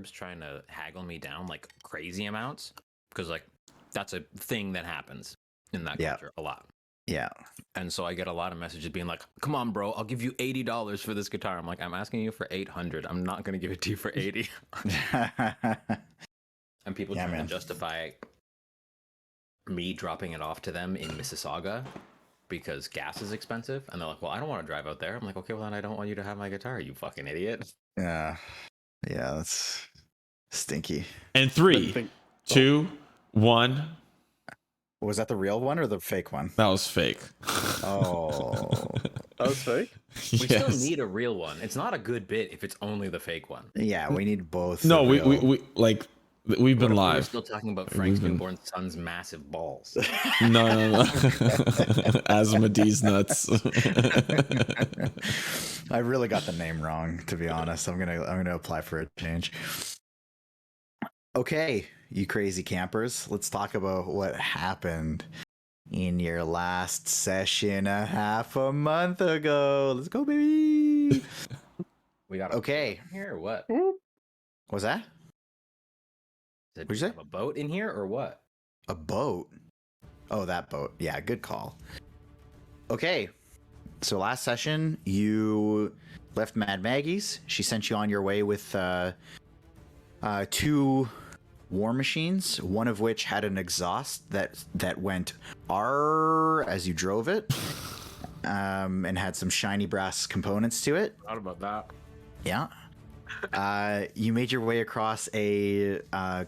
times trying to haggle me down like crazy amounts, because like that's a thing that happens in that culture a lot. Yeah. And so I get a lot of messages being like, come on, bro, I'll give you $80 for this guitar. I'm like, I'm asking you for 800. I'm not going to give it to you for 80. And people trying to justify me dropping it off to them in Mississauga because gas is expensive. And they're like, well, I don't want to drive out there. I'm like, okay, well, then I don't want you to have my guitar, you fucking idiot. Yeah. Yeah, that's stinky. And 3, 2, 1. Was that the real one or the fake one? That was fake. Oh. That was fake? We still need a real one. It's not a good bit if it's only the fake one. Yeah, we need both. No, we like we've been live. We're still talking about Frank's newborn son's massive balls. No. Asmodee's nuts. I really got the name wrong, to be honest. I'm gonna apply for a change. Okay, you crazy campers, let's talk about what happened in your last session a half a month ago. Let's go, baby. We got here or what? What's that? Did you have a boat in here or what? A boat? Oh, that boat. Yeah, good call. Okay, so last session you left Mad Maggie's. She sent you on your way with 2 war machines, one of which had an exhaust that went "R" as you drove it, and had some shiny brass components to it. Not about that. Yeah. You made your way across a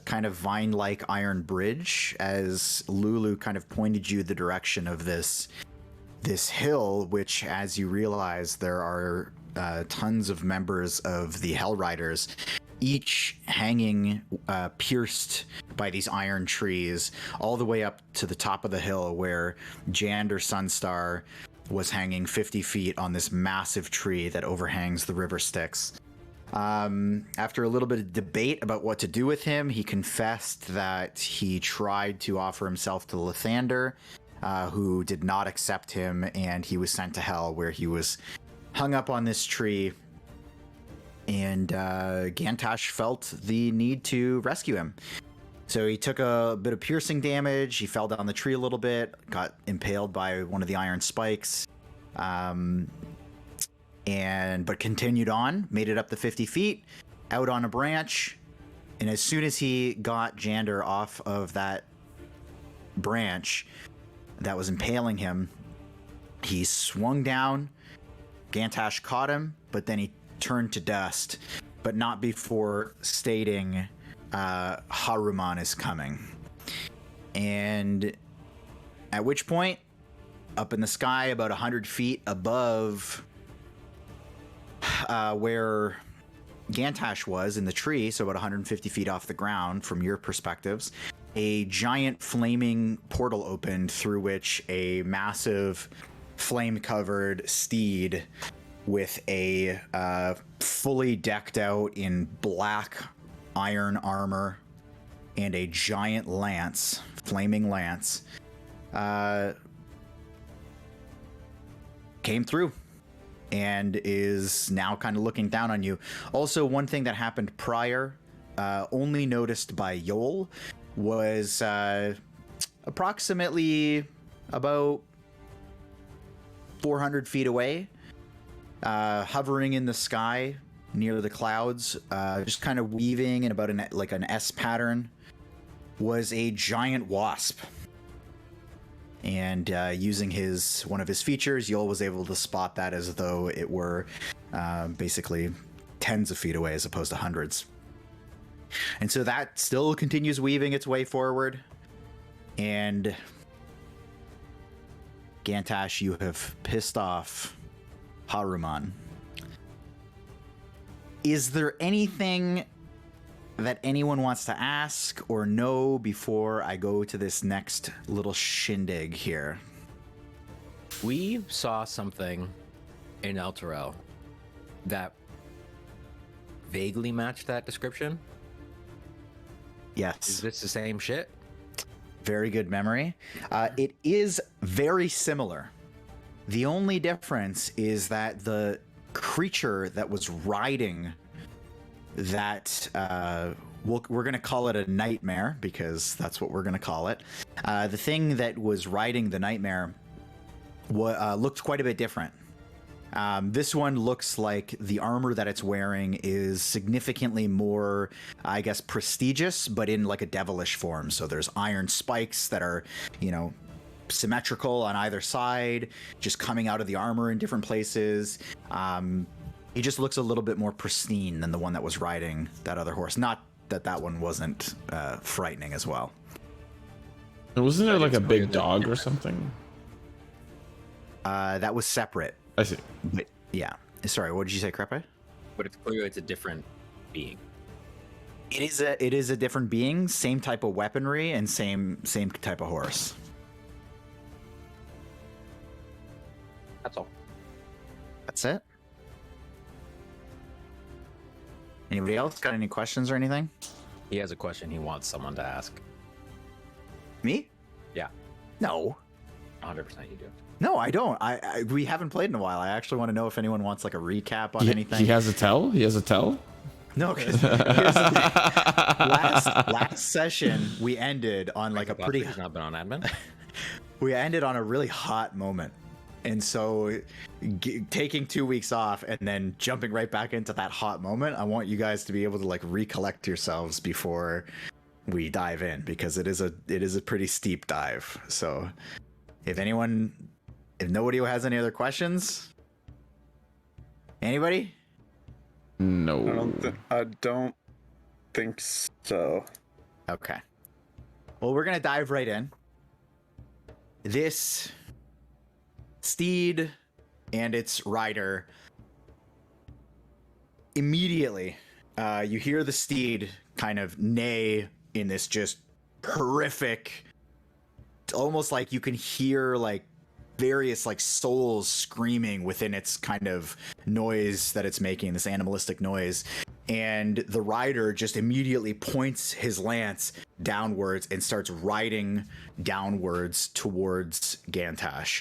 kind of vine-like iron bridge as Lulu kind of pointed you the direction of this hill, which, as you realize, there are tons of members of the Hell Riders, each hanging pierced by these iron trees all the way up to the top of the hill where Jander Sunstar was hanging 50 feet on this massive tree that overhangs the river Styx. After a little bit of debate about what to do with him, he confessed that he tried to offer himself to Lathander, who did not accept him, and he was sent to hell, where he was hung up on this tree. And Gantash felt the need to rescue him. So he took a bit of piercing damage, he fell down the tree a little bit, got impaled by one of the iron spikes, but continued on, made it up the 50 feet, out on a branch, and as soon as he got Jander off of that branch that was impaling him, he swung down. Gantash caught him, but then he turned to dust, but not before stating, Haruman is coming. And at which point, up in the sky, about 100 feet above where Gantash was in the tree, so about 150 feet off the ground from your perspectives, a giant flaming portal opened through which a massive flame-covered steed with a fully decked out in black iron armor and a giant lance, flaming lance, came through and is now kind of looking down on you. Also, one thing that happened prior, only noticed by Yoll, was approximately about 400 feet away, hovering in the sky near the clouds, just kind of weaving in about an S pattern, was a giant wasp. And using one of his features, Yoll was able to spot that as though it were basically tens of feet away as opposed to hundreds. And so that still continues weaving its way forward. And Gantash, you have pissed off Haruman. Is there anything that anyone wants to ask or know before I go to this next little shindig here? We saw something in Elturel that vaguely matched that description. Yes. Is this the same shit? Very good memory. It is very similar. The only difference is that the creature that was riding that we're going to call it a nightmare because that's what we're going to call it. The thing that was riding the nightmare looked quite a bit different. This one looks like the armor that it's wearing is significantly more, I guess, prestigious, but in like a devilish form. So there's iron spikes that are, symmetrical on either side, just coming out of the armor in different places. He just looks a little bit more pristine than the one that was riding that other horse. Not that one wasn't frightening as well. And wasn't there like a big dog or something? That was separate. I see. But yeah. Sorry, what did you say, Krepe? But it's clear it's a different being. It is a different being, same type of weaponry, and same type of horse. That's all. That's it. Anybody else got any questions or anything? He has a question he wants someone to ask. Me? Yeah, No. 100% you do. No, I don't. We haven't played in a while. I actually want to know if anyone wants like a recap on anything. He has a tell? He has a tell? No, because last session we ended on like a pretty. He's not been on admin. We ended on a really hot moment, and so taking 2 weeks off and then jumping right back into that hot moment, I want you guys to be able to like recollect yourselves before we dive in, because it is a pretty steep dive. So if nobody has any other questions, anybody? No. I don't think so. Okay. Well, we're gonna dive right in. This steed and its rider, immediately you hear the steed kind of neigh in this just horrific, almost like you can hear like various like souls screaming within its kind of noise that it's making, this animalistic noise. And the rider just immediately points his lance downwards and starts riding downwards towards Gantash.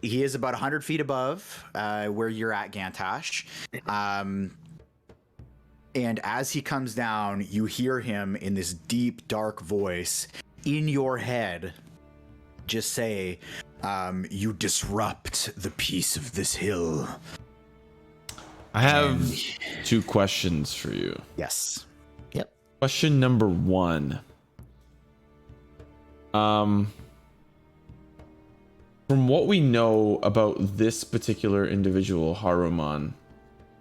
He is about 100 feet above where you're at, Gantash. And as he comes down, you hear him in this deep, dark voice in your head just say, you disrupt the peace of this hill. I have 2 questions for you. Yes. Yep. Question number 1. From what we know about this particular individual, Haruman,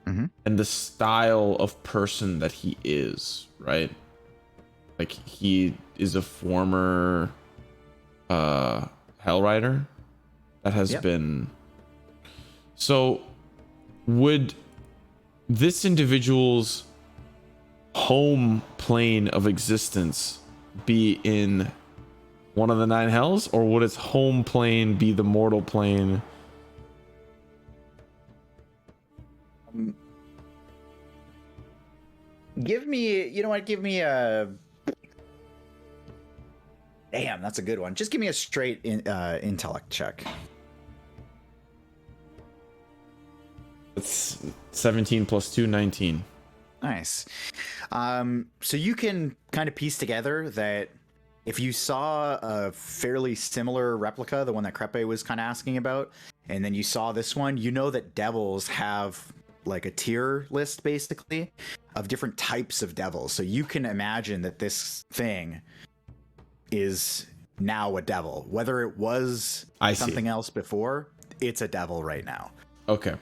and the style of person that he is, right? Like, he is a former Hell Rider that has been... So, would this individual's home plane of existence be in one of the 9 hells, or would its home plane be the mortal plane? Give me a... Damn, that's a good one. Just give me a straight intellect check. It's 17 plus 2, 19. Nice. So you can kind of piece together that if you saw a fairly similar replica, the one that Krepe was kind of asking about, and then you saw this one, you know that devils have like a tier list basically of different types of devils. So you can imagine that this thing is now a devil. Whether it was something else before, it's a devil right now. Okay.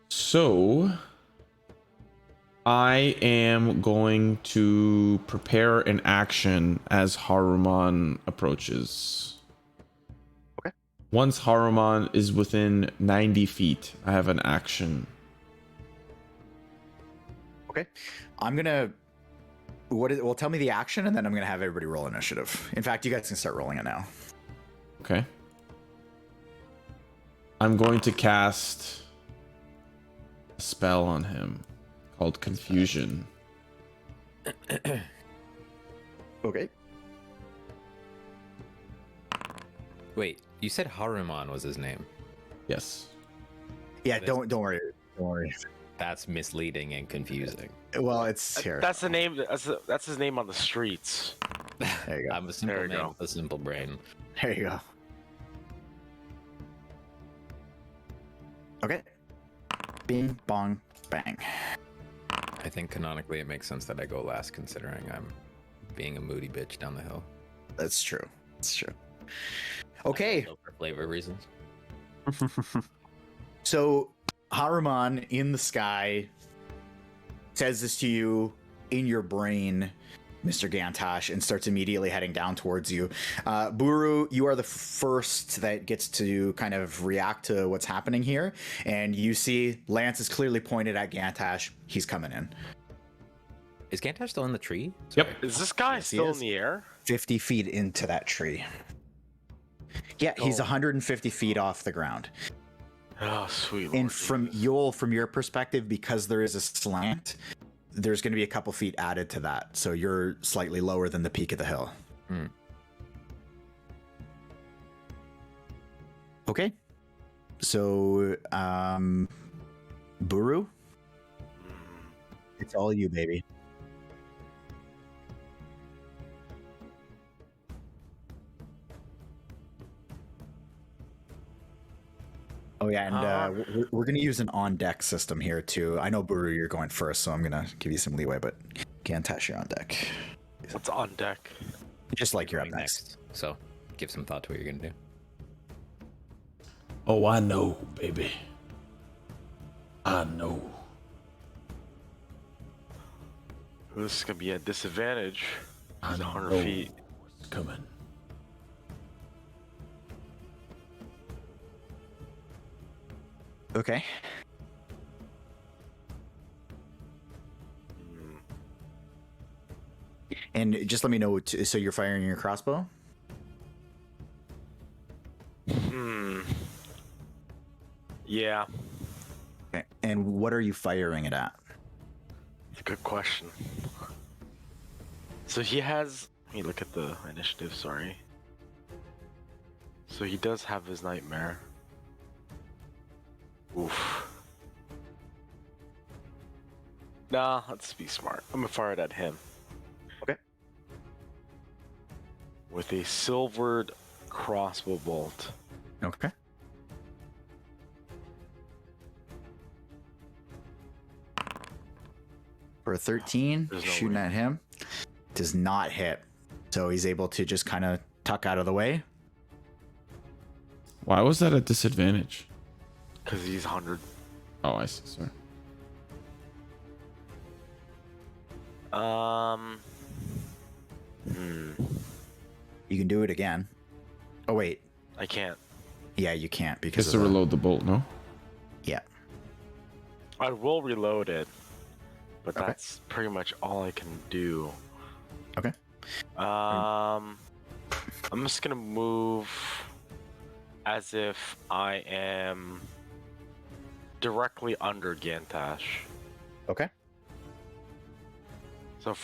So I am going to prepare an action as Haruman approaches. Okay. Once Haruman is within 90 feet, I have an action. Okay. I'm gonna... Well, tell me the action, and then I'm gonna have everybody roll initiative. In fact, you guys can start rolling it now. Okay. I'm going to cast a spell on him called Confusion. Okay. Wait, you said Haruman was his name. Yes. Yeah, don't worry. Don't worry. That's misleading and confusing. Well, it's here. That's the name. That's his name on the streets. There you go. I'm a simple There you man go. with a simple brain. There you go. Okay. Bing, bong, bang. I think canonically it makes sense that I go last, considering I'm being a moody bitch down the hill. That's true. That's true. Okay. Also for flavor reasons. So Haruman in the sky says this to you in your brain, Mr. Gantash, and starts immediately heading down towards you. Buru, you are the first that gets to kind of react to what's happening here. And you see Lance is clearly pointed at Gantash. He's coming in. Is Gantash still in the tree? Yep. Is this guy Yes, he still in is. the air? 50 feet into that tree. Yeah, he's Oh. 150 feet off the ground. Oh, sweet Lord. And from Jesus. Yoll, from your perspective, because there is a slant, there's going to be a couple feet added to that. So you're slightly lower than the peak of the hill. Hmm. Okay. So, Buru, it's all you, baby. Oh yeah, and we're gonna use an on-deck system here too. I know Buru, you're going first, so I'm gonna give you some leeway, but Gantash, you're on deck. What's on deck? Just like you're up Going next. So give some thought to what you're gonna do. Oh, I know, baby. I know. This is gonna be a disadvantage. I He's know 100 feet. what's coming. Okay. And just let me know. So you're firing your crossbow? Yeah, Okay. And what are you firing it at? it's a good question. So he has. Let me look at the initiative. Sorry. So he does have his nightmare. Oof. Nah, let's be smart. I'm gonna fire it at him. Okay. With a silvered crossbow bolt. Okay. For a 13, There's no shooting way. at him. Does not hit. So he's able to just kind of tuck out of the way. Why was that a disadvantage? Because he's 100. Oh, I see. Sorry. You can do it again. Oh, wait. I can't. Yeah, you can't because Just to of the- reload the bolt, no? Yeah. I will reload it, but Okay. that's pretty much all I can do. Okay. I'm just gonna move as if I am directly under Gantash. Okay. So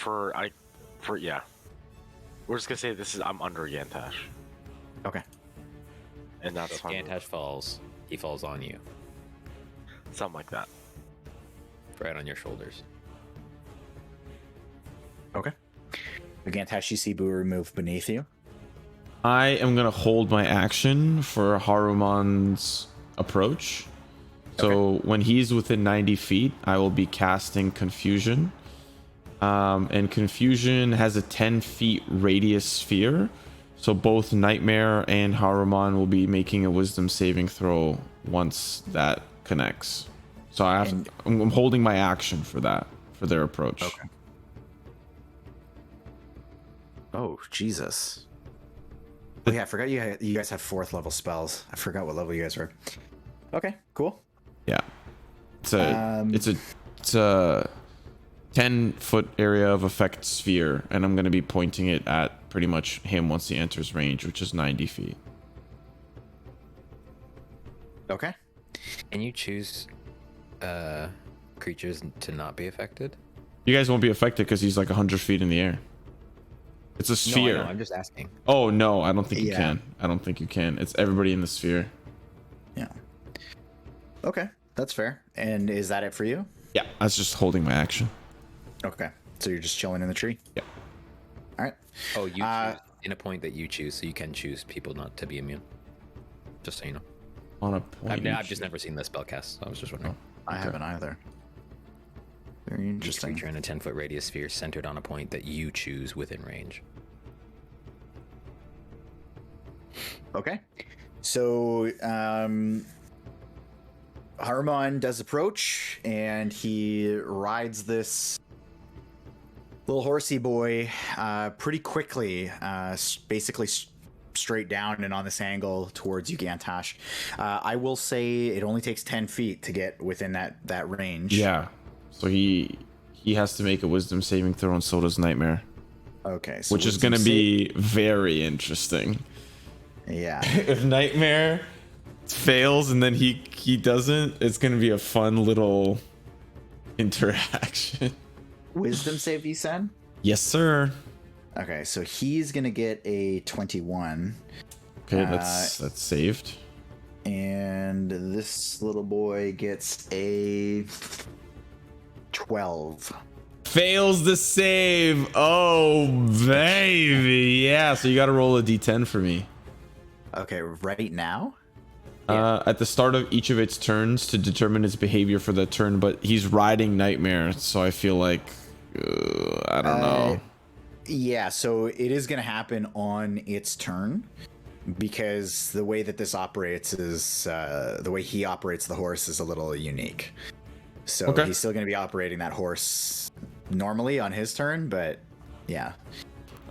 yeah, we're just gonna say I'm under Gantash, Okay. and that's If fine. Gantash falls, he falls on you, Something like that. right on your shoulders. Okay. Gantash, you see Buru move beneath you. I am going to hold my action for Haruman's approach. So when he's within 90 feet, I will be casting Confusion. And Confusion has a 10 feet radius sphere. So both Nightmare and Haruman will be making a wisdom saving throw once that connects. So I'm holding my action for that, for their approach. Okay. Oh, Jesus. Oh, yeah, I forgot you guys have 4th level spells. I forgot what level you guys were. Okay, cool. Yeah. It's a 10-foot area of effect sphere, and I'm going to be pointing it at pretty much him once he enters range, which is 90 feet. Okay. Can you choose creatures to not be affected? You guys won't be affected because he's like 100 feet in the air. It's a No, sphere. I know, I'm just asking. Oh, no, I don't think you Yeah. can. I don't think you can. It's everybody in the sphere. Yeah. Okay, that's fair. And is that it for you? Yeah, I was just holding my action. Okay, so you're just chilling in the tree. Yeah. All right. Oh, you choose in a point that you choose, so you can choose people not to be immune. Just so you know. On a point. I've just never seen this spell cast, so I was just wondering. I haven't either. Very Each interesting. creature in a 10-foot radius sphere centered on a point that you choose within range. Okay. So Haruman does approach, and he rides this little horsey boy pretty quickly, basically straight down and on this angle towards you, Gantash. I will say it only takes 10 feet to get within that range. Yeah. So he has to make a wisdom saving throw, and so does Nightmare. Okay. So which is going to be very interesting. Yeah. If Nightmare fails and then he doesn't, it's going to be a fun little interaction. Wisdom save, you said? Yes, sir. Okay, so he's gonna get a 21. Okay, that's saved. And this little boy gets a 12. Fails the save. Oh, baby. Yeah, so you got to roll a d10 for me. Okay, right now? At the start of each of its turns to determine its behavior for the turn, but he's riding Nightmare, so I feel like I don't know. Yeah, so it is going to happen on its turn, because the way that this operates is the way he operates the horse is a little unique. So Okay. he's still going to be operating that horse normally on his turn, but yeah.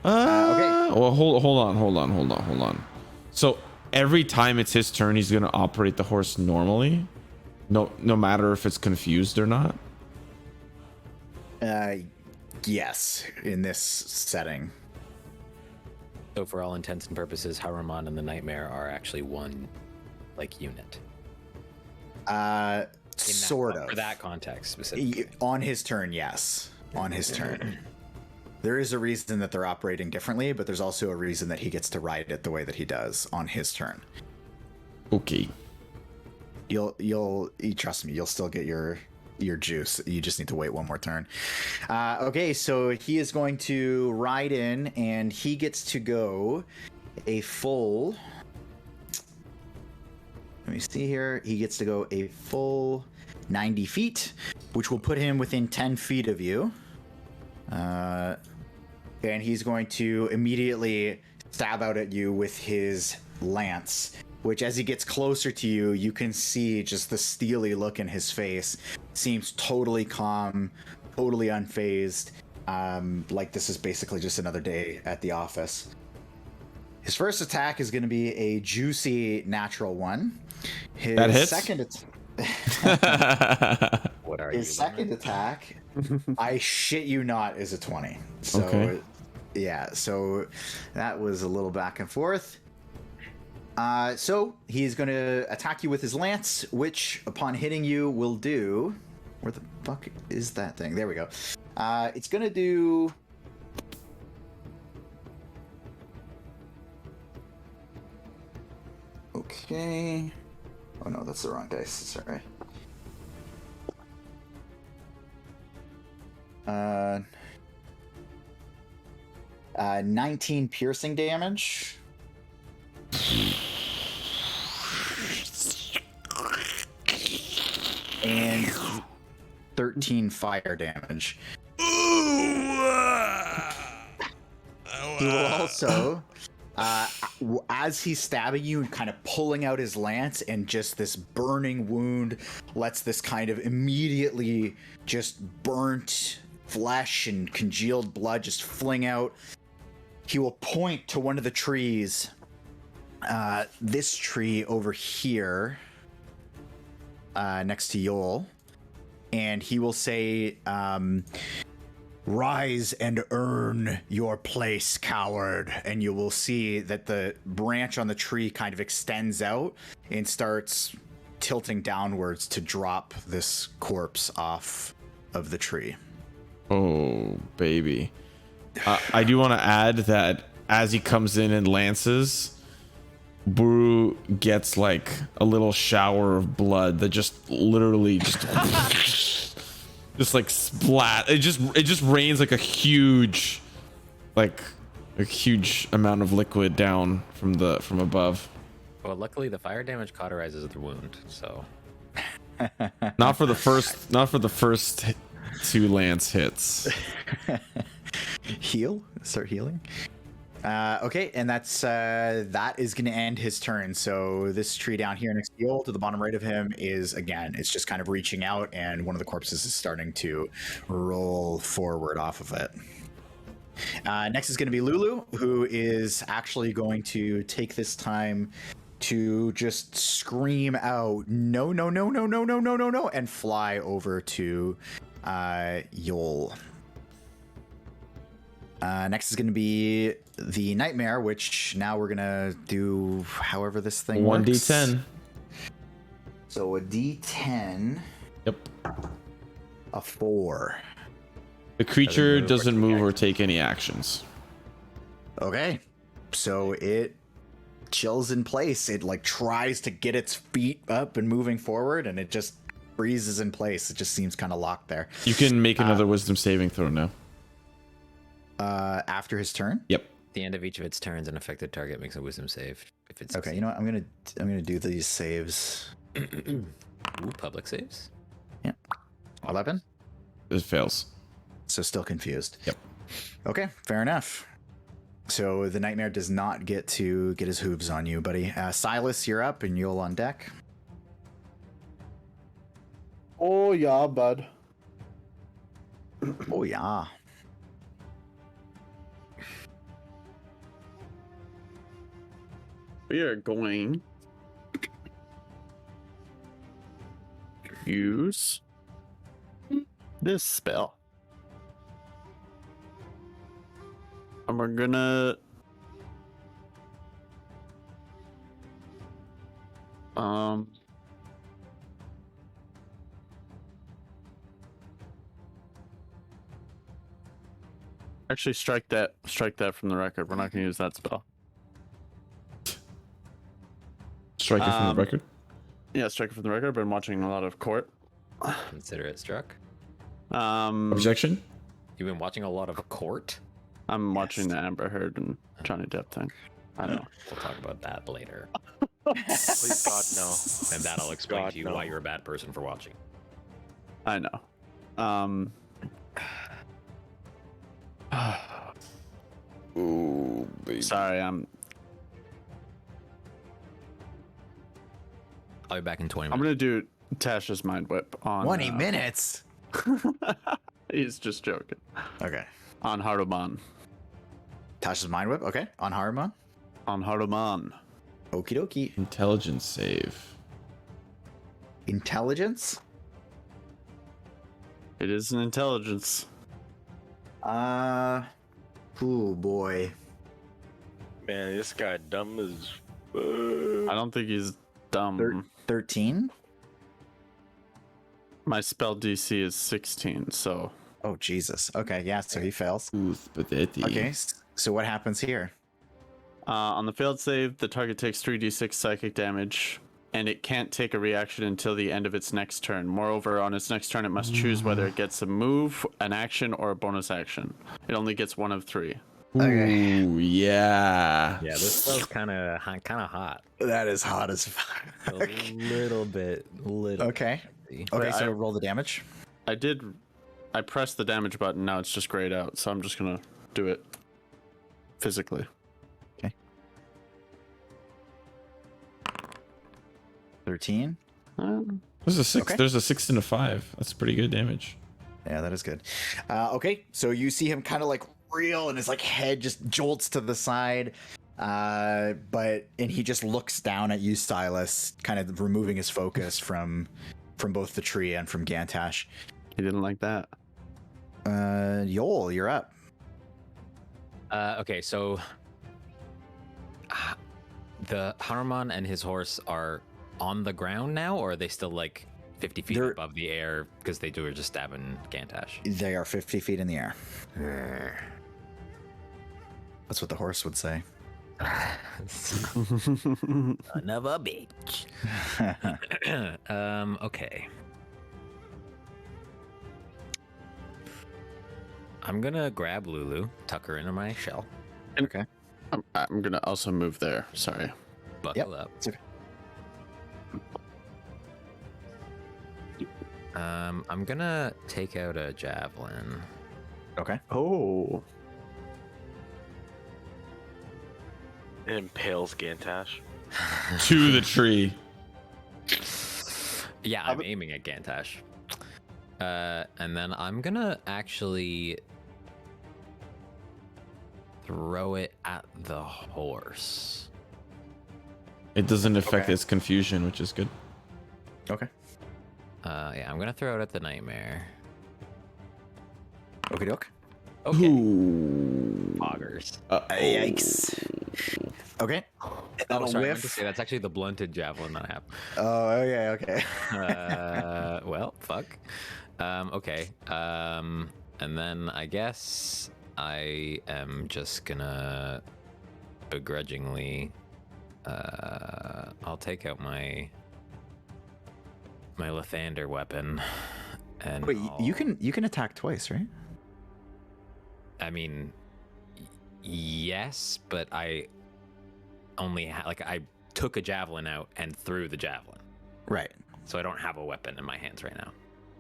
Okay. Well, hold on. So every time it's his turn, he's gonna operate the horse normally, no matter if it's confused or not. Yes, in this setting. So for all intents and purposes, Haruman and the Nightmare are actually one, like, unit. Sort of. For that context specifically. On his turn, yes. On his turn. There is a reason that they're operating differently, but there's also a reason that he gets to ride it the way that he does on his turn. Okay. You trust me, you'll still get your juice. You just need to wait one more turn. Okay, so he is going to ride in, and he gets to go a full... Let me see here. He gets to go a full 90 feet, which will put him within 10 feet of you. And he's going to immediately stab out at you with his lance, which as he gets closer to you, you can see just the steely look in his face. Seems totally calm, totally unfazed. Like this is basically just another day at the office. His first attack is going to be a juicy natural one. His that hits? What are His you? second attack, I shit you not, is a 20. So, Okay. Yeah, so that was a little back and forth. So he's going to attack you with his lance, which upon hitting you will do... Where the fuck is that thing? There we go. It's going to do... Okay. Oh no, that's the wrong dice. Sorry. 19 piercing damage. And 13 fire damage. He will also, as he's stabbing you and kind of pulling out his lance, and just this burning wound lets this kind of immediately just burnt flesh and congealed blood just fling out. He will point to one of the trees, this tree over here, next to Yoll, and he will say, "Rise and earn your place, coward." And you will see that the branch on the tree kind of extends out and starts tilting downwards to drop this corpse off of the tree. Oh, baby. I do want to add that as he comes in and lances, Buru gets like a little shower of blood that just literally just just like splat. It just rains like a huge amount of liquid down from above. Well, luckily the fire damage cauterizes the wound, so Not for the first 2 lance hits. Heal. Start healing. Okay, and that is going to end his turn. So this tree down here next to Yoll, to the bottom right of him, is again, it's just kind of reaching out, and one of the corpses is starting to roll forward off of it. Next is going to be Lulu, who is actually going to take this time to just scream out, no, no, no, no, no, no, no, no, no, and fly over to Yoll. Next is going to be the Nightmare, which now we're going to do however this thing works. 1d10. So a d10. Yep. A 4. The creature doesn't move or take any actions. Okay. So it chills in place. It like tries to get its feet up and moving forward, and it just freezes in place. It just seems kind of locked there. You can make another wisdom saving throw now. After his turn? Yep. at the end of each of its turns, an affected target makes a wisdom save. If it's Okay, you know what? I'm gonna do these saves. Ooh, public saves. Yeah. 11. It fails. So still confused. Yep. Okay, fair enough. So the Nightmare does not get to get his hooves on you, buddy. Silas, you're up, and Yoll on deck. Oh yeah, bud. Oh yeah. We are going to use this spell. And we're gonna actually strike that from the record. We're not gonna use that spell. Strike it from the record. Yeah, strike it from the record. I've been watching a lot of court. Consider it struck. Objection? You've been watching a lot of court? I'm watching the Amber Heard and Johnny Depp thing. I know. We'll talk about that later. Please God, no. And that'll explain God, to you no. why you're a bad person for watching. I know. Ooh, baby. Sorry, I'll be back in 20 I'm minutes. gonna do Tasha's Mind Whip on 20 minutes. He's just joking. Okay. On Haruman. Tasha's Mind Whip. Okay. On Haruman. On Haruman. Okie dokie. Intelligence save. Intelligence. It is an intelligence. Oh boy. Man, this guy dumb as. I don't think he's dumb. 13. My spell DC is 16, so Oh Jesus. Okay. Yeah. So he fails. Ooth, pathetic. Okay. So what happens here? on the failed save, the target takes 3d6 psychic damage, and it can't take a reaction until the end of its next turn. Moreover, on its next turn, it must choose whether it gets a move, an action, or a bonus action. It only gets one of 3. Okay. Ooh, yeah. Yeah, this spell's kind of hot. That is hot as fuck. A little bit. Okay. Okay. So roll the damage. I pressed the damage button, now it's just grayed out, so I'm just gonna do it physically. 13. There's a 6. Okay. There's a 6 and a 5. That's pretty good damage. Yeah, that is good. Okay, so you see him kind of like reel, and his like head just jolts to the side. And he just looks down at you, Silas, kind of removing his focus from both the tree and from Gantash. He didn't like that. Yoll, you're up. Okay, so the Haruman and his horse are on the ground now, or are they still like 50 feet They're- above the air because they were just stabbing Gantash? They are 50 feet in the air. That's what the horse would say. Son of a bitch. Okay. I'm gonna grab Lulu, tuck her into my shell, Okay. I'm gonna also move there. Sorry. buckle up. It's okay. I'm gonna take out a javelin. Okay. Oh. It impales Gantash. To the tree. Yeah, I'm aiming at Gantash. And then I'm gonna actually throw it at the horse. It doesn't affect Okay. its confusion, which is good. Okay. Yeah, I'm gonna throw it at the nightmare. Okie doke. Okay. Ooh. Poggers. Yikes. Okay. Oh, That'll sorry, I meant to whiff. say that's actually the blunted javelin that I have. Oh, okay. Well, fuck. Okay. And then I guess I am just gonna begrudgingly. I'll take out my Lathander weapon, and Wait, you can attack twice, right? I mean, yes, but I only I took a javelin out and threw the javelin. Right. So I don't have a weapon in my hands right now.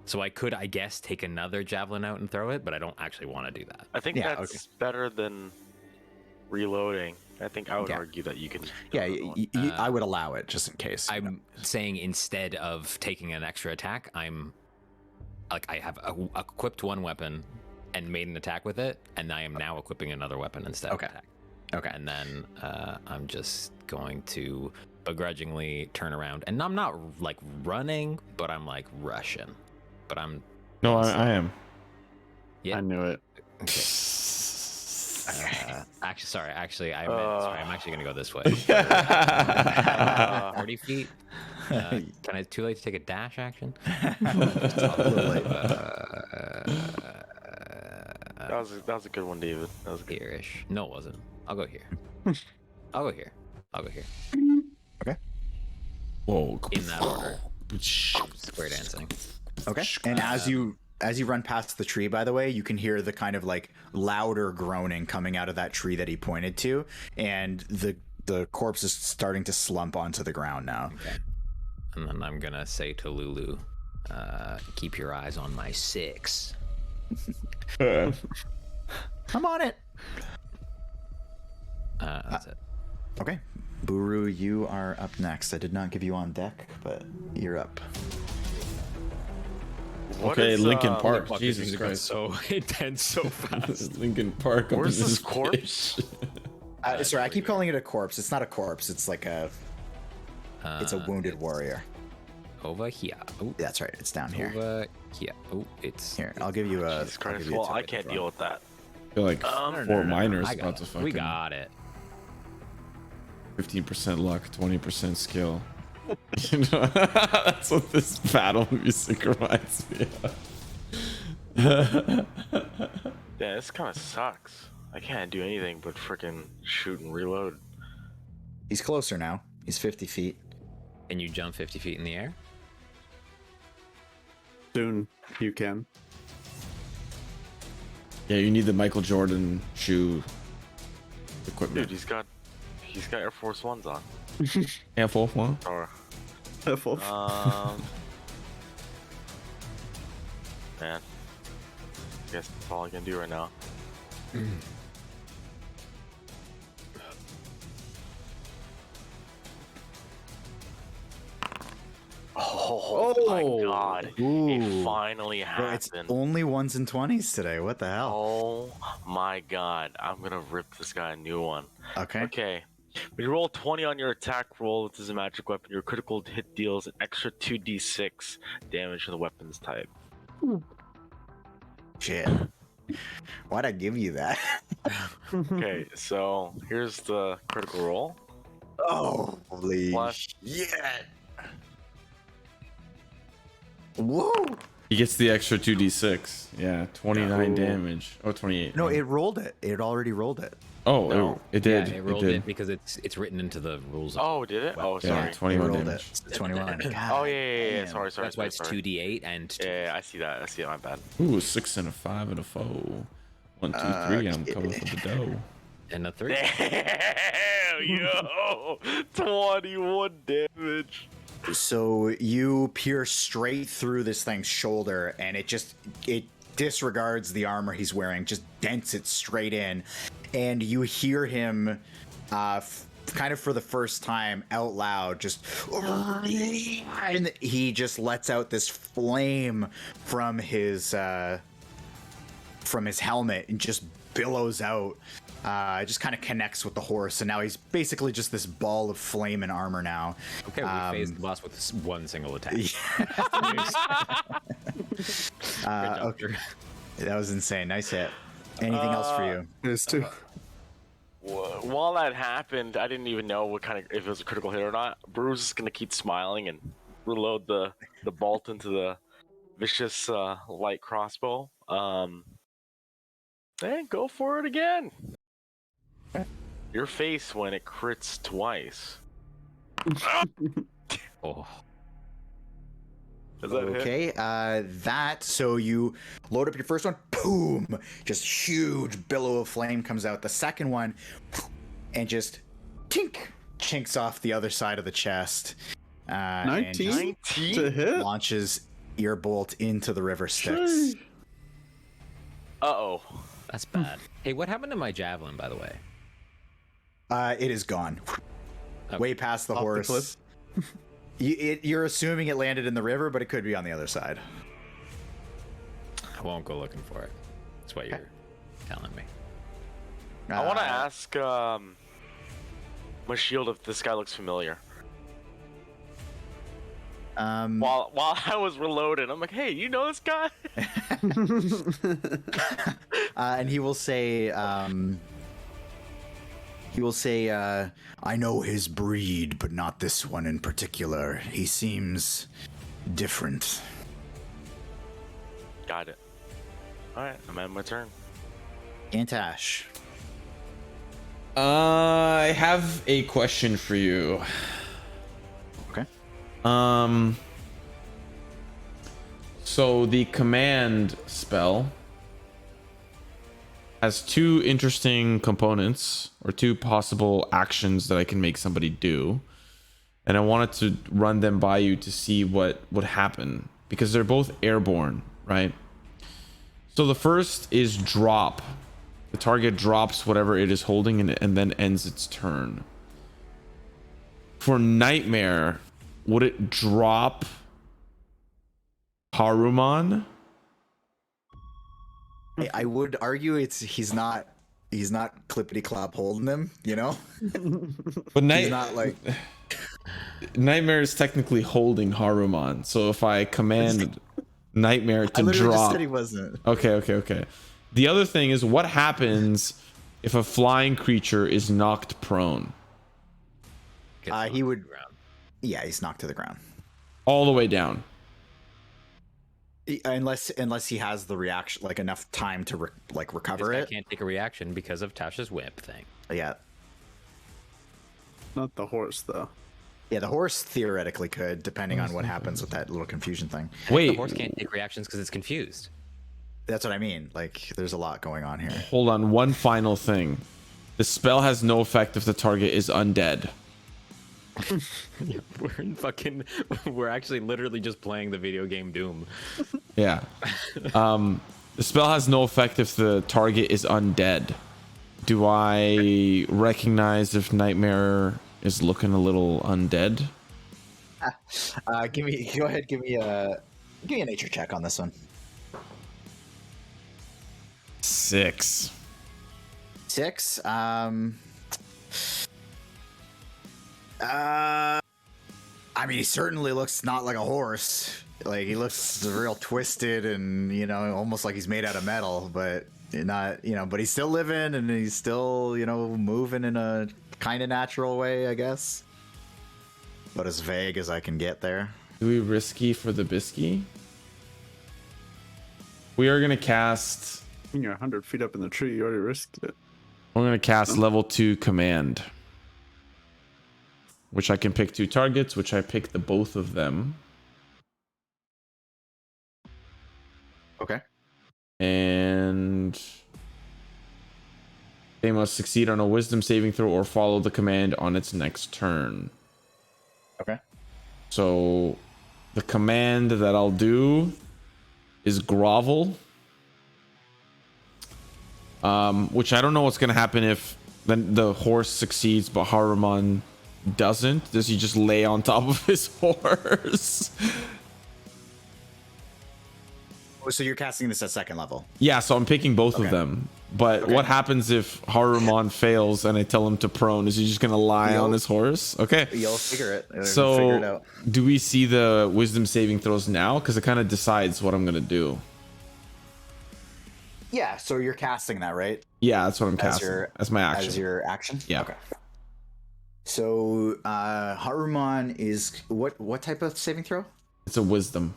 So I could, I guess, take another javelin out and throw it, but I don't actually want to do that. I think Yeah, that's better than reloading. I think I would Yeah. argue that you can. Yeah, I would allow it just in case. I'm saying instead of taking an extra attack, I'm like I have equipped one weapon and made an attack with it, and I am now equipping another weapon instead Okay. of attack. Okay. And then I'm just going to begrudgingly turn around, and I'm not like running, but I'm like rushing. But I'm No, I am. Yeah. I knew it. Actually, I'm actually gonna go this way. 30 feet. Can I? Too late to take a dash action? It's a little late. That was a good one, David. That was good. Here-ish. No, it wasn't. I'll go here. I'll go here. I'll go here. Okay. Whoa. In that order. Square dancing. Okay. And as you run past the tree, by the way, you can hear the kind of like louder groaning coming out of that tree that he pointed to, and the corpse is starting to slump onto the ground now. Okay. And then I'm gonna say to Lulu, keep your eyes on my 6. I'm on it. That's it. Okay. Buru, you are up next. I did not give you on deck, but you're up. What Okay, is, Lincoln Park. Fuck, Jesus these things are Christ. so intense so fast. Lincoln Park. up Where's in this bitch. corpse? Sorry, I keep calling it a corpse. It's not a corpse. It's like it's a wounded warrior. Over here. Oh, That's right. It's down here. over here. Oh, it's Here, I'll give you a. Jesus Christ. Well, I can't deal with that. I feel like four miners I got about to it. fucking. We got it. 15% luck, 20% skill. You know, that's what this battle music reminds me of. Yeah, this kind of sucks. I can't do anything but freaking shoot and reload. He's closer now. He's 50 feet. And you jump 50 feet in the air? Soon you can. Yeah, you need the Michael Jordan shoe equipment. Dude, he's got Air Force Ones on. Air Force One. Or Careful. man, I guess that's all I can do right now. Oh, my god. Ooh. It finally Bro, it's happened. only 1s and 20s today. What the hell? Oh my god. I'm gonna rip this guy a new one. Okay. Okay. When you roll 20 on your attack roll with this magic weapon, your critical hit deals an extra 2d6 damage to the weapon's type. Shit. Why'd I give you that? Okay, so here's the critical roll. Oh, holy Plus- shit. Whoa. He gets the extra 2d6. Yeah, 29 Ooh. damage. Oh, 28. No, it rolled it. It already rolled it. Oh, No. it did. Yeah, it it rolled did. it because it's written into the rules. Oh, did it? Oh, sorry. Yeah, It 21 rolled damage. it. 21. God Oh, yeah. damn. Sorry. That's why it's sorry. 2d8 and Yeah, I see that. My bad. Ooh, a 6 and a 5 and a 4. 1, 2, 3. I'm coming for the dough. And a 3. Damn, yo, 21 damage. So you pierce straight through this thing's shoulder, and it disregards the armor he's wearing, just dents it straight in, and you hear him kind of for the first time out loud just, and he just lets out this flame from his helmet and just billows out. It just kind of connects with the horse, and now he's basically just this ball of flame and armor now. Okay, we phased the boss with one single attack. Okay. That was insane. Nice hit. Anything else for you? There's 2. While that happened, I didn't even know if it was a critical hit or not. Buru's just gonna keep smiling and reload the bolt into the vicious light crossbow. And go for it again. Your face when it crits twice. Oh. Does that hit? Okay, so you load up your first one, boom, just huge billow of flame comes out. The second one, and just tink, chinks off the other side of the chest. 19 and to hit? launches ear bolt into the river Styx. Uh-oh. That's bad. Hey, what happened to my javelin, by the way? It is gone. Okay. Way past the Off the horse. cliff. You're assuming it landed in the river, but it could be on the other side. I won't go looking for it. That's what you're telling me. I want to ask my shield if this guy looks familiar. While I was reloading, I'm like, hey, you know this guy? And he will say, I know his breed, but not this one in particular. He seems different. Got it. Alright, I'm at my turn. Gantash. I have a question for you. Okay. So the command spell has 2 interesting components, or 2 possible actions that I can make somebody do, and I wanted to run them by you to see what would happen, because they're both airborne, right? So the first is drop. The target drops whatever it is holding and then ends its turn. For Nightmare, would it drop Haruman? I would argue he's not clippity clop holding them, you know? But He's not like Nightmare is technically holding Haruman. So if I command Nightmare to I literally just drop, said he wasn't. Okay. The other thing is, what happens if a flying creature is knocked prone? He would. Yeah, he's knocked to the ground. All the way down. Unless he has the reaction, like enough time to recover This guy it. can't take a reaction because of Tasha's whip thing. Yeah. Not the horse, though. Yeah, the horse theoretically could, depending on what happens with that little confusion thing. The Wait, horse can't take reactions because it's confused. That's what I mean. Like, there's a lot going on here. hold on. One final thing. The spell has no effect if the target is undead. We're actually literally just playing the video game Doom. Yeah. The spell has no effect if the target is undead. Do I recognize if Nightmare is looking a little undead? Go ahead, give me a nature check on this one. 6. 6. I mean, he certainly looks not like a horse. Like, he looks real twisted and, you know, almost like he's made out of metal, but not, you know, but he's still living and he's still, you know, moving in a kind of natural way, I guess. But as vague as I can get there. Do we risky for the bisky? We are going to cast... When you're 100 feet up in the tree, you already risked it. I'm going to cast level 2 command. Which I can pick 2 targets, which I pick the both of them. Okay. And They must succeed on a wisdom saving throw or follow the command on its next turn. Okay. So the command that I'll do is grovel. Which I don't know what's going to happen if then the horse succeeds, but Haruman doesn't. Does he just lay on top of his horse? Oh, so you're casting this at second level. Yeah, so I'm picking both of Okay. them. But what happens if Haruman fails and I tell him to prone? Is he just going to lie on his horse? Okay. You'll figure it. Figure it So out. do we see the wisdom saving throws now? Because it kind of decides what I'm going to do. Yeah, so you're casting that, right? Yeah, that's what I'm casting. That's my action. As your action? Yeah. Okay. So Haruman is what type of saving throw? It's a wisdom.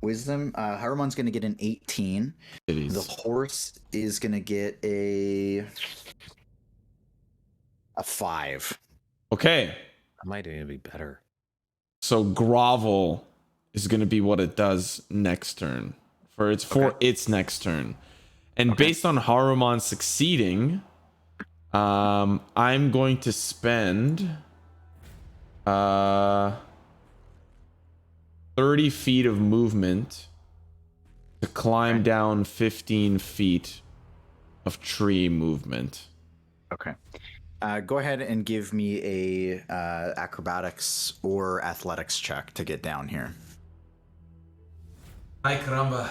Wisdom. Haruman's going to get an 18. It is. The horse is going to get a 5. Okay. I might even be better. So grovel is going to be what it does next turn. For its next turn. And based on Haruman succeeding, I'm going to spend 30 feet of movement to climb down 15 feet of tree movement. Okay. Go ahead and give me a acrobatics or athletics check to get down here. Ay caramba.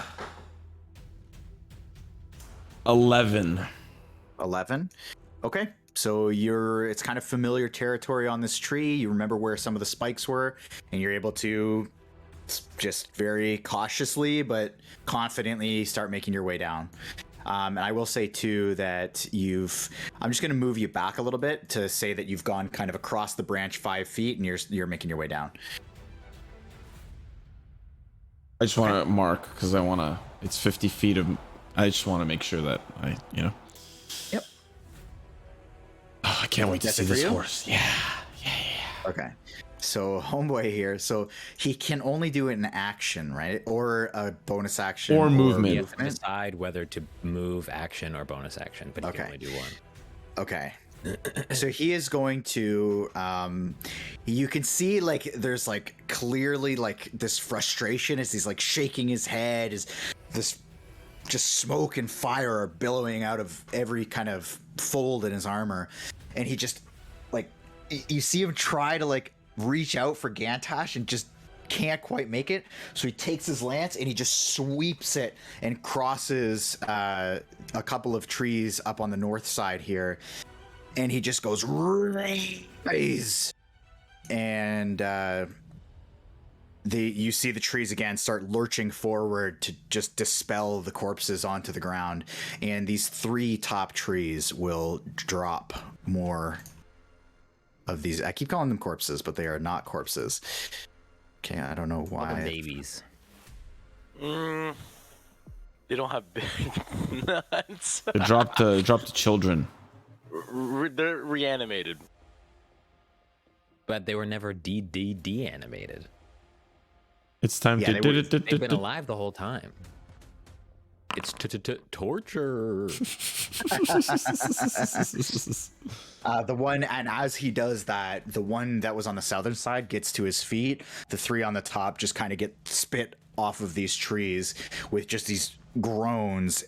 11. 11. Okay. So it's kind of familiar territory on this tree. You remember where some of the spikes were, and you're able to just very cautiously but confidently start making your way down. And I will say too that I'm just going to move you back a little bit to say that you've gone kind of across the branch 5 feet, and you're making your way down. I just want to mark because it's 50 feet of. I just want to make sure that Yep. Oh, I can't wait to That's see it for this you? horse. Yeah. Okay. So homeboy here, so he can only do it in action, right? Or a bonus action. Or movement. You have to decide whether to move action or bonus action, but you can only do one. Okay. So he is going to you can see like there's like clearly like this frustration as he's like shaking his head, as this just smoke and fire are billowing out of every kind of fold in his armor, and he just like you see him try to like reach out for Gantash and just can't quite make it. So he takes his lance and he just sweeps it and crosses a couple of trees up on the north side here, and he just goes raise, and you see the trees again start lurching forward to just dispel the corpses onto the ground, and these 3 top trees will drop more of these. I keep calling them corpses, but they are not corpses. Okay, I don't know All the why. babies. They don't have big nuts. They dropped the children. They're reanimated. But they were never DDD animated. It's time Yeah, to. They've been alive the whole time. It's torture. The one, and as he does that, the one that was on the southern side gets to his feet. The 3 on the top just kind of get spit off of these trees with just these groans.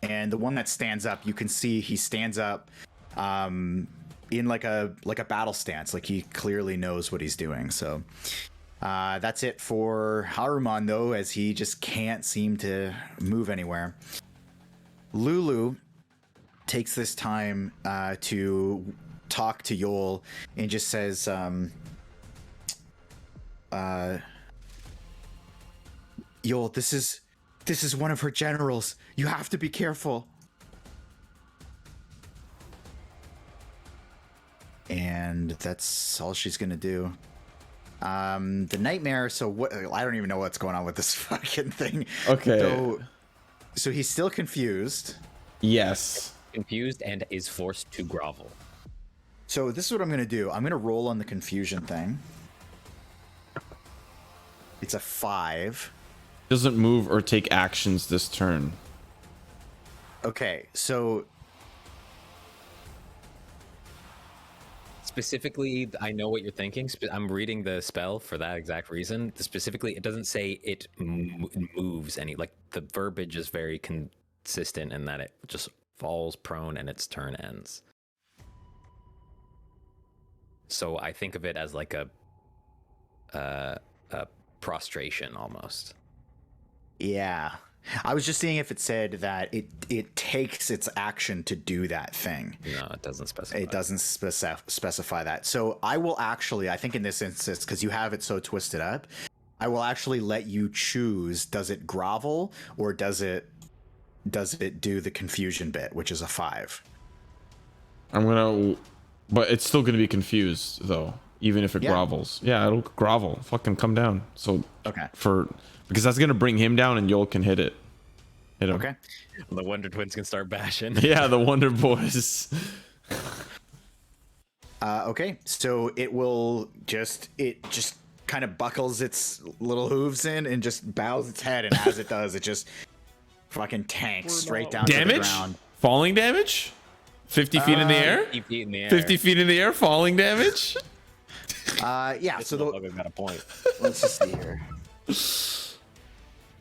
And the one that stands up, you can see he stands up in like a battle stance, like he clearly knows what he's doing. So that's it for Haruman, though, as he just can't seem to move anywhere. Lulu takes this time to talk to Yoll and just says, Yoll, this is one of her generals. You have to be careful. And that's all she's gonna do. The nightmare. So what? I don't even know what's going on with this fucking thing. Okay. So he's still confused. Yes. Confused and is forced to grovel. So this is what I'm gonna do. I'm gonna roll on the confusion thing. It's a 5. Doesn't move or take actions this turn. Okay, so specifically, I know what you're thinking. I'm reading the spell for that exact reason. Specifically, it doesn't say it moves any. Like the verbiage is very consistent in that it just falls prone and its turn ends. So I think of it as like a prostration almost. Yeah. I was just seeing if it said that it takes its action to do that thing. No, it doesn't specify. It doesn't specify that. So I will actually, I think in this instance, because you have it so twisted up, I will actually let you choose. Does it grovel or does it do the confusion bit, which is a 5? But it's still gonna be confused though, even if it grovels. Yeah, it'll grovel. Fucking come down. So okay. Because that's gonna bring him down, and Yoll can hit him. Okay. The Wonder Twins can start bashing. Yeah, the Wonder Boys. Okay, so it just kind of buckles its little hooves in and just bows its head, and as it does, it just fucking tanks straight down to the Damage? ground. Falling damage? 50 feet in the air? 50 feet in the air. 50 feet in the air, falling damage? Yeah. So got a point. let's just see here.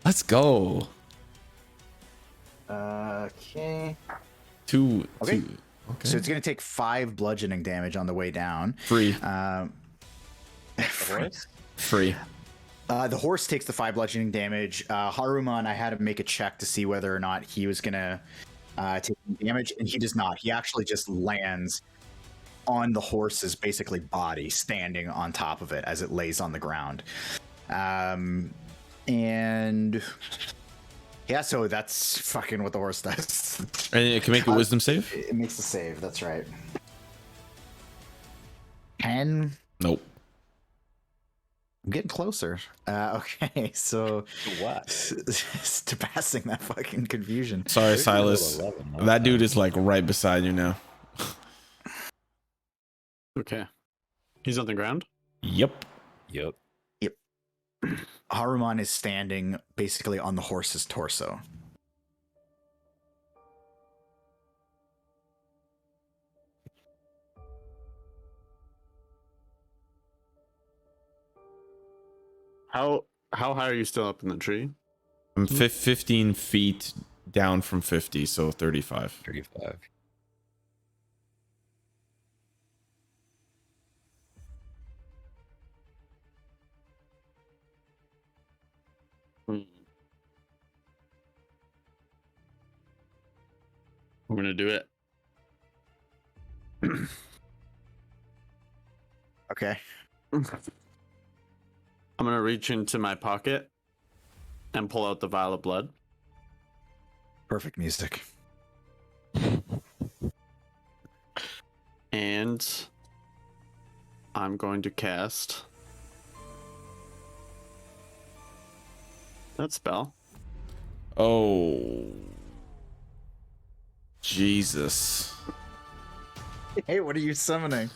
Let's go. Okay. Two. Okay. Okay. So it's gonna take 5 bludgeoning damage on the way down. Free. Free. The horse takes the 5 bludgeoning damage. Haruman, I had to make a check to see whether or not he was gonna take damage, and he does not. He actually just lands on the horse's basically body, standing on top of it as it lays on the ground. And yeah, so that's fucking what the horse does. And it can make a wisdom save? It makes the save, that's right. 10. Nope. I'm getting closer. Okay, so What? to passing that fucking confusion. Sorry, Silas. 11, That dude is like right beside you now. Okay. He's on the ground? Yep. Yep. Haruman is standing basically on the horse's torso. How high are you still up in the tree? I'm 15 feet down from 50, so 35. 35. I'm gonna do it. Okay. I'm gonna reach into my pocket and pull out the vial of blood. Perfect music. And I'm going to cast that spell. Oh. Jesus. Hey, what are you summoning?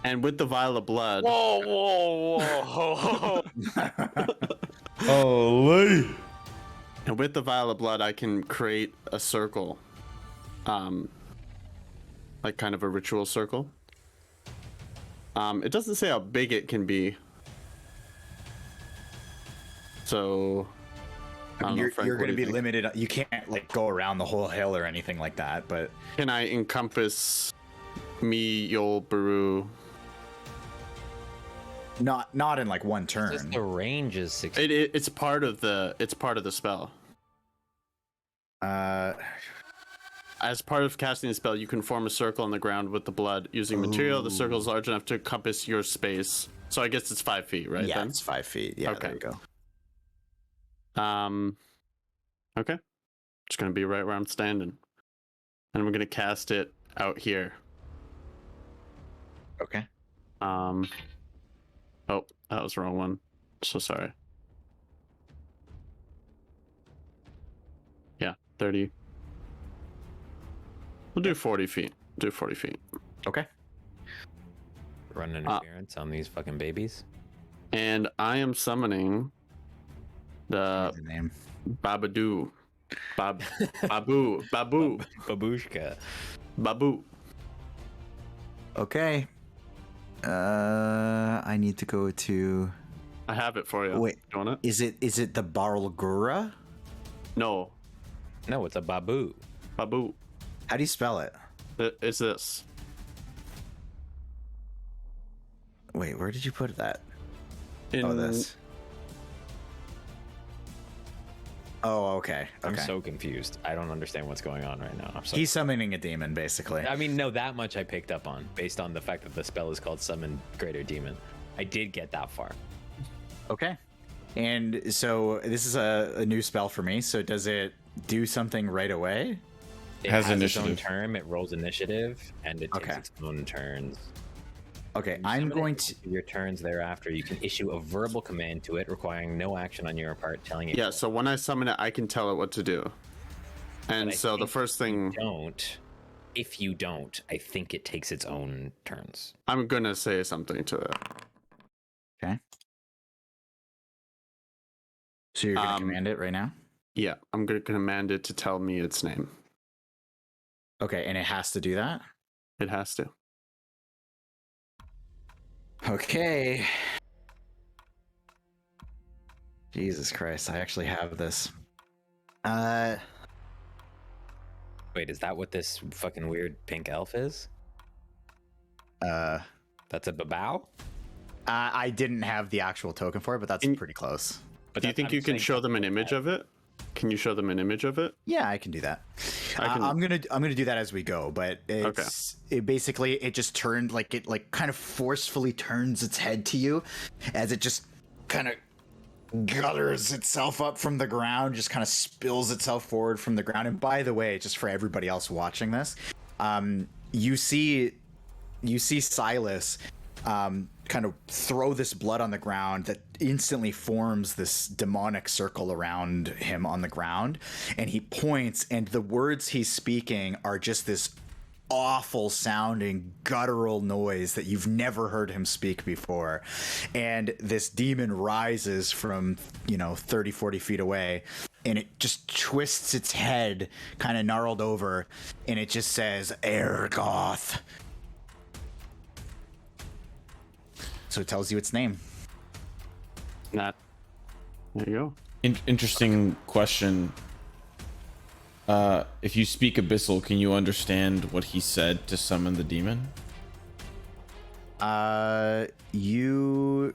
And with the vial of blood, Whoa! Holy. and with the vial of blood, I can create a circle, like kind of a ritual circle. It doesn't say how big it can be, so I don't know, Phrank, You're what going to do be you think? limited. You can't like go around the whole hill or anything like that. But Can I encompass me, Yoll, Buru? not in like one Just turn. the range is 60. It's part of the spell. As part of casting the spell, you can form a circle on the ground with the blood using material. The circle is large enough to encompass your space. So I guess it's 5 feet, right? Yeah, then? it's 5 feet. Yeah, Okay. there you go. Okay. Just gonna be right where I'm standing, and I'm gonna cast it out here. Okay. Oh, that was the wrong one. So sorry. Yeah, 30. We'll do 40 feet. Do 40 feet. Okay. Run interference on these fucking babies. And I am summoning the The name. Babu. Babu. Babushka. Babu. Okay. I need to go to. I have it for you. Wait, You want it? is it the Barlgura? No. No, it's a babu. Babu. How do you spell it? It's this. Wait, where did you put that? In This. Oh, okay. I'm so confused. I don't understand what's going on right now. I'm so He's summoning a demon, basically. I mean, no, that much I picked up on based on the fact that the spell is called Summon Greater Demon. I did get that far. Okay. And so this is a new spell for me. So does it do something right away? It Has its own initiative. term, it rolls initiative, and it takes Okay. its own turns. Okay, I'm going to. Your turns thereafter, you can issue a verbal command to it, requiring no action on your part, telling it. Yeah, so when I summon it, I can tell it what to do. And I so the think first thing If you don't, I think it takes its own turns. I'm gonna say something to it. Okay. So you're going to Um, command it right now? Yeah, I'm gonna command it to tell me its name. Okay, and it has to do that? It has to. Okay. Jesus Christ, I actually have this. Wait, is that what this fucking weird pink elf is? That's a babao? I didn't have the actual token for it, but that's pretty close. But Do you that's- think I'm you can saying show them an something image like of it? Can you show them an image of it? Yeah, I can do that. I can- I'm gonna do that as we go, but it basically it just turned it kind of forcefully turns its head to you as it just kind of gutters itself up from the ground, just kind of spills itself forward from the ground. And by the way, just for everybody else watching this, you see Silas kind of throw this blood on the ground that instantly forms this demonic circle around him on the ground, and he points, and the words he's speaking are just this awful sounding guttural noise that you've never heard him speak before. And this demon rises from 30-40 feet away, and it just twists its head kind of gnarled over, and it just says Ergoth. So it tells you its name. There you go. Interesting question. If you speak Abyssal, can you understand what he said to summon the demon? You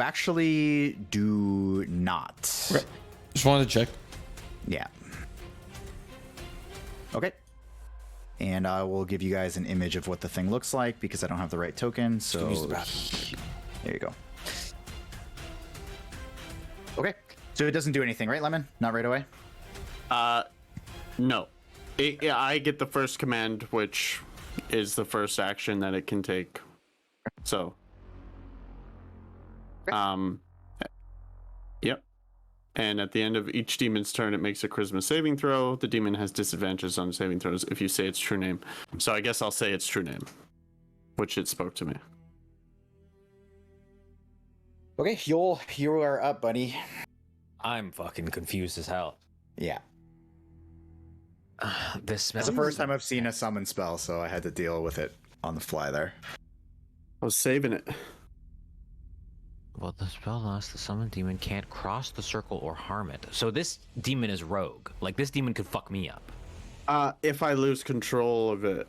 actually do not. Right. Just wanted to check. Yeah. Okay. And I will give you guys an image of what the thing looks like because I don't have the right token. So Use the bathroom. there you go. Okay. So it doesn't do anything, right, Lemon? Not right away? No. I get the first command, which is the first action that it can take. So, yep. And at the end of each demon's turn, it makes a charisma saving throw. The demon has disadvantages on saving throws if you say its true name. So I guess I'll say its true name, which it spoke to me. Okay, Yoll, you are up, buddy. I'm fucking confused as hell. Yeah. This It's smells. the first time I've seen a summon spell, so I had to deal with it on the fly there. I was saving it. Well, the spell lasts. The summoned demon can't cross the circle or harm it. So this demon is rogue. Like, this demon could fuck me up. If I lose control of it,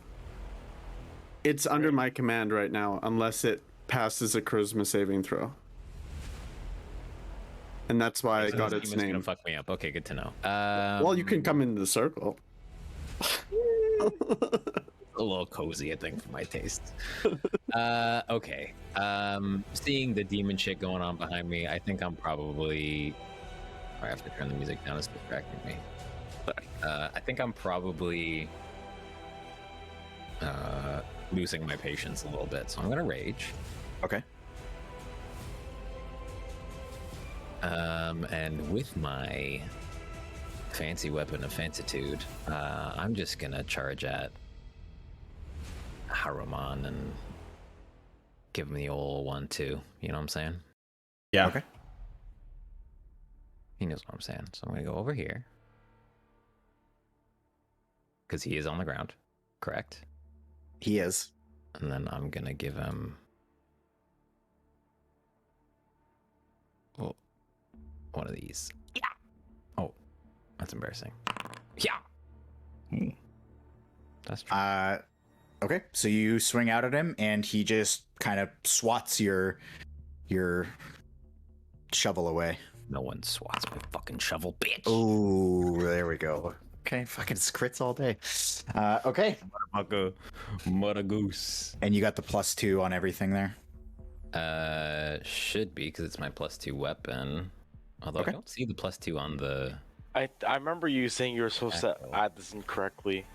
it's under my command right now, unless it passes a charisma saving throw. And that's why I So got this its demon's name. gonna fuck me up. Okay, good to know. Well, you can come into the circle. A little cozy, I think, for my taste. Okay. Seeing the demon shit going on behind me, I think I'm probably. I have to turn the music down. It's distracting me. I think I'm probably losing my patience a little bit, so I'm gonna rage. Okay. And with my fancy weapon of fancitude, I'm just gonna charge at Haruman and give him the old 1-2. You know what I'm saying? Yeah. Okay. He knows what I'm saying. So I'm gonna go over here because he is on the ground. Correct. He is. And then I'm gonna give him. Well, one of these. Yeah. Oh, that's embarrassing. Yeah. That's true. Okay, so you swing out at him, and he just kind of swats your shovel away. No one swats my fucking shovel, bitch. Oh, there we go. Okay, fucking crits all day. Okay, Mother goose. and you got the +2 on everything there. Should be because it's my +2 weapon. Although Okay. I don't see the +2 on the. I remember you saying you were supposed to add this incorrectly,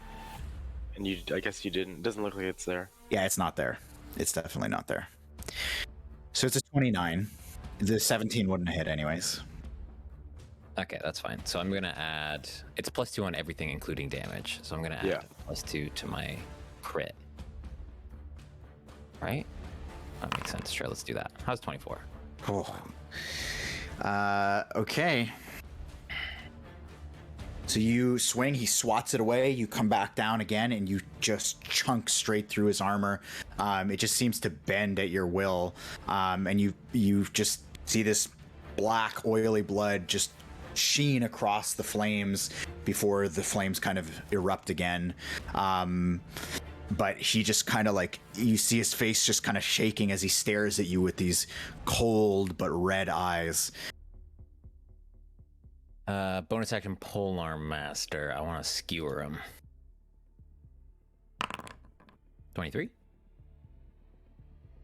and I guess you didn't. It doesn't look like it's there. Yeah, it's not there. It's definitely not there. So it's a 29. The 17 wouldn't hit anyways. Okay, that's fine. So I'm gonna add. It's +2 on everything, including damage. So I'm gonna add Yeah. +2 to my crit. Right? That makes sense. Sure, let's do that. How's 24? Oh. Okay. So you swing, he swats it away, you come back down again, and you just chunk straight through his armor. It just seems to bend at your will. And you just see this black, oily blood just sheen across the flames before the flames kind of erupt again. But he just kind of like, you see his face just kind of shaking as he stares at you with these cold but red eyes. Bonus action Polearm Master. I want to skewer him. 23?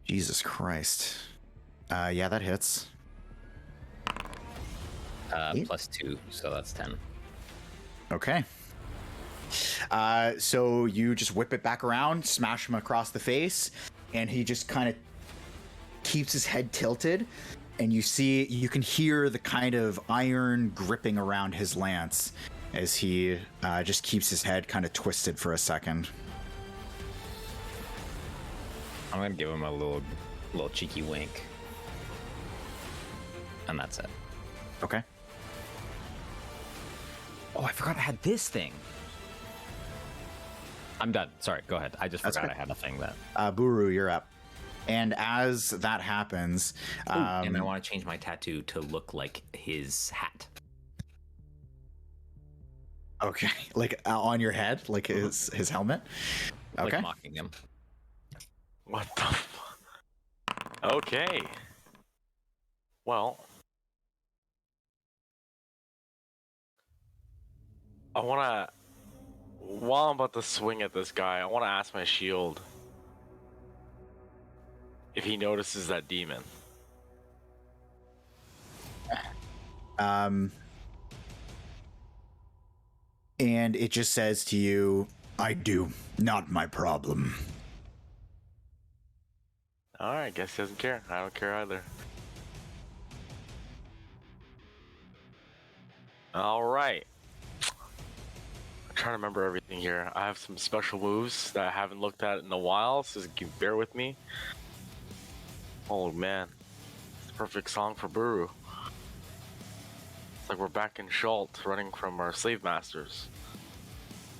Jesus Christ. Yeah, that hits. +2, so that's 10. Okay. So you just whip it back around, smash him across the face, and he just kind of keeps his head tilted, and you can hear the kind of iron gripping around his lance as he just keeps his head kind of twisted for a second. I'm gonna give him a little cheeky wink. And that's it. Okay. Oh, I forgot I had this thing. I'm done. Sorry, go ahead. I just That's forgot okay. I had a thing that. Buru, you're up. And as that happens, And I want to change my tattoo to look like his hat. okay, like on your head, like his helmet. Okay. Like mocking him. What the fuck? Okay. Well. While I'm about to swing at this guy, I want to ask my shield if he notices that demon. And it just says to you, I do, not my problem. Alright, guess he doesn't care. I don't care either. Alright. I'm trying to remember everything here. I have some special moves that I haven't looked at in a while, so just bear with me. Oh man. It's the perfect song for Buru. It's like we're back in Schalt, running from our slave masters.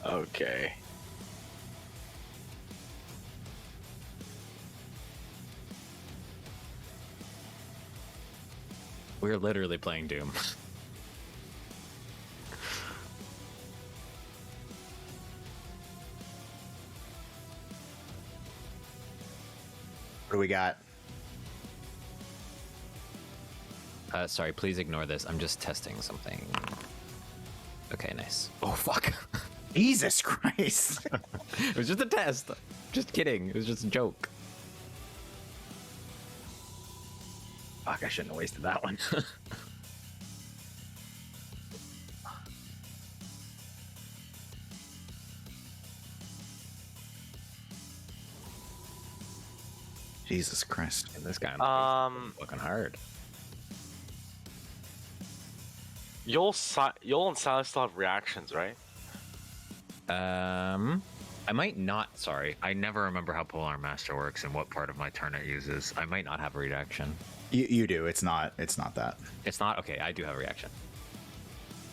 Okay. We're literally playing Doom. What do we got? Sorry, please ignore this. I'm just testing something. Okay, nice. Oh, fuck. Jesus Christ. It was just a test. Just kidding. It was just a joke. Fuck, I shouldn't have wasted that one. Jesus Christ. And this guy fucking hard. Yoll and Silas still have reactions, right? I might not. Sorry, I never remember how Polearm Master works and what part of my turn it uses. I might not have a reaction. You do. It's not that. It's not okay. I do have a reaction.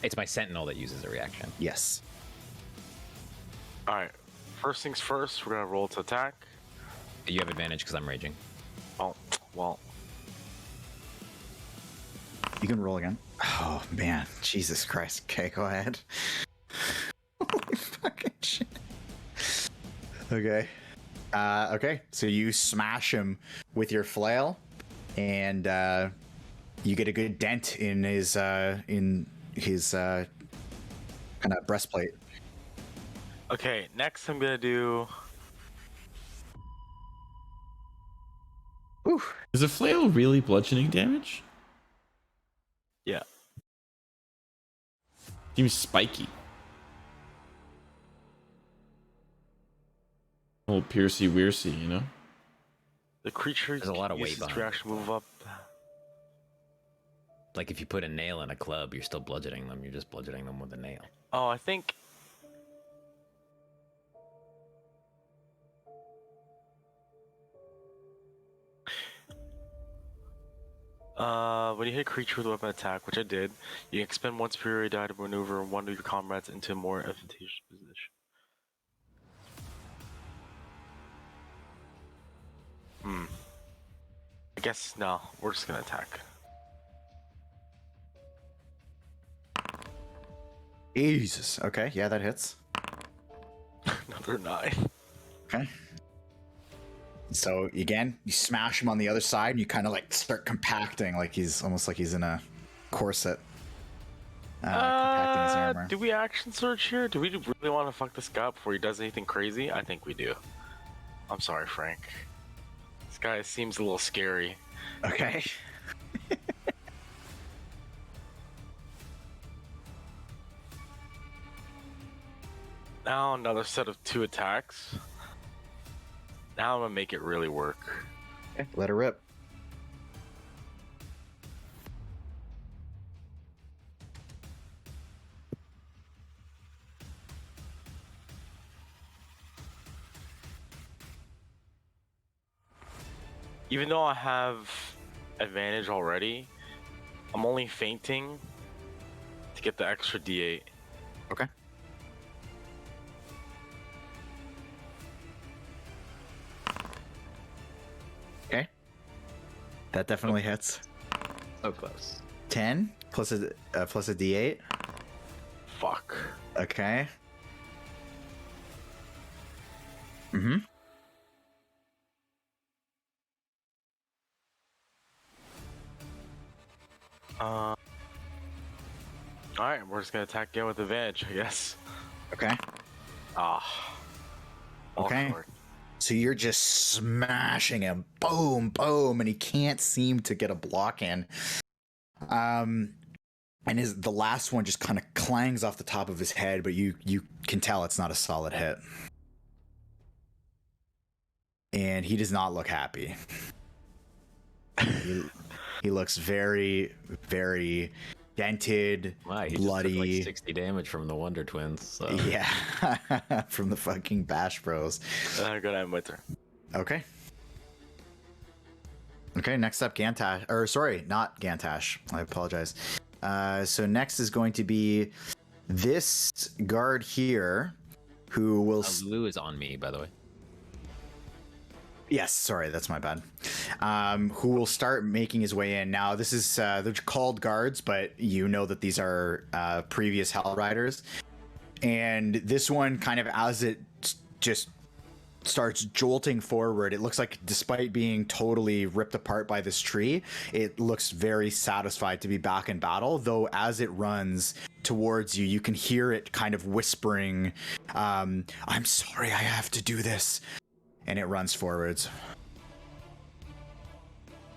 It's my Sentinel that uses a reaction. Yes. Alright. first things first, we're gonna roll to attack. You have advantage because I'm raging. Oh, well. You can roll again. Oh man, Jesus Christ. Okay, go ahead. Holy fucking shit. Okay. Okay, so you smash him with your flail, and you get a good dent in his kind of breastplate. Okay, next I'm gonna do. Whew. Is a flail really bludgeoning damage? Yeah. Seems spiky. Old piercy wearsy, you know? The creature There's a lot of weight uses behind it. reaction move up. Like if you put a nail in a club, you're still bludgeoning them. You're just bludgeoning them with a nail. Oh, I think. When you hit a creature with a weapon attack, which I did, you can expend one superior die to maneuver one of your comrades into a more advantageous position. I guess no, we're just gonna attack. Jesus. Okay, yeah, that hits. Another 9. Okay. So again, you smash him on the other side, and you kind of like start compacting, like he's almost like he's in a corset. Compacting his armor. Do we action search here? Do we really want to fuck this guy up before he does anything crazy? I think we do. I'm sorry, Frank. This guy seems a little scary. Okay. Now another set of 2 attacks. Now I'm gonna make it really work. Okay, let her rip. Even though I have advantage already, I'm only fainting to get the extra D8. Okay. Okay. That definitely hits. So close. 10 plus a D8. Fuck. Okay. Mm-hmm. Alright, we're just gonna attack again with advantage, I guess. Okay. Ah. All Okay. short. So you're just smashing him, boom, boom, and he can't seem to get a block in. And the last one just kind of clangs off the top of his head, but you can tell it's not a solid hit. And he does not look happy. He looks very, very dented, Wow, he bloody. just took like 60 damage from the Wonder Twins. So. Yeah, from the fucking Bash Bros. I'm gonna have my turn. Okay. Okay, next up, Gantash. Or, sorry, not Gantash. I apologize. So next is going to be this guard here, who will... Lou is on me, by the way. Yes, sorry, that's my bad. Who will start making his way in. Now, this is... they're called guards, but you know that these are previous Hell Riders. And this one, kind of as it just starts jolting forward, it looks like, despite being totally ripped apart by this tree, it looks very satisfied to be back in battle, though as it runs towards you, you can hear it kind of whispering, I'm sorry I have to do this, and it runs forwards.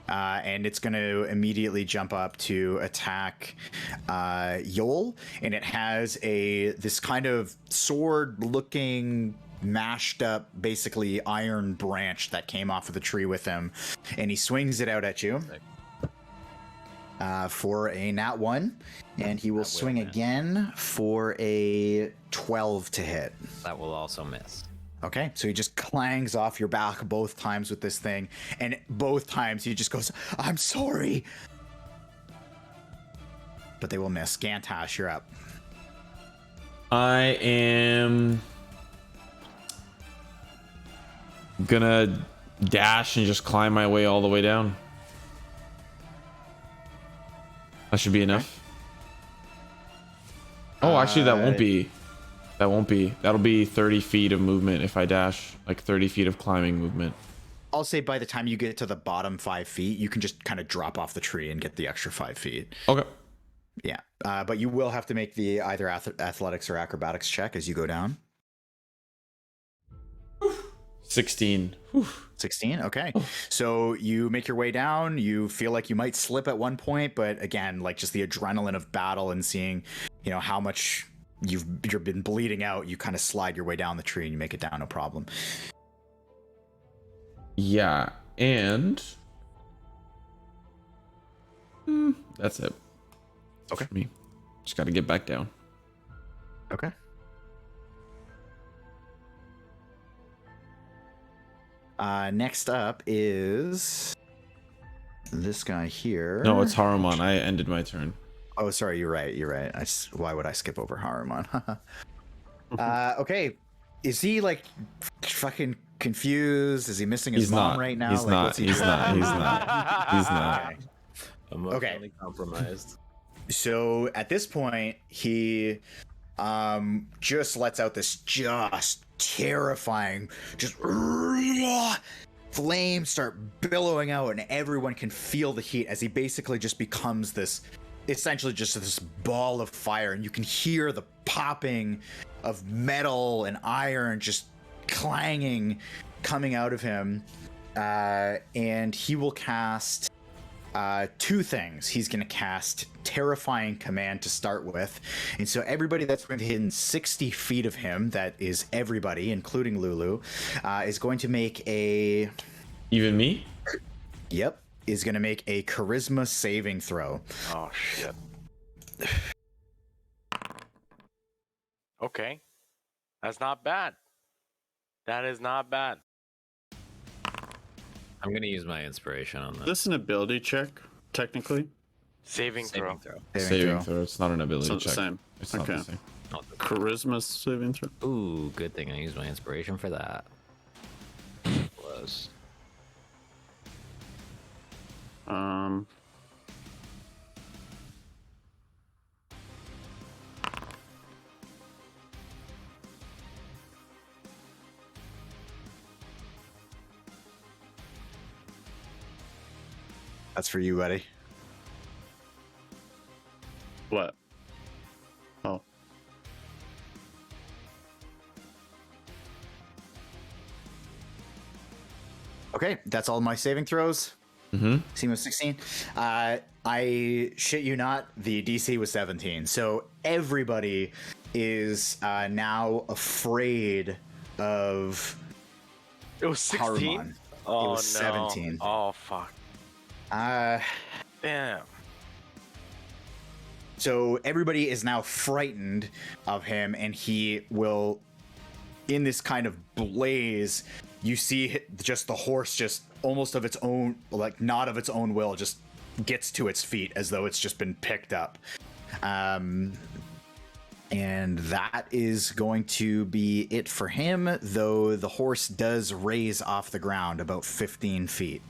And it's going to immediately jump up to attack Yoll, and it has this kind of sword-looking, mashed up, basically iron branch that came off of the tree with him, and he swings it out at you for a nat 1, and he will swing again for a 12 to hit. That will also miss. Okay, so he just clangs off your back both times with this thing, and both times he just goes, I'm sorry. But they will miss. Gantash, you're up. I am I'm gonna dash and just climb my way all the way down. That should be enough. Oh, actually, that won't be. That won't be. That'll be 30 feet of movement if I dash. Like 30 feet of climbing movement. I'll say by the time you get to the bottom 5 feet, you can just kind of drop off the tree and get the extra 5 feet. Okay. Yeah, but you will have to make the either athletics or acrobatics check as you go down. 16. 16. Okay. So you make your way down. You feel like you might slip at one point, but again, like just the adrenaline of battle and seeing, you know, how much you've been bleeding out, you kind of slide your way down the tree and you make it down, no problem. Yeah, and that's it. Okay. For me. Just got to get back down. Okay. Next up is this guy here. No, it's Haruman. I ended my turn. Oh, sorry. You're right. Why would I skip over Haruman? Okay. Is he like fucking confused? Is he missing his mom right now? He's not. He's not. He's not. Okay. Emotionally compromised. So at this point, he just lets out this just terrifying, just flames start billowing out, and everyone can feel the heat as he basically just becomes this, essentially just this ball of fire, and you can hear the popping of metal and iron just clanging coming out of him, and he will cast two things. He's going to cast Terrifying Command to start with. And so everybody that's within 60 feet of him, that is everybody, including Lulu, is going to make a... Even me? Yep. Is going to make a charisma saving throw. Oh, shit. Okay. That's not bad. That is not bad. I'm gonna use my inspiration on Is this. this an ability check, technically? Saving throw. Saving throw. It's not an ability It's not the check. same. It's not Okay. the same. Charisma saving throw. Ooh, good thing I used my inspiration for that. Was That's for you, buddy. What? Oh. Okay, that's all my saving throws. Mm-hmm. Simo 16. I shit you not, the DC was 17. So everybody is now afraid of It was 16? Haruman. Oh, It was no. 17. Oh, fuck. Damn. So everybody is now frightened of him, and he will, in this kind of blaze, you see just the horse just almost of its own, like not of its own will, just gets to its feet as though it's just been picked up. And that is going to be it for him, though the horse does raise off the ground about 15 feet.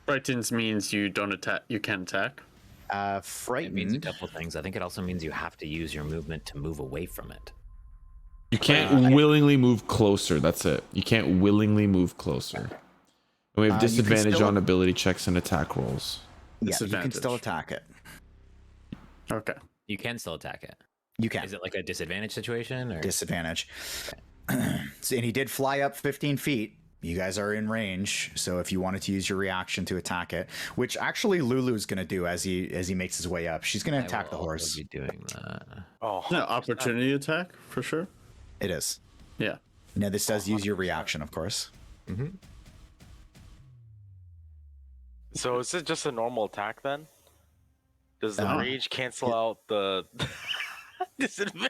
Frightens means you don't attack. You can't attack. it means a Frightened. couple things. I think it also means you have to use your movement to move away from it. You can't willingly move closer. That's it. You can't willingly move closer. And we have You can disadvantage still- on ability checks and attack rolls. Yeah, you can Disadvantage. still attack it. Okay. You can still attack it. You can. Is it like a disadvantage situation or Disadvantage. So, and he did fly up 15 feet. You guys are in range, so if you wanted to use your reaction to attack it, which actually Lulu's going to do as he makes his way up, she's going to I attack the will also horse. Be doing that. Oh, No, opportunity attack for sure. It is. Yeah. Now this does use your reaction, of course. Mm-hmm. so is it just a normal attack then? Does the rage cancel out the disadvantage?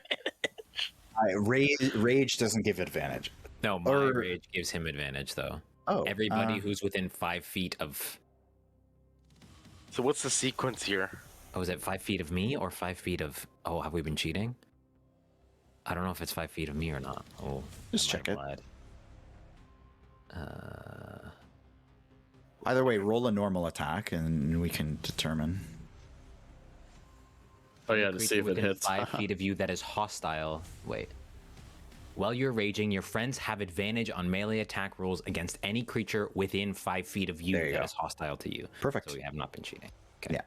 Rage doesn't give advantage. No, my Or- rage gives him advantage though. Oh, Everybody who's within 5 feet of. So what's the sequence here? Oh, is it 5 feet of me or 5 feet of? Oh, have we been cheating? I don't know if it's 5 feet of me or not. Oh, Just I might check have it. lied. Either way, roll a normal attack, and we can determine. Oh yeah, to see if it within hits. 5 feet of you that is hostile. Wait. While you're raging, your friends have advantage on melee attack rolls against any creature within 5 feet of you There you that go. is hostile to you. Perfect. So we have not been cheating. Okay.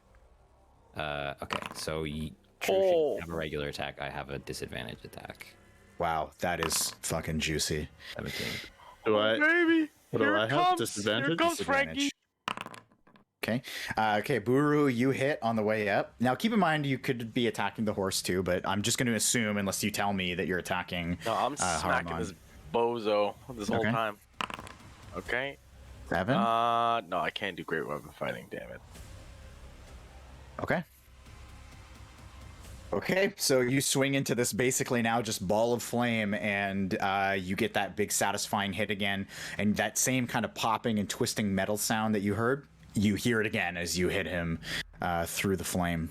Yeah. Okay. So True should have a regular attack. I have a disadvantage attack. Wow, that is fucking juicy. 17. Do I? Baby, What do here I it have? comes. Disadvantage? Here comes Frankie. Okay. Okay, Buru, you hit on the way up. Now, keep in mind, you could be attacking the horse too, but I'm just going to assume, unless you tell me that you're attacking No, I'm smacking Haruman. this bozo this whole Okay. time. Okay. 7? No, I can't do great weapon fighting. Damn it. Okay. Okay, so you swing into this basically now just ball of flame, and you get that big satisfying hit again, and that same kind of popping and twisting metal sound that you heard, you hear it again as you hit him through the flame.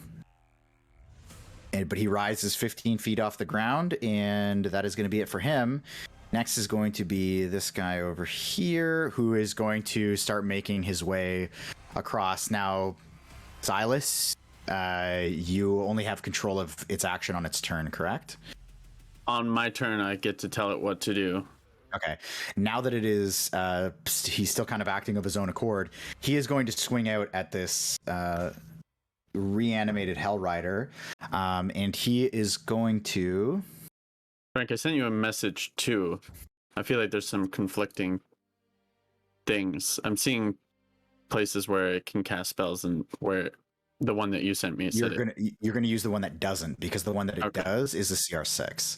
But he rises 15 feet off the ground, and that is going to be it for him. Next is going to be this guy over here, who is going to start making his way across. Now, Silas, you only have control of its action on its turn, correct? On my turn, I get to tell it what to do. Okay. Now that it is, he's still kind of acting of his own accord, he is going to swing out at this reanimated Hell Rider, and he is going to... Frank, I sent you a message too. I feel like there's some conflicting things. I'm seeing places where it can cast spells and where the one that you sent me said You're gonna use the one that doesn't, because the one that it Okay. does is a CR6.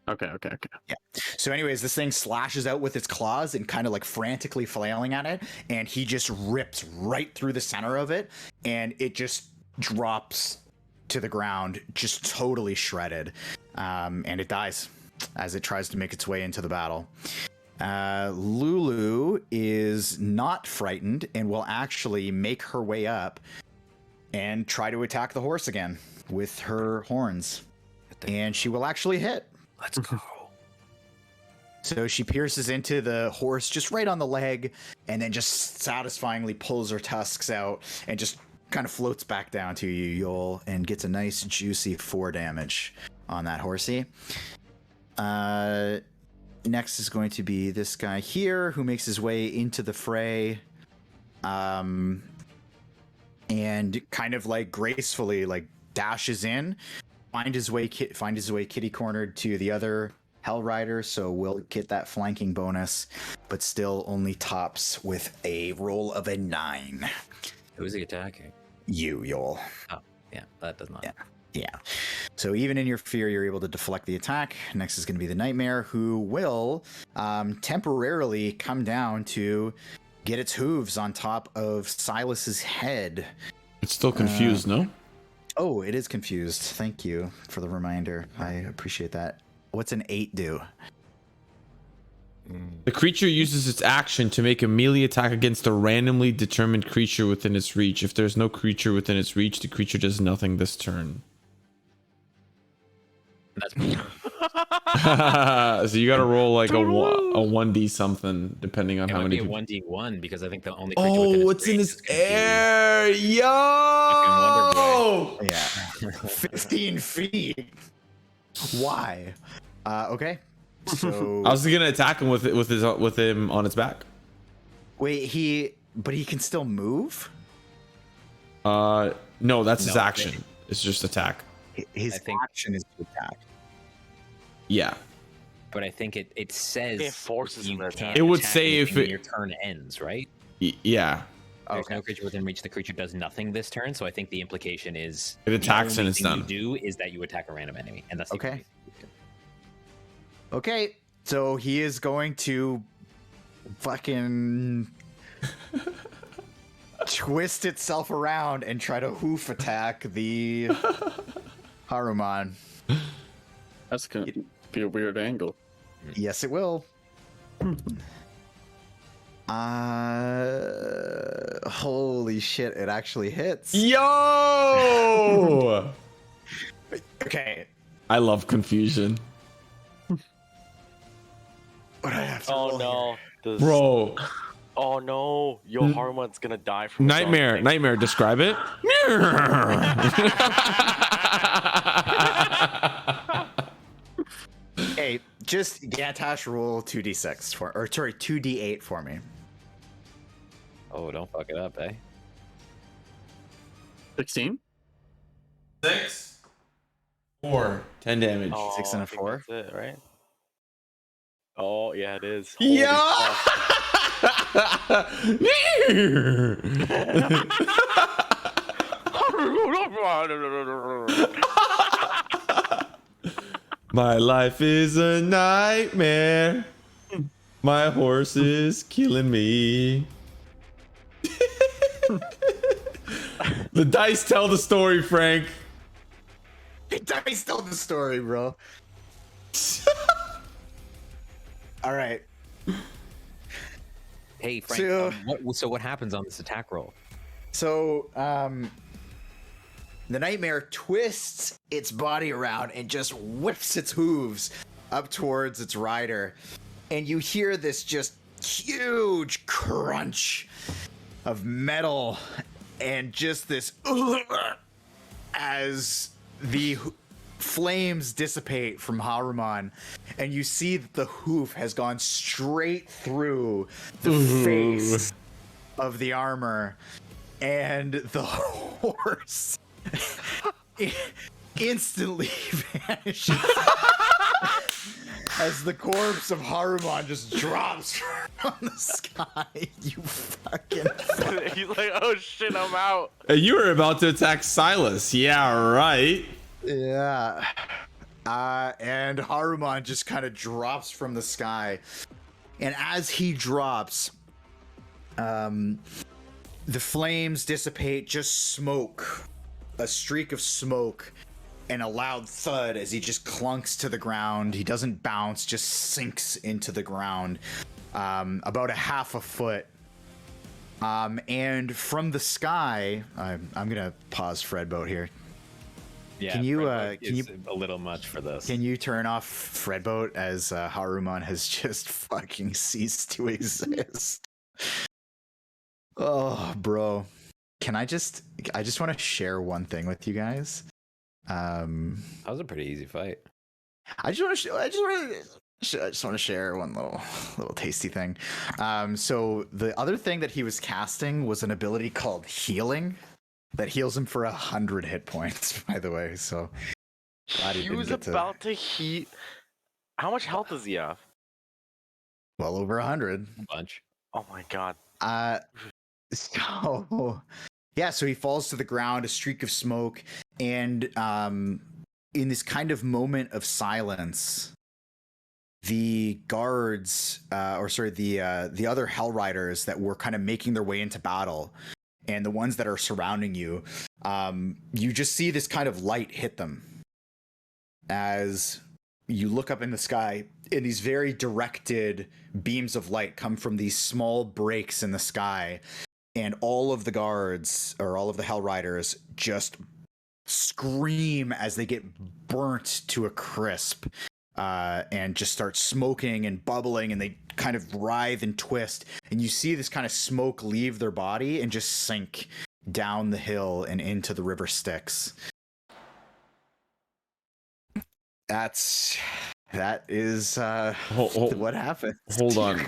Okay. Yeah. So anyways, this thing slashes out with its claws and kind of like frantically flailing at it, and he just rips right through the center of it, and it just drops to the ground, just totally shredded. And it dies as it tries to make its way into the battle. Lulu is not frightened and will actually make her way up and try to attack the horse again with her horns. And she will actually hit. Let's go. So she pierces into the horse just right on the leg, and then just satisfyingly pulls her tusks out and just kind of floats back down to you, Yoll, and gets a nice juicy 4 damage on that horsey. Next is going to be this guy here, who makes his way into the fray, and kind of like gracefully like dashes in, find his way kitty cornered to the other Hell Rider, so we'll get that flanking bonus, but still only tops with a roll of a 9. Who's he attacking? You, Yoll. Oh, yeah, that does not. Yeah. So even in your fear, you're able to deflect the attack. Next is going to be the Nightmare, who will temporarily come down to get its hooves on top of Silas's head. It's still confused, no? Oh, it is confused. Thank you for the reminder. I appreciate that. What's an 8 do? The creature uses its action to make a melee attack against a randomly determined creature within its reach. If there's no creature within its reach, the creature does nothing this turn. That's So you gotta roll like a 1d something, depending on it how might many be a people... 1d1 because I think the only creature within Oh, its it's in range his is confused. air! Yo! Yeah. 15 feet. Why? Okay. So I was gonna attack him with him on its back. wait, but he can still move? No, that's his No, action. It's just attack. His I think- action is to attack. Yeah. But I think it says It forces you him to attack. can't It would attack say if anything when it- your turn ends, right? Yeah. There's Okay. no creature within reach. The creature does nothing this turn, so I think the implication is It attacks the and only it's thing done. You do is that you attack a random enemy, and that's the Okay. only thing you do. Okay, so he is going to fucking twist itself around and try to hoof attack the Haruman. That's gonna be a weird angle. Yes, it will. Holy shit, it actually hits. Yo! Okay. I love confusion. What do I have to Oh roll no. here? Does... Bro, Oh no, Yo Haruman's gonna die from his own nightmare, thing. nightmare. Describe it. Hey, just Gantash roll 2d6 for, or sorry, 2d8 for me. Oh, don't fuck it up, eh? 16. 6, 4, 10 damage. Oh, 6 and a I think 4. That's it, right? Oh yeah, it is. Yeah. My life is a nightmare. My horse is killing me. The dice tell the story, Frank. Dice tell the story, bro. All right. Hey, Frank. So- What happens on this attack roll? So, the nightmare twists its body around and just whips its hooves up towards its rider. And you hear this just huge crunch of metal and just this as the flames dissipate from Haruman, and you see that the hoof has gone straight through the face of the armor, and the horse instantly vanishes as the corpse of Haruman just drops from the sky. You fucking... He's like, oh shit, I'm out. You were about to attack Silas. Yeah, right. Yeah. And Haruman just kind of drops from the sky. And as he drops, the flames dissipate, just smoke. A streak of smoke and a loud thud as he just clunks to the ground. He doesn't bounce, just sinks into the ground about a half a foot. And from the sky, I'm gonna pause Fredboat here. Yeah, Can you, Fredboat can is you- a little much for this? Can you turn off Fredboat as Haruman has just fucking ceased to exist? Oh, bro. I just want to share one thing with you guys. That was a pretty easy fight. I just want to share one little tasty thing. So the other thing that he was casting was an ability called Healing that heals him for 100 hit points, by the way. So glad he He didn't was get to... about to heat. How much health does he have? well over 100. A bunch. Oh my god. So yeah, so he falls to the ground, a streak of smoke, and in this kind of moment of silence, the guards, the other Hell Riders that were kind of making their way into battle, and the ones that are surrounding you, you just see this kind of light hit them as you look up in the sky, and these very directed beams of light come from these small breaks in the sky, and all of the guards, or all of the Hell Riders, just scream as they get burnt to a crisp, and just start smoking and bubbling, and they kind of writhe and twist, and you see this kind of smoke leave their body and just sink down the hill and into the river Styx. That is what happened. Hold on.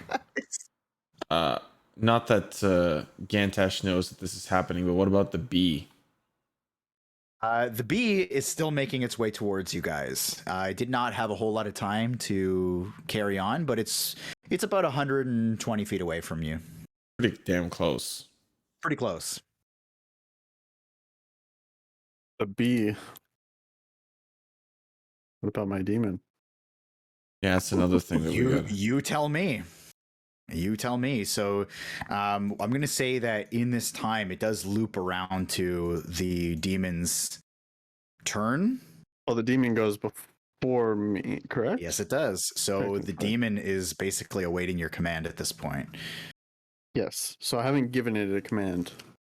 Not that Gantash knows that this is happening, but what about the bee? The bee is still making its way towards you guys. I did not have a whole lot of time to carry on, but it's about 120 feet away from you. Pretty damn close. Pretty close. A bee. What about my demon? Yeah, that's another thing that we got. You tell me. You tell me. So I'm going to say that in this time, it does loop around to the demon's turn. Oh, the demon goes before me, correct? Yes, it does. So Okay, the okay. demon is basically awaiting your command at this point. Yes. So I haven't given it a command.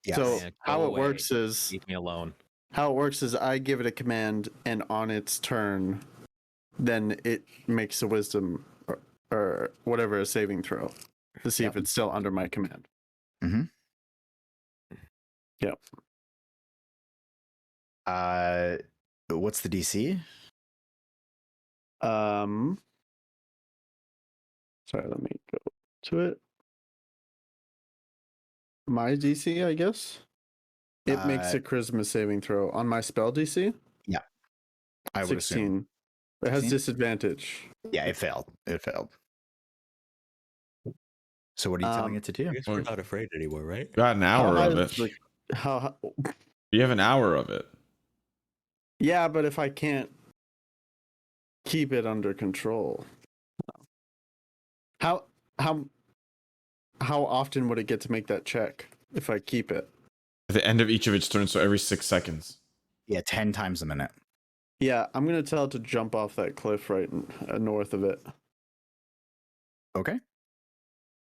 Yes. So Yeah, go how it away. works is Leave me alone. I give it a command, and on its turn, then it makes a wisdom or whatever a saving throw. to see if it's still under my command. Mm-hmm. Yep. What's the DC? Sorry, let me go to it. My DC, I guess. It makes a charisma saving throw on my spell DC. Yeah, I would 16. assume. It has 16? disadvantage. Yeah, it failed. It failed. So what are you telling it to do? I guess we're not afraid anymore, right? Got an hour of it. How? You have an hour of it. Yeah, but if I can't keep it under control, how often would it get to make that check if I keep it? At the end of each of its turns, so every 6 seconds. Yeah, 10 times a minute. Yeah, I'm gonna tell it to jump off that cliff right north of it. Okay.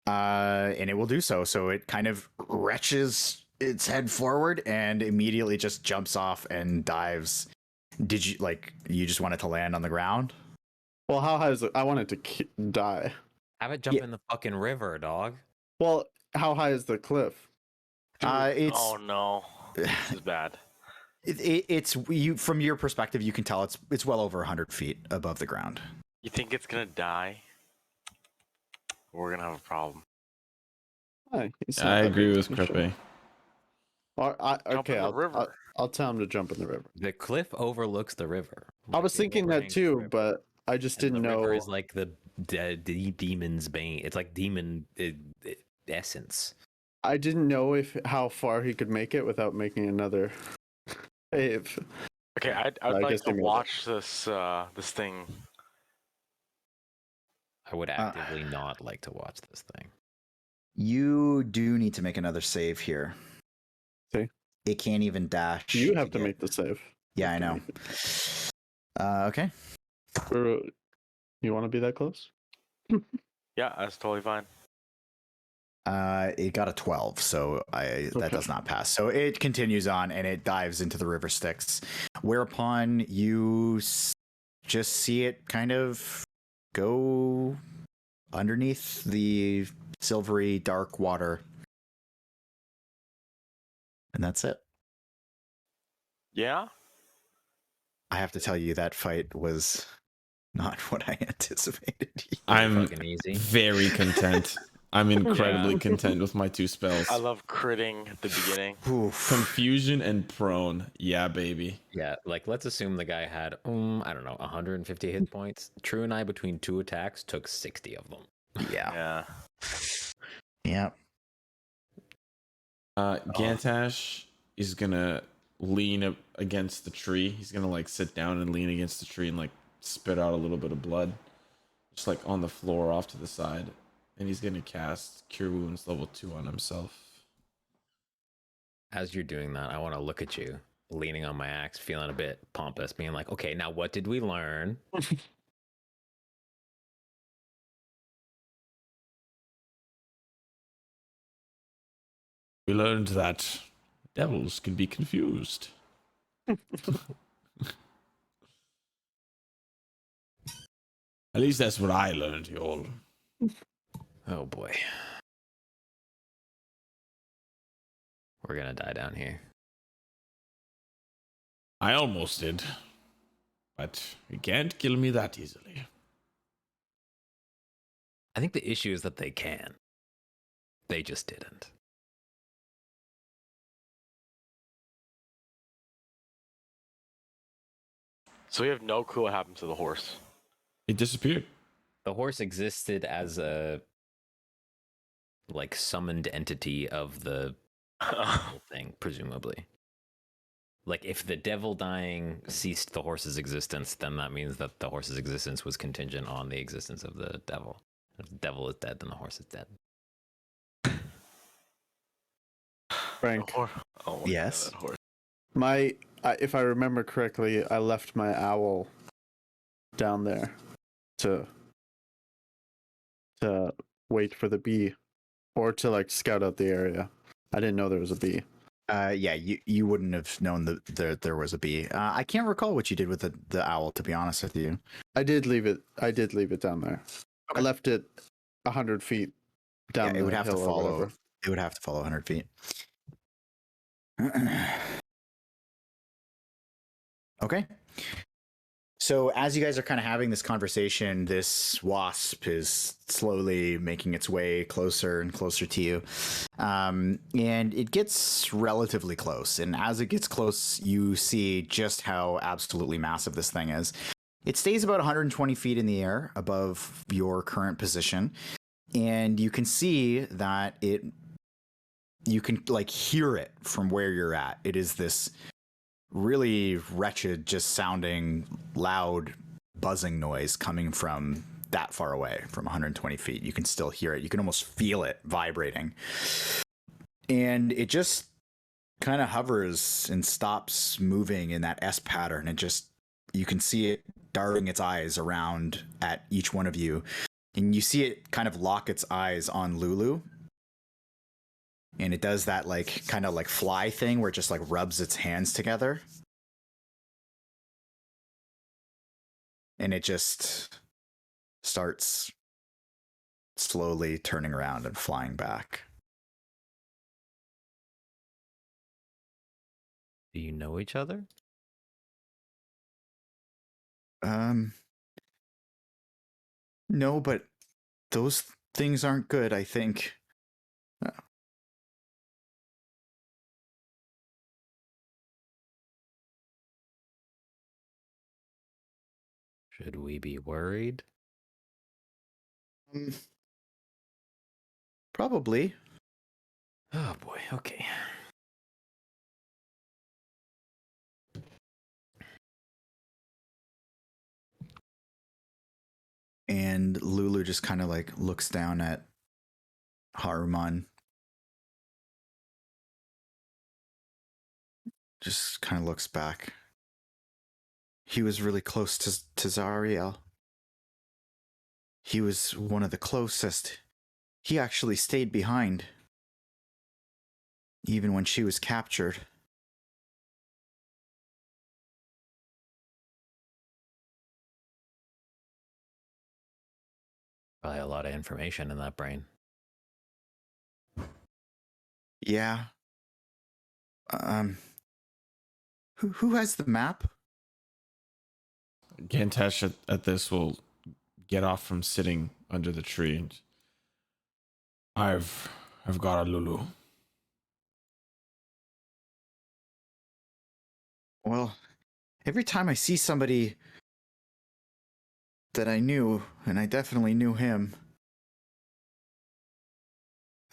And it will do so. So it kind of retches its head forward and immediately just jumps off and dives. Did you you just want it to land on the ground? Well, how high is it? I want it to die. Have it jump in the fucking river, dog. Well, how high is the cliff? It's Oh no, this is bad. it's you from your perspective, you can tell it's well over 100 feet above the ground. You think it's gonna die? We're gonna have a problem. I agree with Krepe. Jump in the river. I'll tell him to jump in the river. The cliff overlooks the river. I was the thinking that overhang too, river. but I just And didn't the know. river is like the demon's bane. It's like demon essence. I didn't know how far he could make it without making another save. Okay, I'd I like guess to they made it. watch this thing. I would actively not like to watch this thing. You do need to make another save here. Okay. It can't even dash. You have to get- make the save. Yeah, I know. Okay. Buru, you want to be that close? Yeah, that's totally fine. It got a 12, so that does not pass. So it continues on and it dives into the river Styx, whereupon you just see it kind of go underneath the silvery dark water. And that's it. Yeah. I have to tell you, that fight was not what I anticipated. I'm Fucking easy. very content. I'm incredibly content with my 2 spells. I love critting at the beginning. Oof. Confusion and prone. Yeah, baby. Yeah, let's assume the guy had I don't know, 150 hit points. Trieu and I between 2 attacks took 60 of them. Yeah. Yeah. Yeah. Gantash is gonna lean up against the tree. He's gonna sit down and lean against the tree and spit out a little bit of blood, just on the floor off to the side. And he's gonna cast Cure Wounds level 2 on himself. As you're doing that, I want to look at you, leaning on my axe, feeling a bit pompous, being like, okay, now what did we learn? We learned that devils can be confused. At least that's what I learned, Yoll. Oh boy. We're gonna die down here. I almost did. But you can't kill me that easily. I think the issue is that they can. They just didn't. So we have no clue what happened to the horse. It disappeared. The horse existed as a summoned entity of the whole thing, presumably. If the devil dying ceased the horse's existence, then that means that the horse's existence was contingent on the existence of the devil. If the devil is dead, then the horse is dead. Frank, Oh, Yes. that horse. if I remember correctly, I left my owl down there to wait for the bee, or to scout out the area. I didn't know there was a bee. Yeah, you wouldn't have known that there was a bee. I can't recall what you did with the owl, to be honest with you. I did leave it down there. I left it 100 feet Down it would the have to hill or follow. whatever. It would have to follow 100 feet. Okay. So as you guys are kind of having this conversation, this wasp is slowly making its way closer and closer to you. And it gets relatively close. And as it gets close, you see just how absolutely massive this thing is. It stays about 120 feet in the air above your current position. And you can see that you can like hear it from where you're at. It is this really wretched, just sounding loud buzzing noise coming from that far away, from 120 feet. You can still hear it. You can almost feel it vibrating. And it just kind of hovers and stops moving in that S pattern. You can see it darting its eyes around at each one of you. And you see it kind of lock its eyes on Lulu. And it does that like kind of like fly thing where it just like rubs its hands together. And it just starts slowly turning around and flying back. Do you know each other? No, but those things aren't good, I think. Should we be worried? Probably. Oh boy, okay. And Lulu just kind of like looks down at Haruman. Just kind of looks back. He was really close to Zariel. He was one of the closest. He actually stayed behind, even when she was captured. Probably a lot of information in that brain. Yeah. Who has the map? Gantash at this will get off from sitting under the tree. And I've got a Lulu. Well, every time I see somebody that I knew, and I definitely knew him,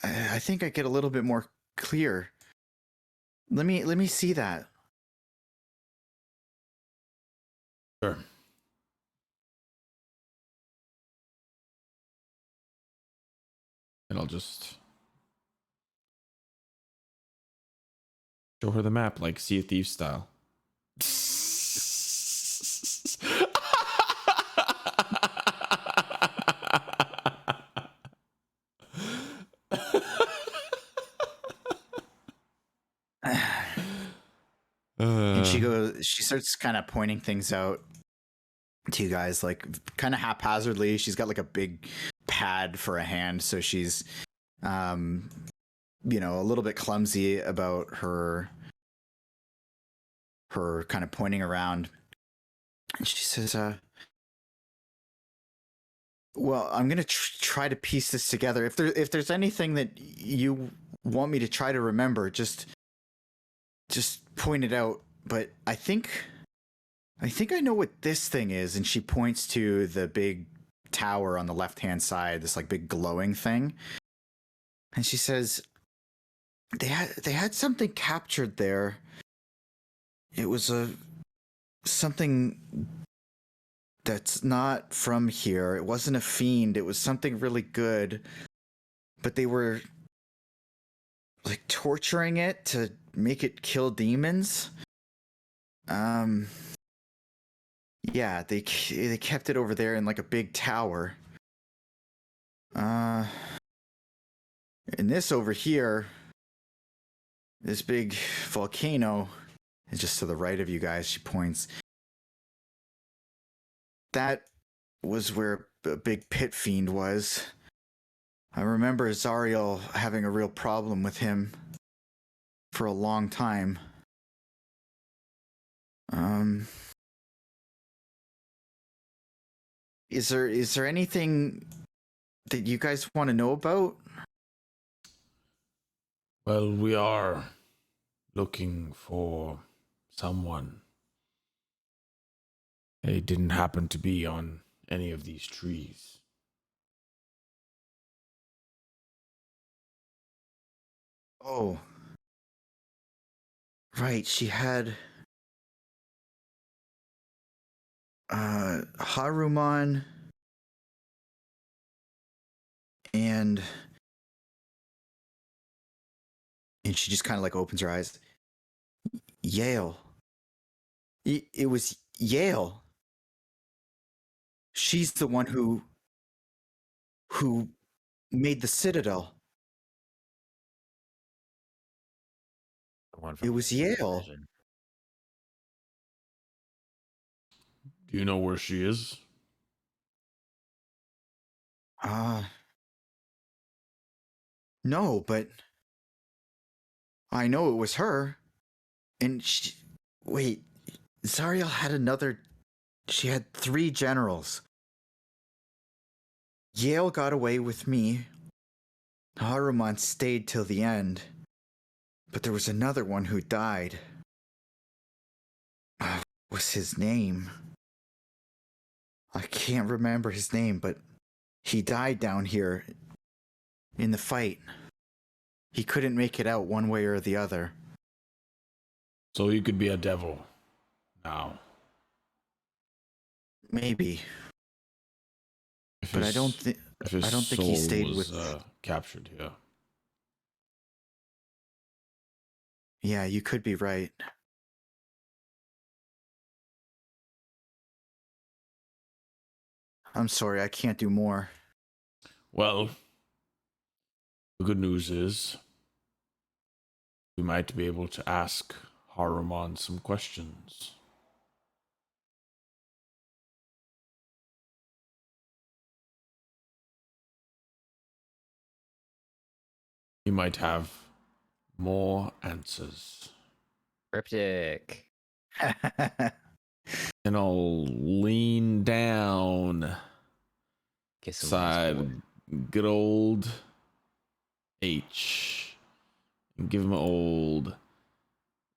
I think I get a little bit more clear. Let me see that. Sure. And I'll just show her the map, like Sea of Thieves style. And she starts kind of pointing things out to you guys, like kind of haphazardly. She's got like a big pad for a hand, so she's a little bit clumsy about her kind of pointing around. And she says, well, I'm gonna try to piece this together. If there's anything that you want me to try to remember, just point it out. But I think I know what this thing is. And she points to the big tower on the left-hand side, this like big glowing thing. And she says, they had something captured there. It was something that's not from here. It wasn't a fiend. It was something really good. But they were like torturing it to make it kill demons. Yeah, they kept it over there in like a big tower. And this over here, this big volcano is just to the right of you guys. She points. That was where a big pit fiend was. I remember Zariel having a real problem with him for a long time. Is there anything that you guys want to know about? Well, we are looking for someone. They didn't happen to be on any of these trees. Oh. Right, she had Haruman and she just kind of like opens her eyes. Yoll. It was Yoll. She's the one who made the citadel. The one It was the Yoll. vision. Do you know where she is? No, but I know it was her. And wait, Zariel had she had 3 generals. Yoll got away with me. Haruman stayed till the end. But there was another one who died. What was his name? I can't remember his name, but he died down here in the fight. He couldn't make it out one way or the other. So he could be a devil now. Maybe. But I don't think he stayed with captured here. Yeah, you could be right. I'm sorry, I can't do more. Well, the good news is we might be able to ask Haruman some questions. He might have more answers. Cryptic. And I'll lean down Kiss him side good old H and give him an old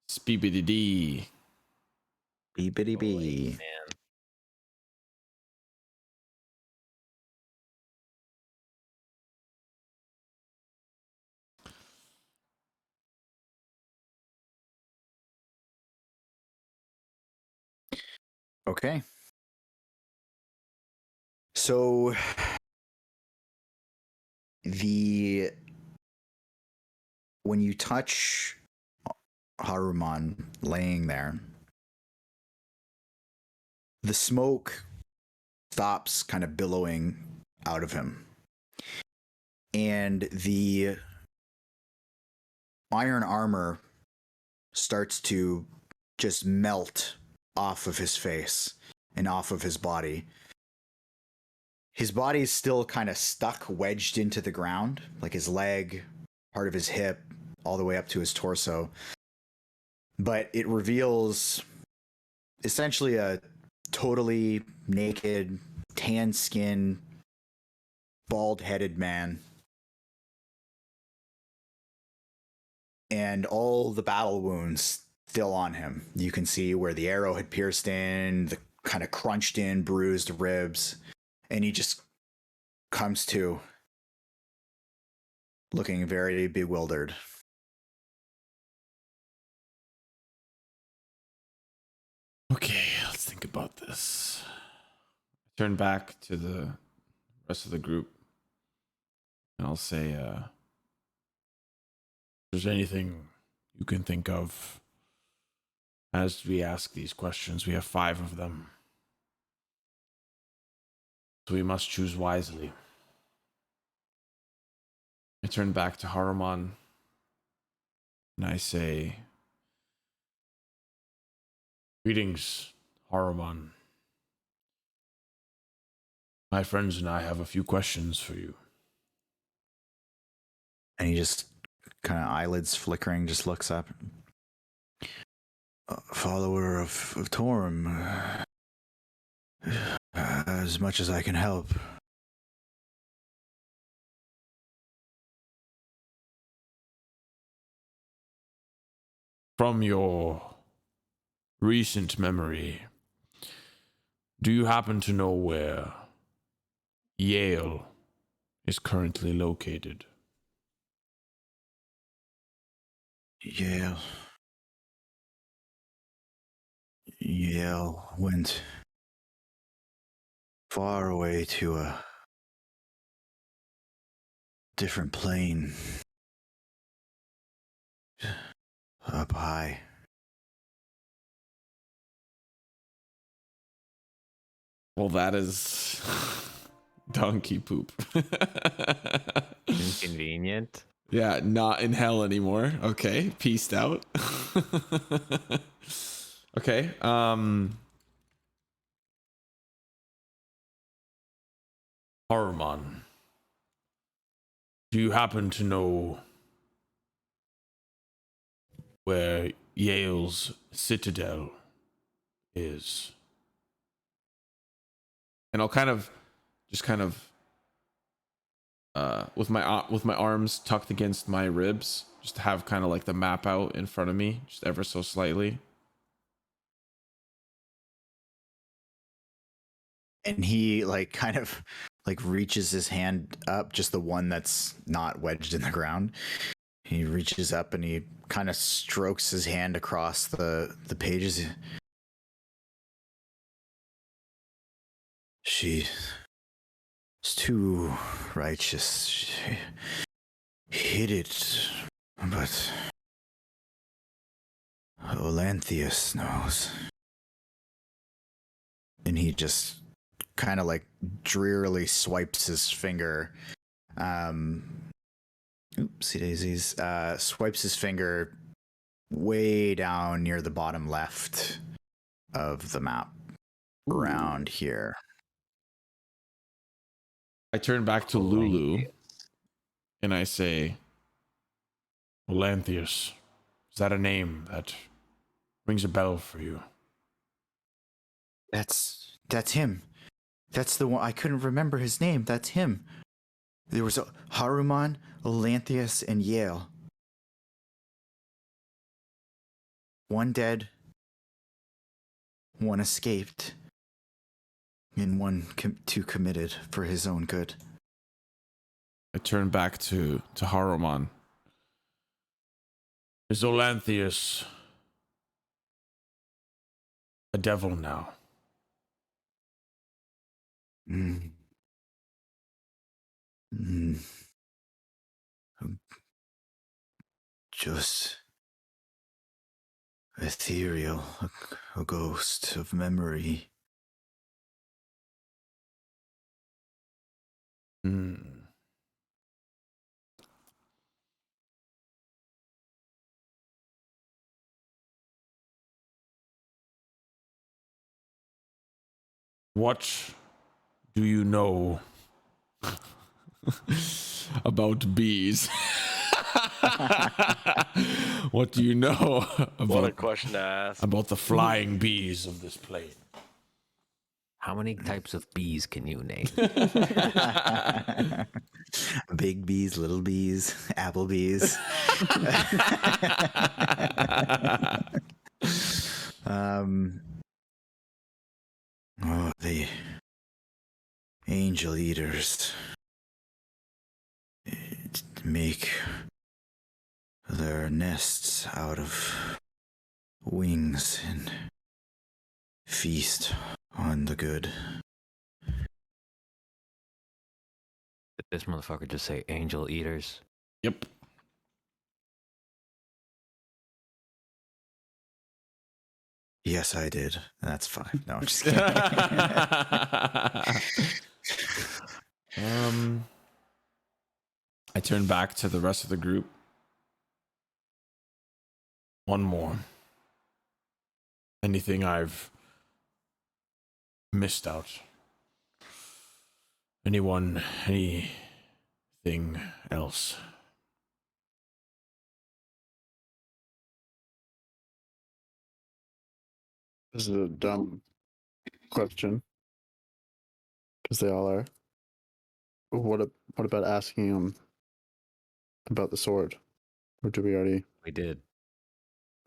speebity D. Beebity bee. man. Okay. So when you touch Haruman laying there, the smoke stops kind of billowing out of him. And the iron armor starts to just melt off of his face and off of his body. His body is still kind of stuck, wedged into the ground, like his leg, part of his hip, all the way up to his torso. But it reveals essentially a totally naked, tan skin, bald-headed man. And all the battle wounds still on him. You can see where the arrow had pierced in, the kind of crunched in, bruised ribs. And he just comes to, looking very bewildered. Okay, let's think about this. Turn back to the rest of the group and I'll say, if there's anything you can think of as we ask these questions, we have 5 of them. So we must choose wisely. I turn back to Haruman and I say, greetings, Haruman. My friends and I have a few questions for you. And he just kind of eyelids flickering, just looks up. Follower of Torm. As much as I can help. From your recent memory, do you happen to know where Yoll is currently located? Yoll went far away to a different plane. Up high. Well, that is donkey poop. Inconvenient. Yeah, not in hell anymore. Okay, peaced out. Okay, Haruman, do you happen to know where Yoll's citadel is? And I'll with my arms tucked against my ribs, just have kind of like the map out in front of me, just ever so slightly. And he kind of reaches his hand up, just the one that's not wedged in the ground. He reaches up and he kind of strokes his hand across the pages. She's too righteous. She hid it, but Olanthius knows. And he just kind of drearily swipes his finger. Oopsie daisies. Swipes his finger way down near the bottom left of the map. Around here. I turn back to Lulu and I say, Olanthius, is that a name that rings a bell for you? That's him. That's the one. I couldn't remember his name. That's him. There was Haruman, Olanthius, and Yoll. One dead, one escaped, and one too committed for his own good. I turn back to Haruman. Is Olanthius a devil now? Just ethereal, a ghost of memory. What do you know about bees? What do you know What a question to ask. about the flying bees of this plane? How many types of bees can you name? Big bees, little bees, apple bees. The angel eaters make their nests out of wings and feast on the good. Did this motherfucker just say angel eaters? Yep. Yes, I did. That's fine. No, I'm just kidding. I turn back to the rest of the group. One more. Anything I've missed out? Anyone? Anything else? This is a dumb question because they all are. What about asking him about the sword? Or did we already? We did.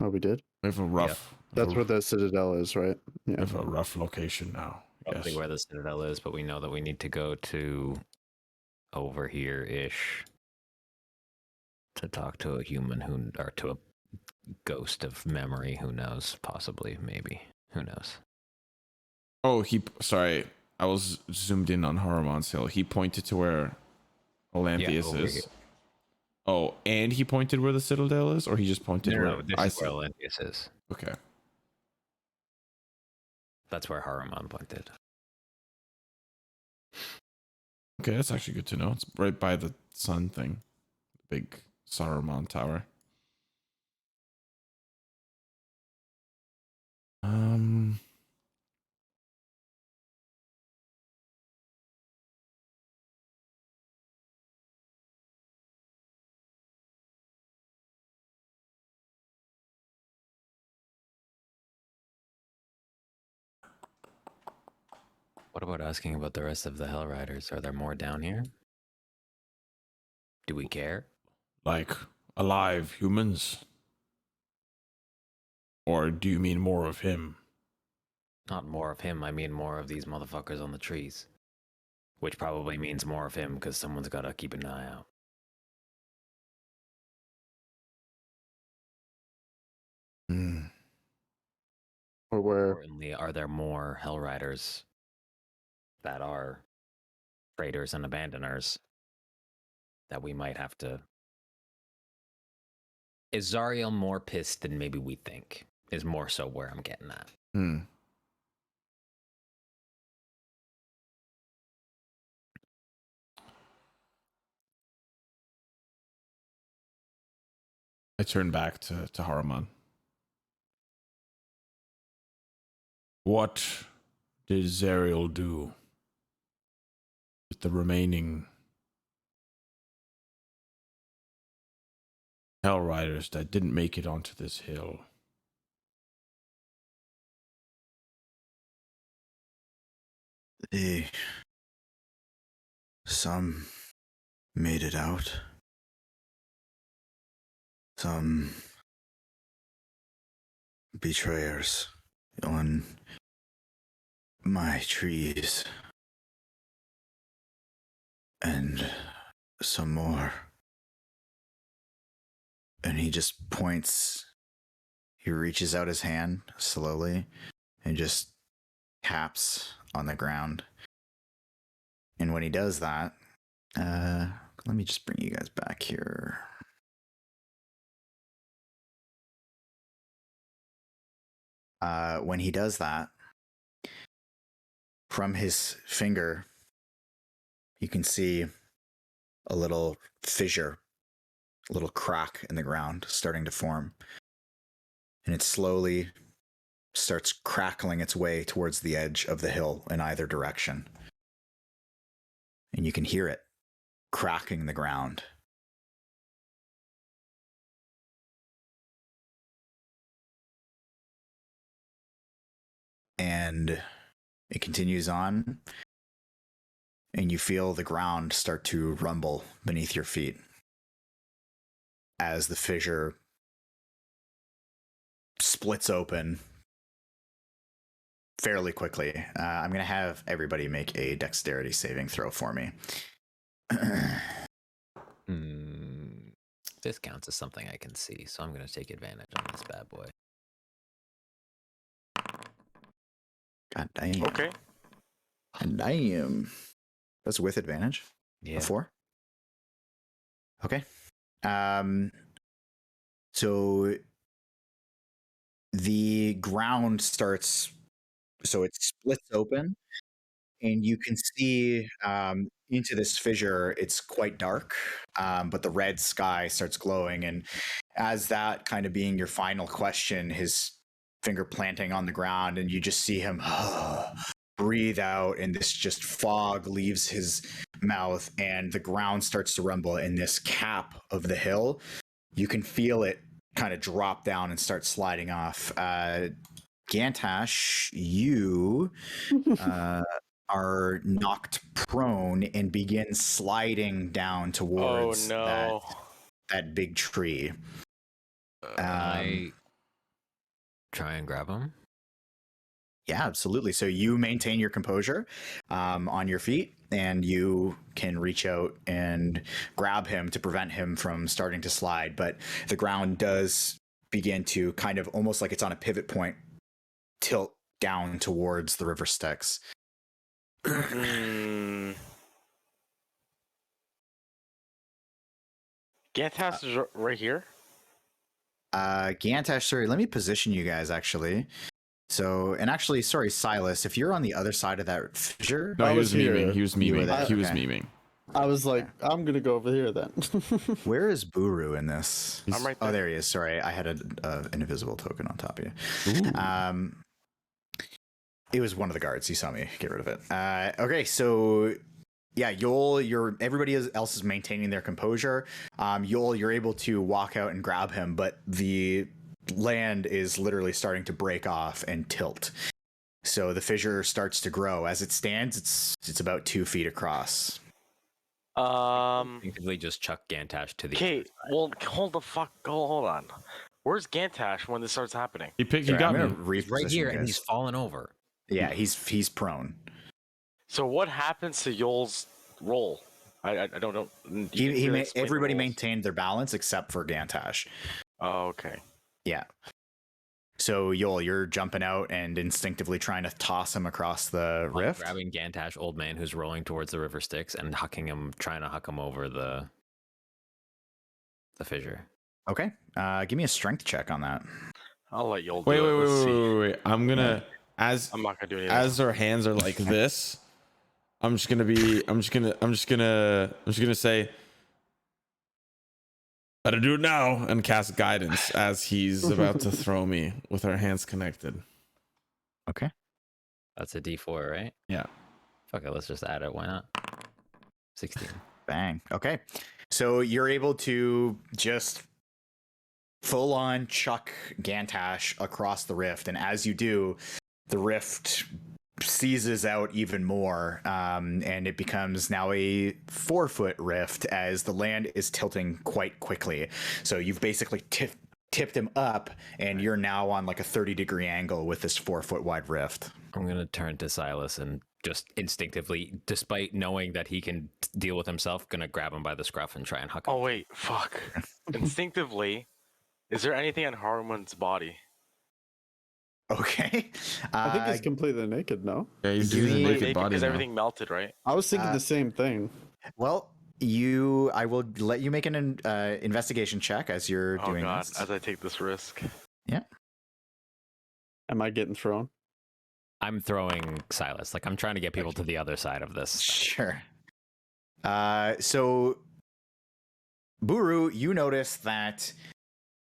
Oh, we did. We have a rough. That's where the citadel is, right? We Yeah. have a rough location now. Probably where the citadel is, but we know that we need to go to over here-ish to talk to a human or to a ghost of memory. Who knows? Possibly, maybe. Who knows? Oh, sorry. I was zoomed in on Haruman's hill. He pointed to where Olanthius is. Here. Oh, and he pointed where the citadel is, or he just pointed where this is where Olanthius is. Okay. That's where Haruman pointed. Okay, that's actually good to know. It's right by the sun thing. Big Saruman tower. What about asking about the rest of the Hell Riders? Are there more down here? Do we care? Like alive humans? Or do you mean more of him? Not more of him, I mean more of these motherfuckers on the trees. Which probably means more of him, because someone's gotta keep an eye out. Or where? Importantly, are there more Hell Riders that are traitors and abandoners that we might have to... Is Zariel more pissed than maybe we think? Is more so where I'm getting at. I turn back to Haruman. What did Zariel do with the remaining Hell Riders that didn't make it onto this hill? Some made it out. Some betrayers on my trees. And some more. And he just points, he reaches out his hand slowly and just taps on the ground. And when he does that, let me just bring you guys back here. When he does that, from his finger, you can see a little fissure, a little crack in the ground starting to form. And it slowly starts crackling its way towards the edge of the hill in either direction. And you can hear it cracking the ground. And it continues on, and you feel the ground start to rumble beneath your feet as the fissure splits open fairly quickly. I'm going to have everybody make a dexterity saving throw for me. This counts as something I can see, so I'm going to take advantage on this bad boy. God damn. Okay. God damn. That's with advantage. Yeah. A 4. Okay. So the ground starts, so it splits open, and you can see into this fissure. It's quite dark, but the red sky starts glowing. And as that kind of being your final question, his finger planting on the ground, and you just see him breathe out, and this just fog leaves his mouth, and the ground starts to rumble. In this cap of the hill, you can feel it kind of drop down and start sliding off. Gantash, you are knocked prone and begin sliding down Oh towards no. that big tree. I try and grab him. Yeah, absolutely. So you maintain your composure on your feet, and you can reach out and grab him to prevent him from starting to slide. But the ground does begin to kind of almost like it's on a pivot point, tilt down towards the river Styx. Gantash is right here. Gantash, sorry, let me position you guys actually. So, and actually, sorry, Silas, if you're on the other side of that fissure, No, I he was was here. memeing. He was You were memeing. there, He was okay. memeing. I was like, I'm gonna go over here then. where is Buru in this? I'm right Oh, there. there he is. Sorry, I had an invisible token on top of you. Ooh. It was one of the guards. You saw me get rid of it. Okay, so yeah, Yoll, everybody else is maintaining their composure. Yoll, you're able to walk out and grab him, but the land is literally starting to break off and tilt. So the fissure starts to grow. As it stands, it's about 2 feet across. Instinctively just chuck Gantash to the Okay, well, hold on. Where's Gantash when this starts happening? He Sorry, got I'm me. gonna He's right reposition here you and he's guys. fallen over. Yeah, he's prone. So what happens to Yoll's roll? I don't know. You didn't really explain the Everybody rules. maintained their balance except for Gantash. Oh, okay. Yeah. So Yoll, you're jumping out and instinctively trying to toss him across the I'm rift. grabbing Gantash, old man who's rolling towards the river Styx, and trying to huck him over the fissure. Okay. Give me a strength check on that. I'll let Yoll Wait, do it. Let's see. wait. I'm gonna I'm not gonna do anything. as our hands are like this. I'm just gonna say, better do it now, and cast guidance as he's about to throw me with our hands connected. Okay. That's a D4, right? Yeah. Fuck it, let's just add it. Why not? 16. Bang. Okay. So you're able to just full on chuck Gantash across the rift. And as you do, the rift seizes out even more. And it becomes now a 4-foot rift as the land is tilting quite quickly. So you've basically tipped him up, and you're now on like a 30-degree angle with this 4-foot wide rift. I'm going to turn to Silas and just instinctively, despite knowing that he can deal with himself, going to grab him by the scruff and try and huck him. Oh wait, fuck. Instinctively, is there anything on Haruman's body? Okay. I think he's completely naked, no? Yeah, he's Give in a me- naked body Because now. everything melted, right? I was thinking Uh, the same thing. Well, I will let you make an investigation check as you're Oh doing god, this. as I take this risk. Am I getting thrown? I'm throwing Silas. Like, I'm trying to get people to the other side of this. Sure. So, Buru, you notice that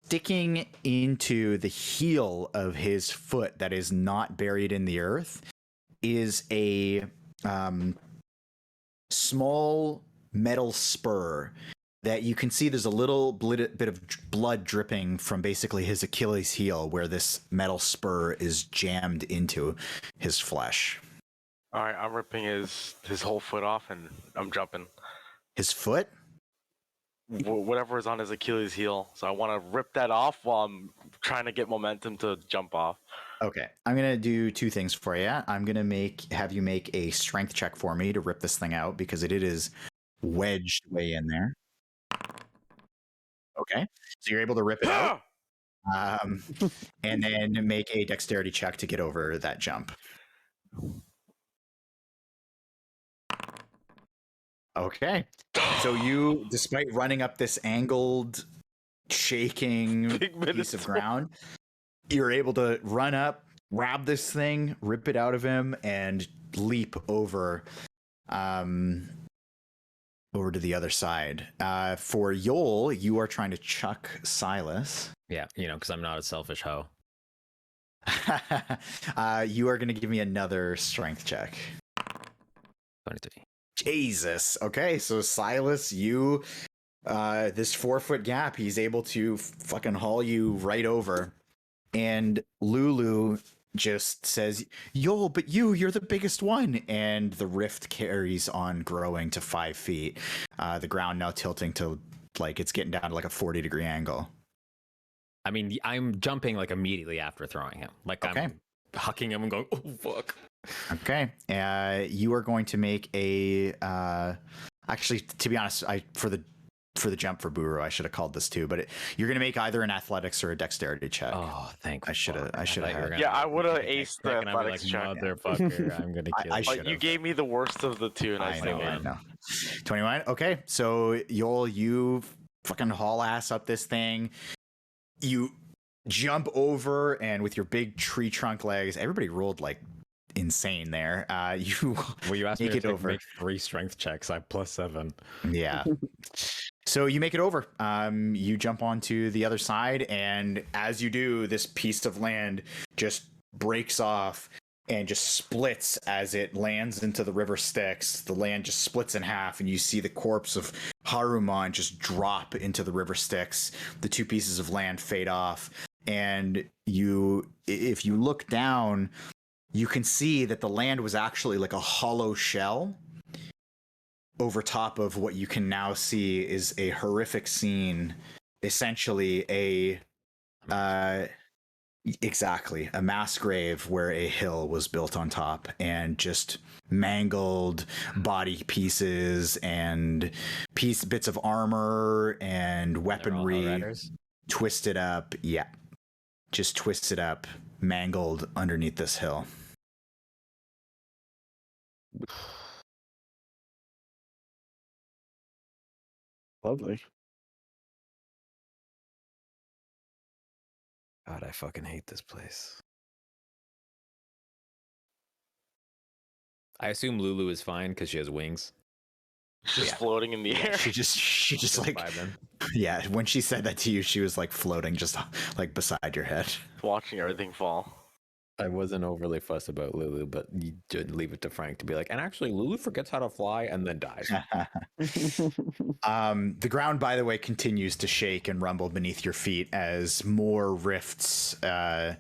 sticking into the heel of his foot that is not buried in the earth is a small metal spur that you can see there's a little bit of blood dripping from basically his Achilles heel where this metal spur is jammed into his flesh. All right, I'm ripping his whole foot off and I'm jumping. His foot? Whatever is on his Achilles heel. So I want to rip that off while I'm trying to get momentum to jump off. Okay, I'm gonna do 2 things for you. I'm gonna have you make a strength check for me to rip this thing out because it is wedged way in there. Okay, so you're able to rip it out, and then make a dexterity check to get over that jump. Okay, so you, despite running up this angled, shaking Big piece of Minotaur. ground, you're able to run up, grab this thing, rip it out of him, and leap over to the other side. For Yoll, you are trying to chuck Silas. Yeah, because I'm not a selfish hoe. You are going to give me another strength check. 23. Jesus. Okay, so Silas, you, this 4-foot gap, he's able to fucking haul you right over. And Lulu, just says, Yoll, but you're the biggest one. And the rift carries on growing to 5 feet. The ground now tilting to like it's getting down to like a 40-degree angle. I mean, I'm jumping like immediately after throwing him. Like Okay. I'm hucking him and going, oh fuck. Okay. You are going to make a actually, to be honest, for the jump for Buru, I should have called this too, but you're going to make either an athletics or a dexterity check. Oh, thank I should have Yeah, I would have aced the athletics check. Motherfucker, I'm gonna kill you. should've. You gave me the worst of the two, and I I still know. win. 21. Okay, so Yoll, you fucking haul ass up this thing. You jump over, and with your big tree trunk legs, everybody rolled like insane there. You Well, you asked make me it to over. make 3 strength checks. I have +7. Yeah. So you make it over. You jump onto the other side, and as you do, this piece of land just breaks off and just splits as it lands into the river Styx. The land just splits in half, and you see the corpse of Haruman just drop into the river Styx. The 2 pieces of land fade off, and if you look down, you can see that the land was actually like a hollow shell. Over top of what you can now see is a horrific scene, essentially a mass grave where a hill was built on top, and just mangled body pieces and bits of armor and weaponry twisted up. Yeah, just twisted up, mangled underneath this hill. Lovely. God, I fucking hate this place. I assume Lulu is fine because she has wings. She's floating in the air. She just like, vibing. yeah, when she said that to you, she was like floating just like beside your head. Watching everything fall. I wasn't overly fussed about Lulu, but you did leave it to Phrank to be like, and actually Lulu forgets how to fly and then dies. The ground, by the way, continues to shake and rumble beneath your feet as more rifts and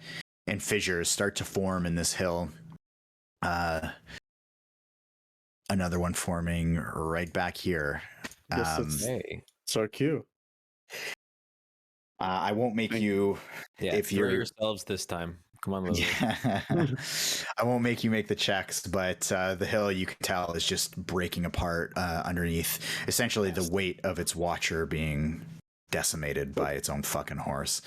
fissures start to form in this hill. Another one forming right back here. Hey. So cute. I won't make you. Yeah, if throw you're yourselves this time. Come on, Lulu. Yeah. I won't make you make the checks, but the hill, you can tell, is just breaking apart underneath. Essentially, the weight of its watcher being decimated by its own fucking horse.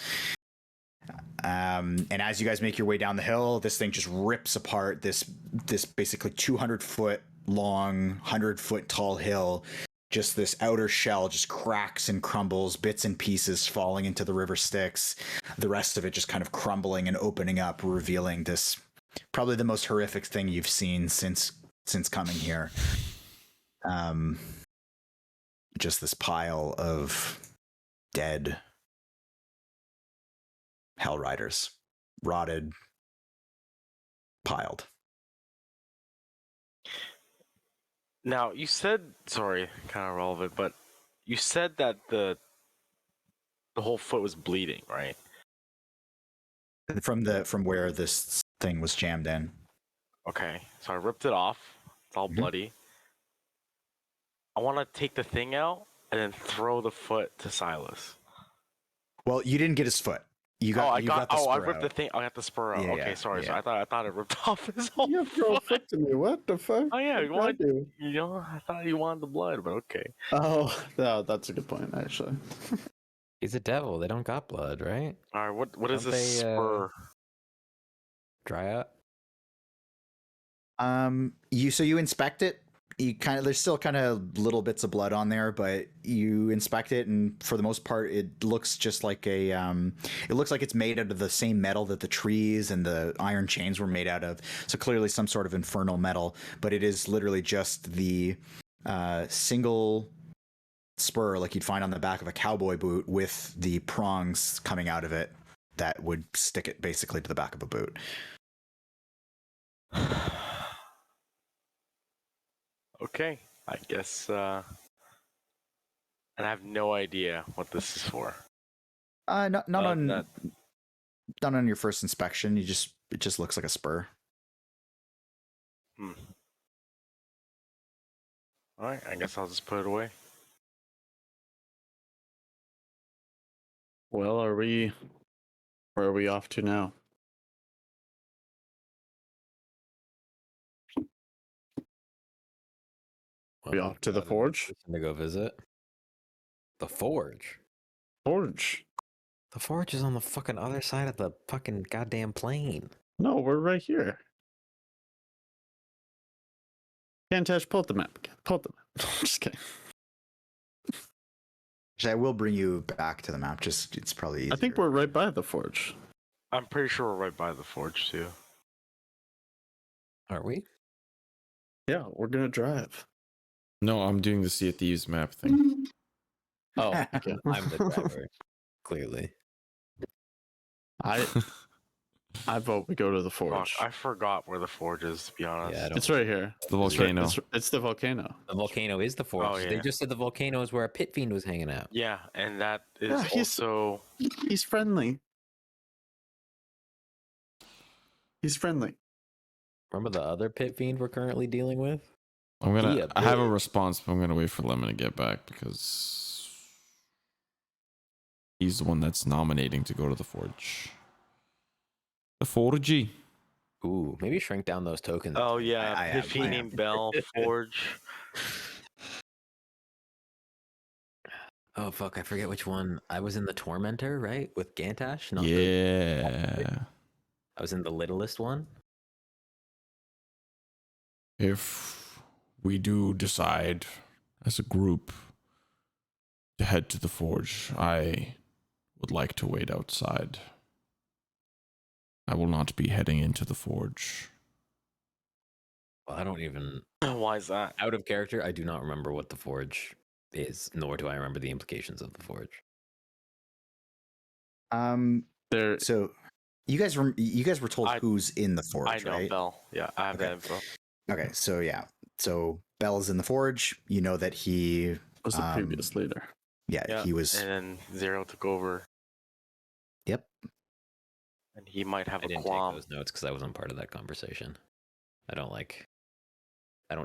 And as you guys make your way down the hill, this thing just rips apart this basically 200-foot long, 100-foot tall hill. Just this outer shell just cracks and crumbles, bits and pieces falling into the river Styx. The rest of it just kind of crumbling and opening up, revealing this probably the most horrific thing you've seen since coming here. Just this pile of dead Hell Riders, rotted, piled. Now, you said, sorry, kind of relevant, but you said that the whole foot was bleeding, right? From where this thing was jammed in. Okay, so I ripped it off. It's all bloody. I want to take the thing out and then throw the foot to Silas. Well, you didn't get his foot. You got. I I ripped the thing. I got the spur out. Yeah, okay, sorry. yeah. So I thought it ripped off his whole You throw a foot. foot to me. What the fuck? Oh yeah, you What did I do? I thought you wanted the blood, but okay. Oh, no, that's a good point, actually. He's a devil. They don't got blood, right? All right, what is Don't this they, spur? Dry up. You inspect it. There's still kind of little bits of blood on there, but you inspect it, and for the most part, it looks just like it looks like it's made out of the same metal that the trees and the iron chains were made out of. So clearly some sort of infernal metal, but it is literally just the single spur like you'd find on the back of a cowboy boot with the prongs coming out of it that would stick it basically to the back of a boot. Okay, I guess. And I have no idea what this is for. Not on your first inspection. You just It just looks like a spur. All right, I guess I'll just put it away. Well, where are we off to now? We off to the got a forge? person to go visit. The forge. Forge. The forge is on the fucking other side of the fucking goddamn plane. No, we're right here. Gantash, pull up the map. Pull up the map. Just kidding. Actually, I will bring you back to the map. Just it's probably easier. I think we're right by the forge. I'm pretty sure we're right by the forge too. Are we? Yeah, we're gonna drive. No, I'm doing the Sea of Thieves map thing. Oh, Okay. I'm the driver. Clearly. I vote we go to the Fuck, forge. I forgot where the forge is, to be honest. Yeah, I don't. It's right here. It's the volcano. It's the volcano. The volcano is the forge. Oh, They yeah. just said the volcano is where a pit fiend was hanging out. Yeah, and that is Yeah, he's- also. He's friendly. He's friendly. Remember the other pit fiend we're currently dealing with? I'm gonna. He a I have a bitch. response, but I'm gonna wait for Lemon to get back because he's the one that's nominating to go to the forge. The forgy. Ooh, maybe shrink down those tokens. Oh yeah, I am, Piffy I am. named Bell Forge. Oh fuck, I forget which one. I was in the Tormentor, right? With Gantash? Not Yeah. I was in the littlest one. If we do decide as a group to head to the forge, I would like to wait outside. I will not be heading into the forge. Well, I don't even Why is that? out of character, I do not remember what the forge is, nor do I remember the implications of the forge. There. So you guys were told I- who's in the forge, I know right? Bell. Yeah, I have that info. Okay, so yeah. So Bell's in the forge. You know that he Was the previous leader. Yeah, he was And then Zariel took over, Yep. and he might have I a didn't qualm. take those notes because I wasn't part of that conversation. I don't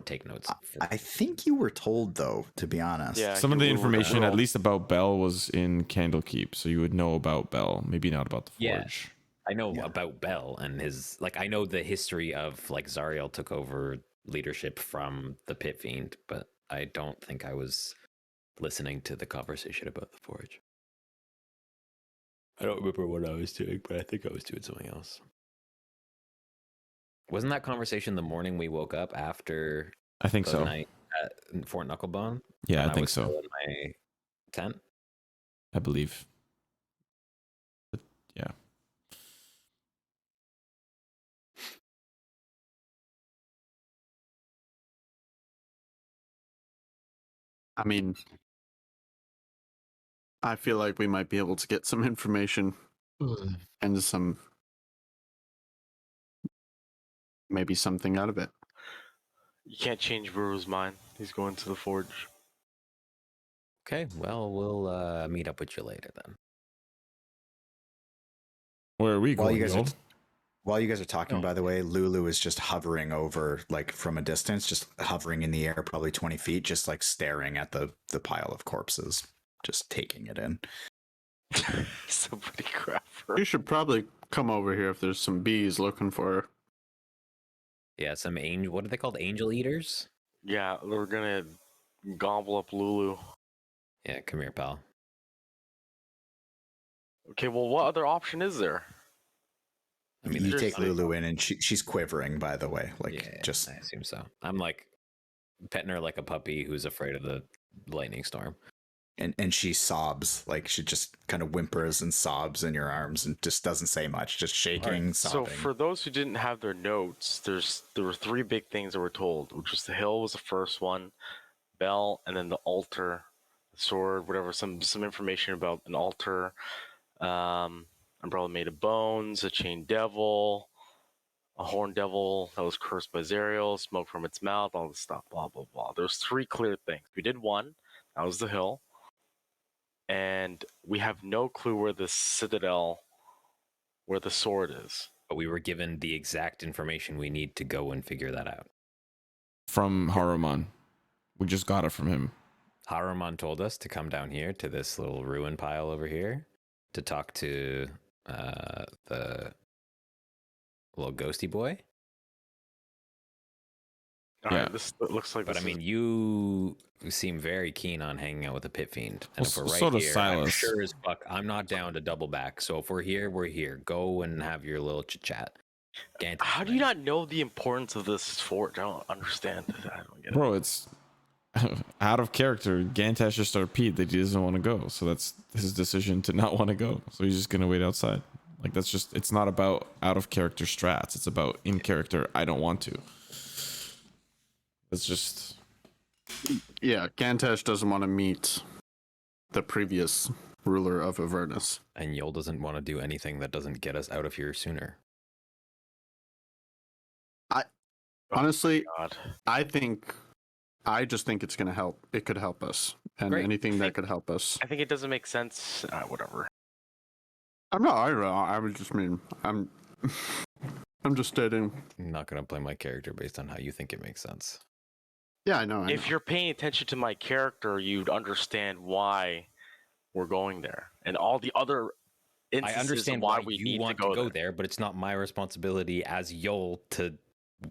take notes. I think you were told though, to be honest. Yeah. Some of you the were information, little- at least about Bell, was in Candlekeep, so you would know about Bell. Maybe not about the Yeah. forge. I know Yeah. about Bell and his I know the history of Zariel took over leadership from the Pit Fiend, but I don't think I was listening to the conversation about the forge. I don't remember what I was doing, but I think I was doing something else. Wasn't that conversation the morning we woke up after I think the so. night at Fort Knucklebone? Yeah, when I think was so. still in my tent. I believe. But yeah. I mean, I feel like we might be able to get some information and maybe something out of it. You can't change Buru's mind. He's going to the forge. Okay, well, we'll meet up with you later then. Where are we While going? you guys are Yoll? While you guys are talking, Oh. by the way, Lulu is just hovering over, from a distance, just hovering in the air, probably 20 feet, just staring at the pile of corpses, just taking it in. Somebody grab her. You should probably come over here if there's some bees looking for her. Yeah, some angel. What are they called? Angel eaters? Yeah, we're gonna gobble up Lulu. Yeah, come here, pal. Okay, well, what other option is there? I mean, You there's take nothing- Lulu in, and she's quivering, by the way. Yeah, just I assume so. I'm petting her like a puppy who's afraid of the lightning storm. and she sobs, she just kind of whimpers and sobs in your arms and just doesn't say much, just shaking, So sobbing. for those who didn't have their notes, there were three big things that were told, which was the hill was the first one, Bell, and then the altar, the sword, whatever. Some information about an altar, umbrella made of bones, a chained devil, a horned devil that was cursed by Zariel, smoke from its mouth, all this stuff, blah blah blah. There's three clear things. We did one, that was the hill, and we have no clue where the citadel, where the sword is. But we were given the exact information we need to go and figure that out. From Haruman. We just got it from him. Haruman told us to come down here to this little ruin pile over here to talk to the little ghosty boy. All right, this looks like. But I mean, you seem very keen on hanging out with the pit fiend, and Well, if we're right so does here, Silas. I'm sure as fuck. I'm not down to double back. So if we're here, we're here. Go and have your little chit chat. How do you not know the importance of this forge? I don't understand. I don't get it. Bro, it's out of character. Gantash just RP'd that he doesn't want to go. So that's his decision to not want to go. So he's just going to wait outside. Like, that's just, it's not about out of character strats. It's about in character, I don't want to. It's just. Yeah, Gantash doesn't want to meet the previous ruler of Avernus. And Yoll doesn't want to do anything that doesn't get us out of here sooner. Honestly, God. I just think it's going to help. It could help us. And Great. anything that could help us. I think it doesn't make sense. Whatever. I was just mean, I'm just stating. I'm not going to play my character based on how you think it makes sense. Yeah, I know. If you're paying attention to my character, you'd understand why we're going there, and all the other I instances understand of why why we you need want to go there. but it's not my responsibility as Yoll to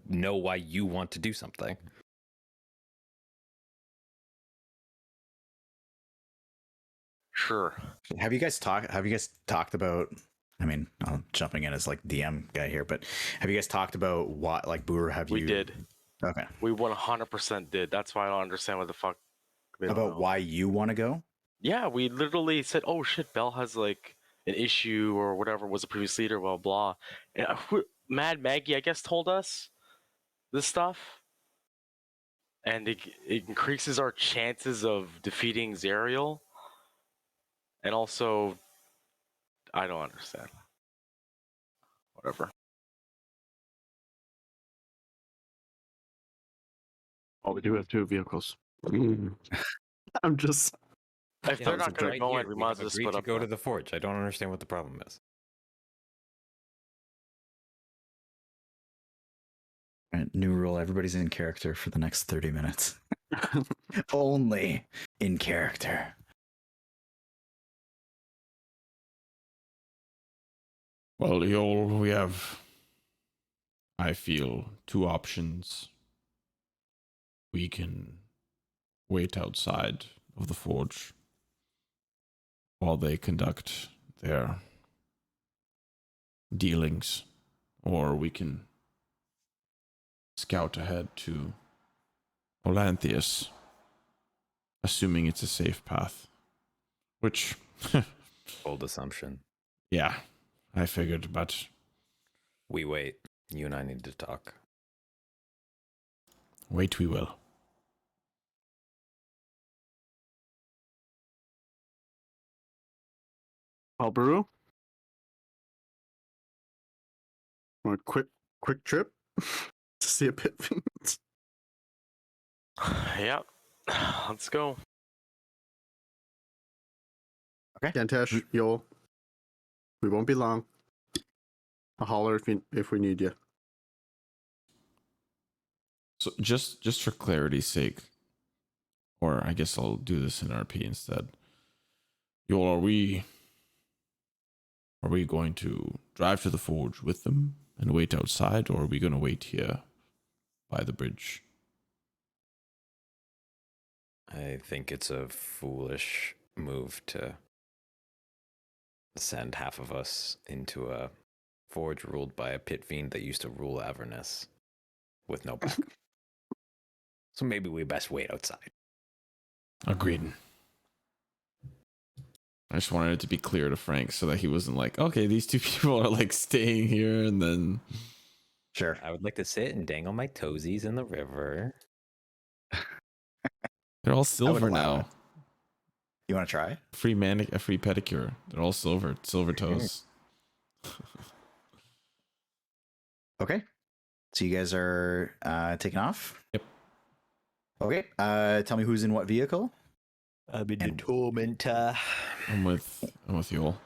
know why you want to do something. Sure. Have you guys talked about? I mean, I'm jumping in as like DM guy here, but have you guys talked about what, like, Buru? We did. Okay. We 100% did. That's why I don't understand what the fuck. they don't About know. why you want to go? Yeah, we literally said, "Oh shit, Bell has like an issue or whatever. Was the previous leader, blah blah." And Mad Maggie, I guess, told us this stuff, and it increases our chances of defeating Zariel. And also, I don't understand. Whatever. Oh, we do have 2 vehicles. I'm just. If they're not going to go in, we might as well agreed split to up. go to the forge. I don't understand what the problem is. All right, new rule: everybody's in character for the next 30 minutes. Only in character. Well, Yoll, we have, I feel, 2 options. We can wait outside of the forge while they conduct their dealings, or we can scout ahead to Olanthius, assuming it's a safe path. Which, Bold assumption. yeah, I figured, but We wait. You and I need to talk. wait we will. Buru? Want a quick trip to see a pit fiend? Yep. Let's go. Gantash, Yoll. We won't be long. I'll holler if we need you. So just for clarity's sake, or I guess I'll do this in RP instead. Yoll, are we going to drive to the forge with them and wait outside, or are we going to wait here by the bridge? I think it's a foolish move to send half of us into a forge ruled by a pit fiend that used to rule Avernus with no backup. So maybe we best wait outside. Agreed. I just wanted it to be clear to Phrank so that he wasn't like, okay, these 2 people are like staying here and then. Sure. I would like to sit and dangle my toesies in the river. They're all silver allow now. it. You want to try? A free pedicure. They're all silver toes. Okay. So you guys are taking off? Yep. Okay. Tell me who's in what vehicle? I'm in the tormentor. I'm with Yoll.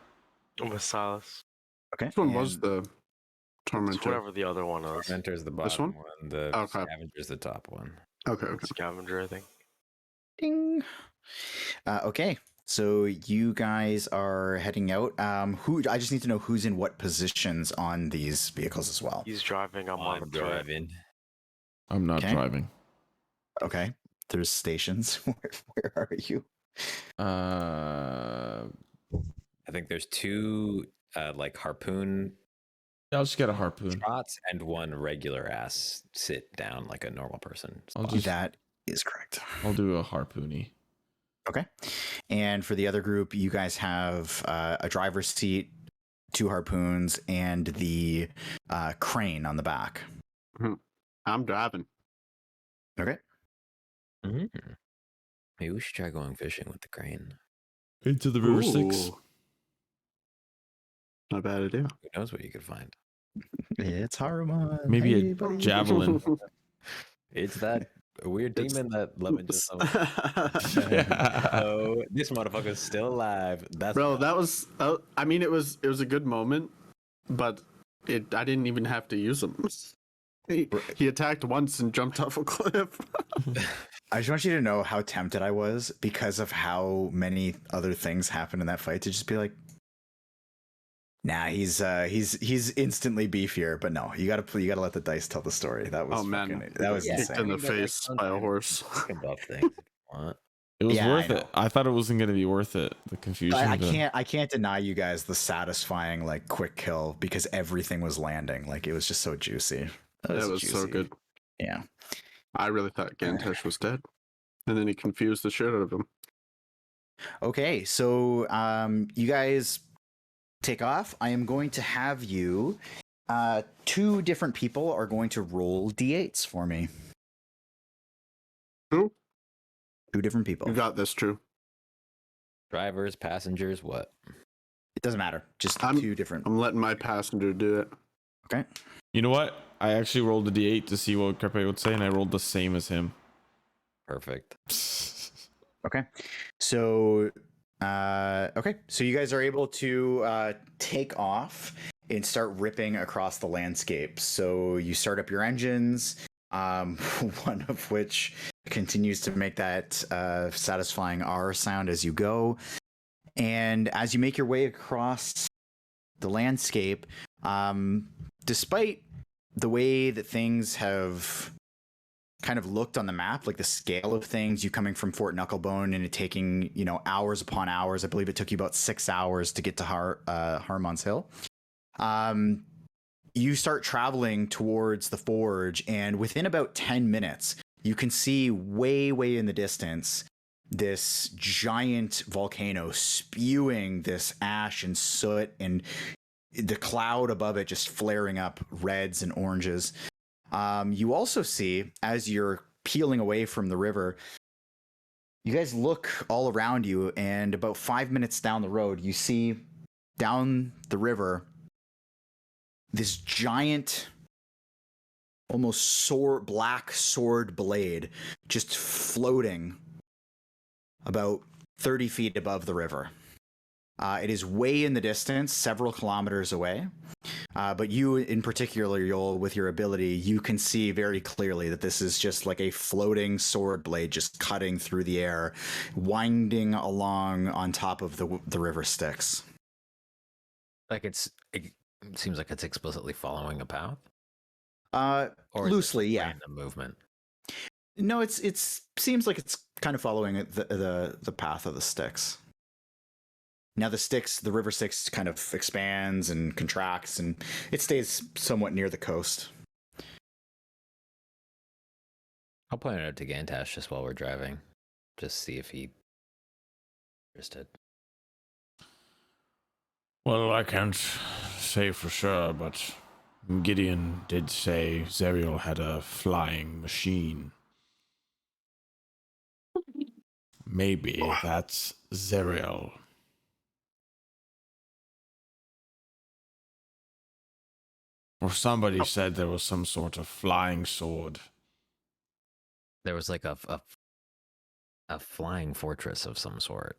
I'm with Silas. Okay. Which one was and the It's Tormentor. whatever the other one is. Tormentor's the This bottom one? one. The Okay. Scavenger's the top one. Okay, okay. Scavenger, I think. Ding. Okay, so you guys are heading out. Who? I just need to know who's in what positions on these vehicles as well. He's driving. I'm on I'm the turret. driving. I'm not Okay. driving. Okay, there's stations. Where are you? Uh, I think there's two like harpoon I'll just get a harpoon. shots and one regular ass sit down like a normal person. I'll spot. just- That is correct. I'll do a harpoony. Okay, and for the other group, you guys have a driver's seat, 2 harpoons, and the crane on the back. I'm driving. Okay. Mhm. Maybe we should try going fishing with the crane. Into the River Styx. Ooh. Not a bad idea. Who knows what you could find? It's Haruman. Maybe Hey, a buddy. javelin. It's that weird It's- demon that Lemon just saw. Yeah. Oh, this motherfucker's still alive. That's Bro, that was. I mean, it was a good moment, but I didn't even have to use him. He attacked once and jumped off a cliff. I just want you to know how tempted I was because of how many other things happened in that fight to just be like, nah, he's instantly beefier. But no, you gotta let the dice tell the story. That was Oh, man. fucking- that was Yeah. Kicked insane. in the But, like, face by a sometimes horse. you can buff things if you want. It was Yeah, worth I it. I thought it wasn't going to be worth it. The confusion. I of it. can't deny you guys the satisfying like quick kill because everything was landing. Like it was just so juicy. That was so juicy. good. Yeah. I really thought Gantash was dead, and then he confused the shit out of him. Okay, so you guys take off. I am going to have you. 2 different people are going to roll d8s for me. Who? 2 different people. You got this, True. Drivers, passengers, what? It doesn't matter. Just I'm- 2 different. I'm letting my passenger do it. Okay. You know what? I actually rolled a d8 to see what Krepe would say, and I rolled the same as him. Perfect. Okay. So, so you guys are able to take off and start ripping across the landscape. So you start up your engines, one of which continues to make that satisfying R sound as you go. And as you make your way across the landscape, despite the way that things have kind of looked on the map, like the scale of things, you coming from Fort Knucklebone and it taking, hours upon hours. I believe it took you about 6 hours to get to Harmon's Hill. You start traveling towards the forge, and within about 10 minutes, you can see way, way in the distance this giant volcano spewing this ash and soot, and the cloud above it just flaring up reds and oranges. You also see, as you're peeling away from the river, you guys look all around you, and about 5 minutes down the road, you see down the river this giant, almost black sword blade just floating about 30 feet above the river. It is way in the distance, several kilometers away. But you in particular, Yoll, with your ability, you can see very clearly that this is just like a floating sword blade just cutting through the air, winding along on top of the river Styx. Like it seems like it's explicitly following a path. Or Loosely, yeah. Random movement. No, it seems like it's kind of following the path of the Styx. Now the river Styx kind of expands and contracts, and it stays somewhat near the coast. I'll point it out to Gantash just while we're driving. Just see if he interested. Well, I can't say for sure, but Gideon did say Zariel had a flying machine. Maybe that's Zariel. Or somebody said there was some sort of flying sword. There was like a flying fortress of some sort.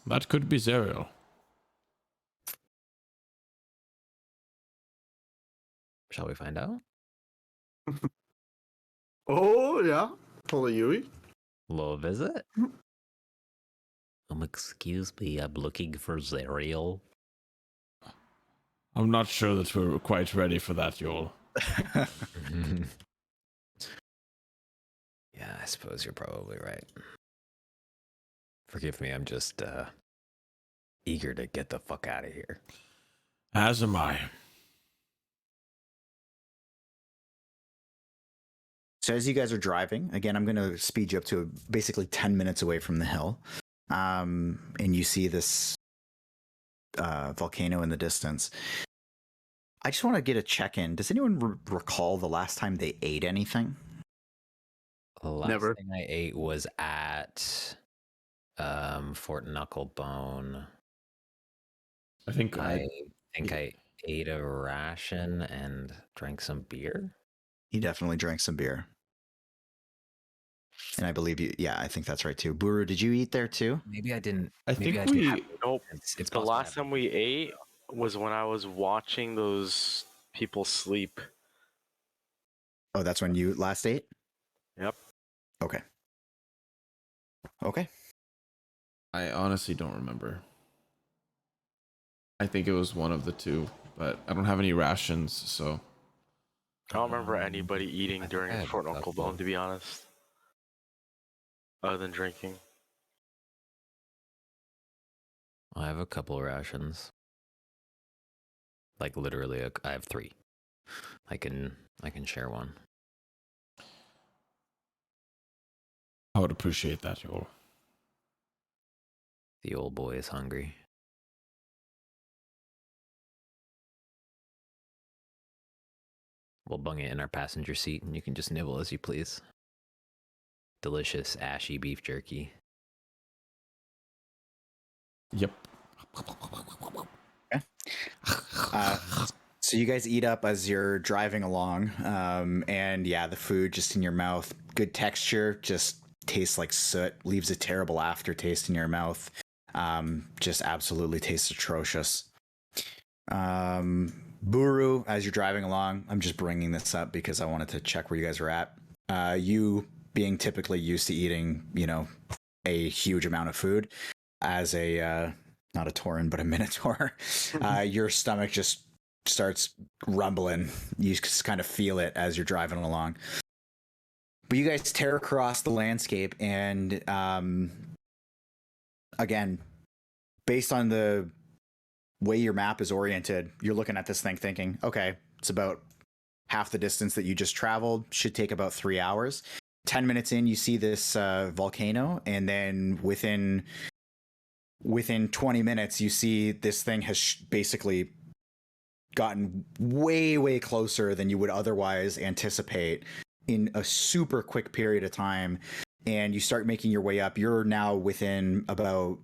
That could be Zariel. Shall we find out? Oh yeah, pull a Yui. Little visit? Excuse me, I'm looking for Zariel. I'm not sure that we're quite ready for that, Yoll. Yeah, I suppose you're probably right. Forgive me, I'm just eager to get the fuck out of here. As am I. So as you guys are driving, again, I'm going to speed you up to basically 10 minutes away from the hill. And you see this volcano in the distance. I just want to get a check-in. Does anyone recall the last time they ate anything? The last thing I ate was at Fort Knucklebone. I think I ate a ration and drank some beer. He definitely drank some beer. And I believe you, yeah, I think that's right too. Buru, did you eat there too? Maybe I didn't. I maybe think didn't. Nope. It's The possible last time we ate was when I was watching those people sleep. Oh, that's when you last ate? Yep. Okay. Okay. I honestly don't remember. I think it was one of the two, but I don't have any rations, so. I don't remember anybody eating during had Fort a couple. Knucklebone, to be honest. Other than drinking. I have a couple rations. Like literally, I have 3. I can share one. I would appreciate that, Yoll. The old boy is hungry. We'll bung it in our passenger seat, and you can just nibble as you please. Delicious, ashy beef jerky. Yep. So you guys eat up as you're driving along, and yeah, the food just in your mouth, good texture, just tastes like soot, leaves a terrible aftertaste in your mouth. Just absolutely tastes atrocious. Buru, as you're driving along, I'm just bringing this up because I wanted to check where you guys are at. You being typically used to eating, a huge amount of food, as a not a tauren but a minotaur, your stomach just starts rumbling. You just kind of feel it as you're driving along. But you guys tear across the landscape, and again, based on the way your map is oriented, you're looking at this thing thinking, okay, it's about half the distance that you just traveled, should take about 3 hours. 10 minutes in, you see this volcano, and then within 20 minutes, you see this thing has basically gotten way closer than you would otherwise anticipate in a super quick period of time. And you start making your way up. You're now within about,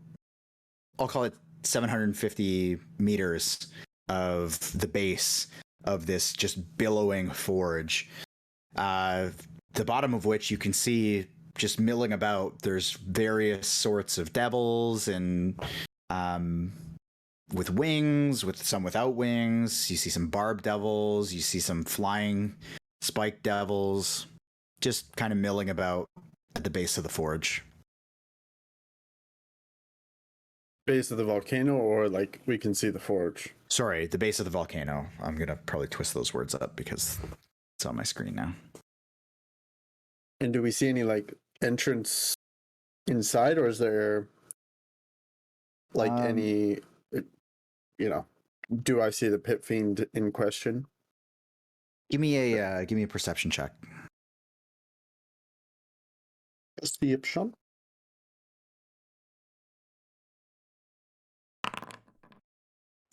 I'll call it 750 meters of the base of this just billowing forge. The bottom of which you can see just milling about. There's various sorts of devils, and with wings, with some without wings. You see some barb devils. You see some flying spike devils, just kind of milling about at the base of the forge. Base of the volcano, or like we can see the forge? Sorry, the base of the volcano. I'm gonna probably twist those words up because it's on my screen now. And do we see any like entrance inside, or is there like any, do I see the pit fiend in question? Give me a perception check. Perception.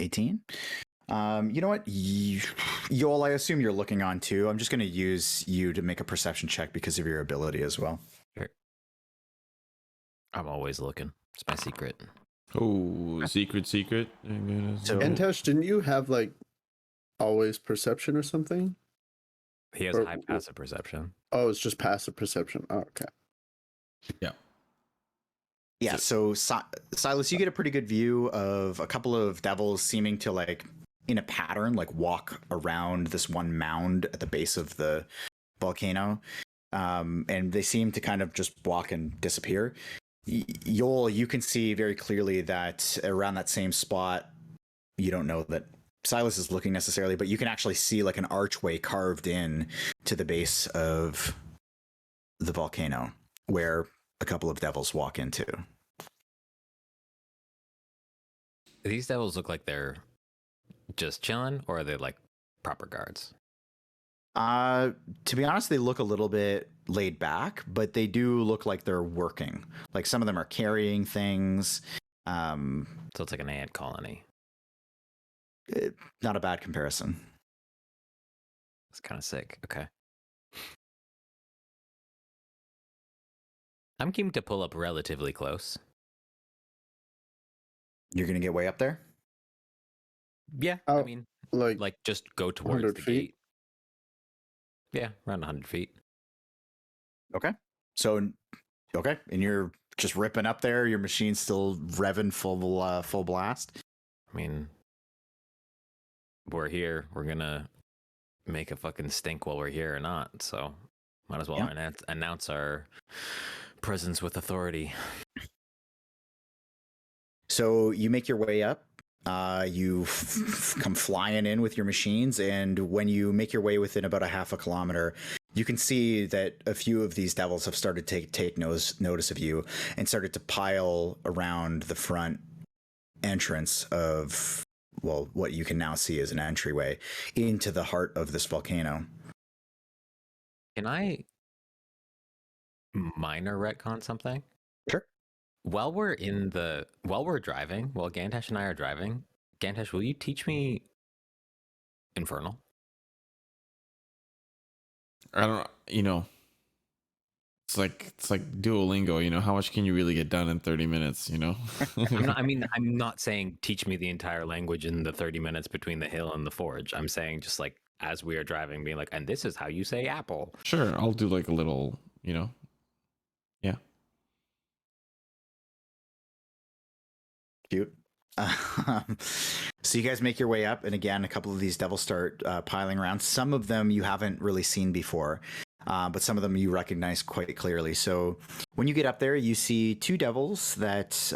18. You know what? Yoll, I assume you're looking on too. I'm just going to use you to make a perception check because of your ability as well. Sure. I'm always looking. It's my secret. Oh, secret. So- Gantash, didn't you have like always perception or something? He has Or- high passive perception. Oh, it's just passive perception. Oh, okay. Yeah, so Silas, you get a pretty good view of a couple of devils seeming to like in a pattern, like walk around this one mound at the base of the volcano. And they seem to kind of just walk and disappear. Yoll, you can see very clearly that around that same spot, you don't know that Silas is looking necessarily, but you can actually see like an archway carved in to the base of the volcano where a couple of devils walk into. These devils look like they're just chilling, or are they like proper guards? To be honest, they look a little bit laid back, but they do look like they're working. Like some of them are carrying things. So it's like an ant colony. Not a bad comparison. It's kind of sick. Okay. I'm keen to pull up relatively close. You're gonna get way up there? Yeah, Oh, I mean, like just go towards 100 the feet? gate. Yeah, around 100 feet. Okay. So, okay, and you're just ripping up there. Your machine's still revving full blast. I mean, we're here. We're gonna make a fucking stink while we're here or not. So might as well Yeah. announce our presence with authority. So you make your way up. You come flying in with your machines, and when you make your way within about a half a kilometer, you can see that a few of these devils have started to take notice of you and started to pile around the front entrance of, well, what you can now see as an entryway into the heart of this volcano. Can I minor retcon something? Sure. While we're driving, while Gantash and I are driving, Gantash, will you teach me infernal? I don't, it's like Duolingo, how much can you really get done in 30 minutes, I'm not saying teach me the entire language in the 30 minutes between the hill and the forge. I'm saying just like as we are driving, being like, and this is how you say apple. Sure, I'll do like a little, yeah. Cute. So you guys make your way up, and again, a couple of these devils start piling around. Some of them you haven't really seen before, but some of them you recognize quite clearly. So when you get up there, you see two devils that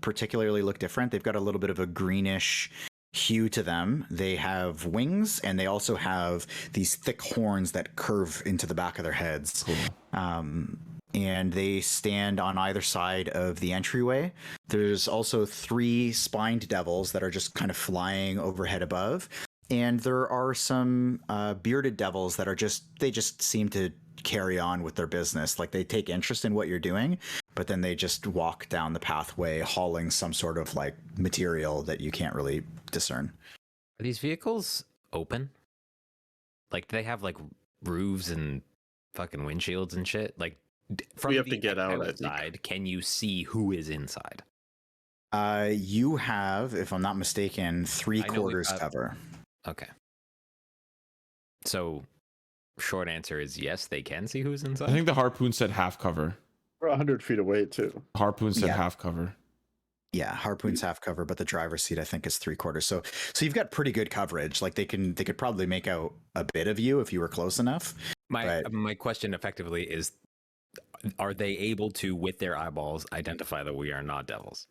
particularly look different. They've got a little bit of a greenish hue to them. They have wings, and they also have these thick horns that curve into the back of their heads. Cool. And they stand on either side of the entryway. There's also 3 spined devils that are just kind of flying overhead above. And there are some bearded devils that are they just seem to carry on with their business. Like they take interest in what you're doing, but then they just walk down the pathway hauling some sort of like material that you can't really discern. Are these vehicles open? Like, do they have like roofs and fucking windshields and shit? Like, from We have the to get out, I think. outside, can you see who is inside? You have, if I'm not mistaken, 3/4 cover. Okay. So, short answer is yes, they can see who's inside. I think the harpoon said half cover. We're 100 feet away, too. Harpoon said Yeah. half cover. Yeah, harpoon's half cover, but the driver's seat I think is 3/4. So you've got pretty good coverage. Like they could probably make out a bit of you if you were close enough. My question effectively is, are they able to, with their eyeballs, identify that we are not devils?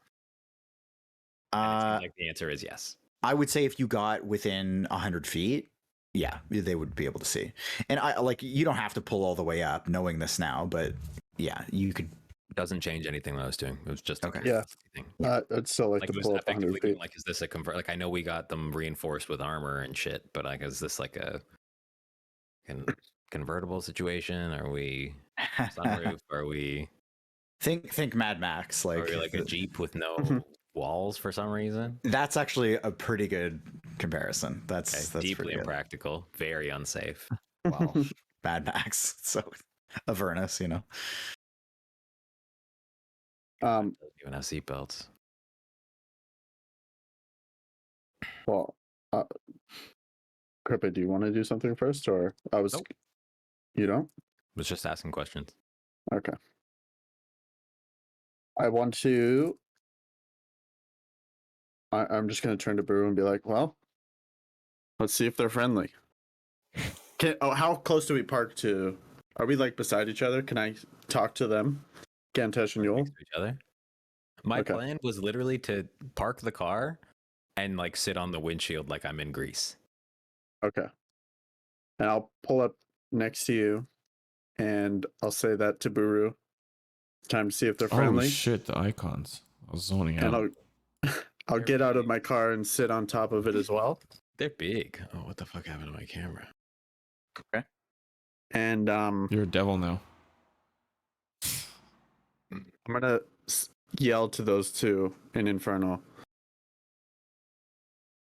And it seems like the answer is yes. I would say if you got within 100 feet, yeah, they would be able to see. And you don't have to pull all the way up knowing this now, but yeah, you could. Doesn't change anything that I was doing. It was just Okay. Yeah. thing. I'd still like Like, to was pull up 100 effectively feet. like, is this a convert? Like, I know we got them reinforced with armor and shit, but like, is this like a convertible situation? Are we sunroof? Are we think Mad Max? are we like a Jeep with no walls for some reason? That's actually a pretty good comparison. That's Deeply pretty good. impractical, very unsafe. Well, Mad Max. So Avernus, Don't even have seatbelts. Well, Krepe, do you want to do something first, or I was? Nope. You don't? Was just asking questions. Okay. I want to. I'm just going to turn to Buru and be like, well, Let's see if they're friendly. How close do we park to? Are we like beside each other? Can I talk to them? Gantash and Yoll? Next to each other. My Okay. plan was literally to park the car and like sit on the windshield like I'm in Greece. Okay. And I'll pull up next to you and I'll say that to Buru. It's time to see if they're Oh friendly. shit, the icons. I was zoning out. And I'll get out of my car and sit on top of it as well. They're big. Oh, what the fuck happened to my camera? And You're a devil now. I'm gonna yell to those two in infernal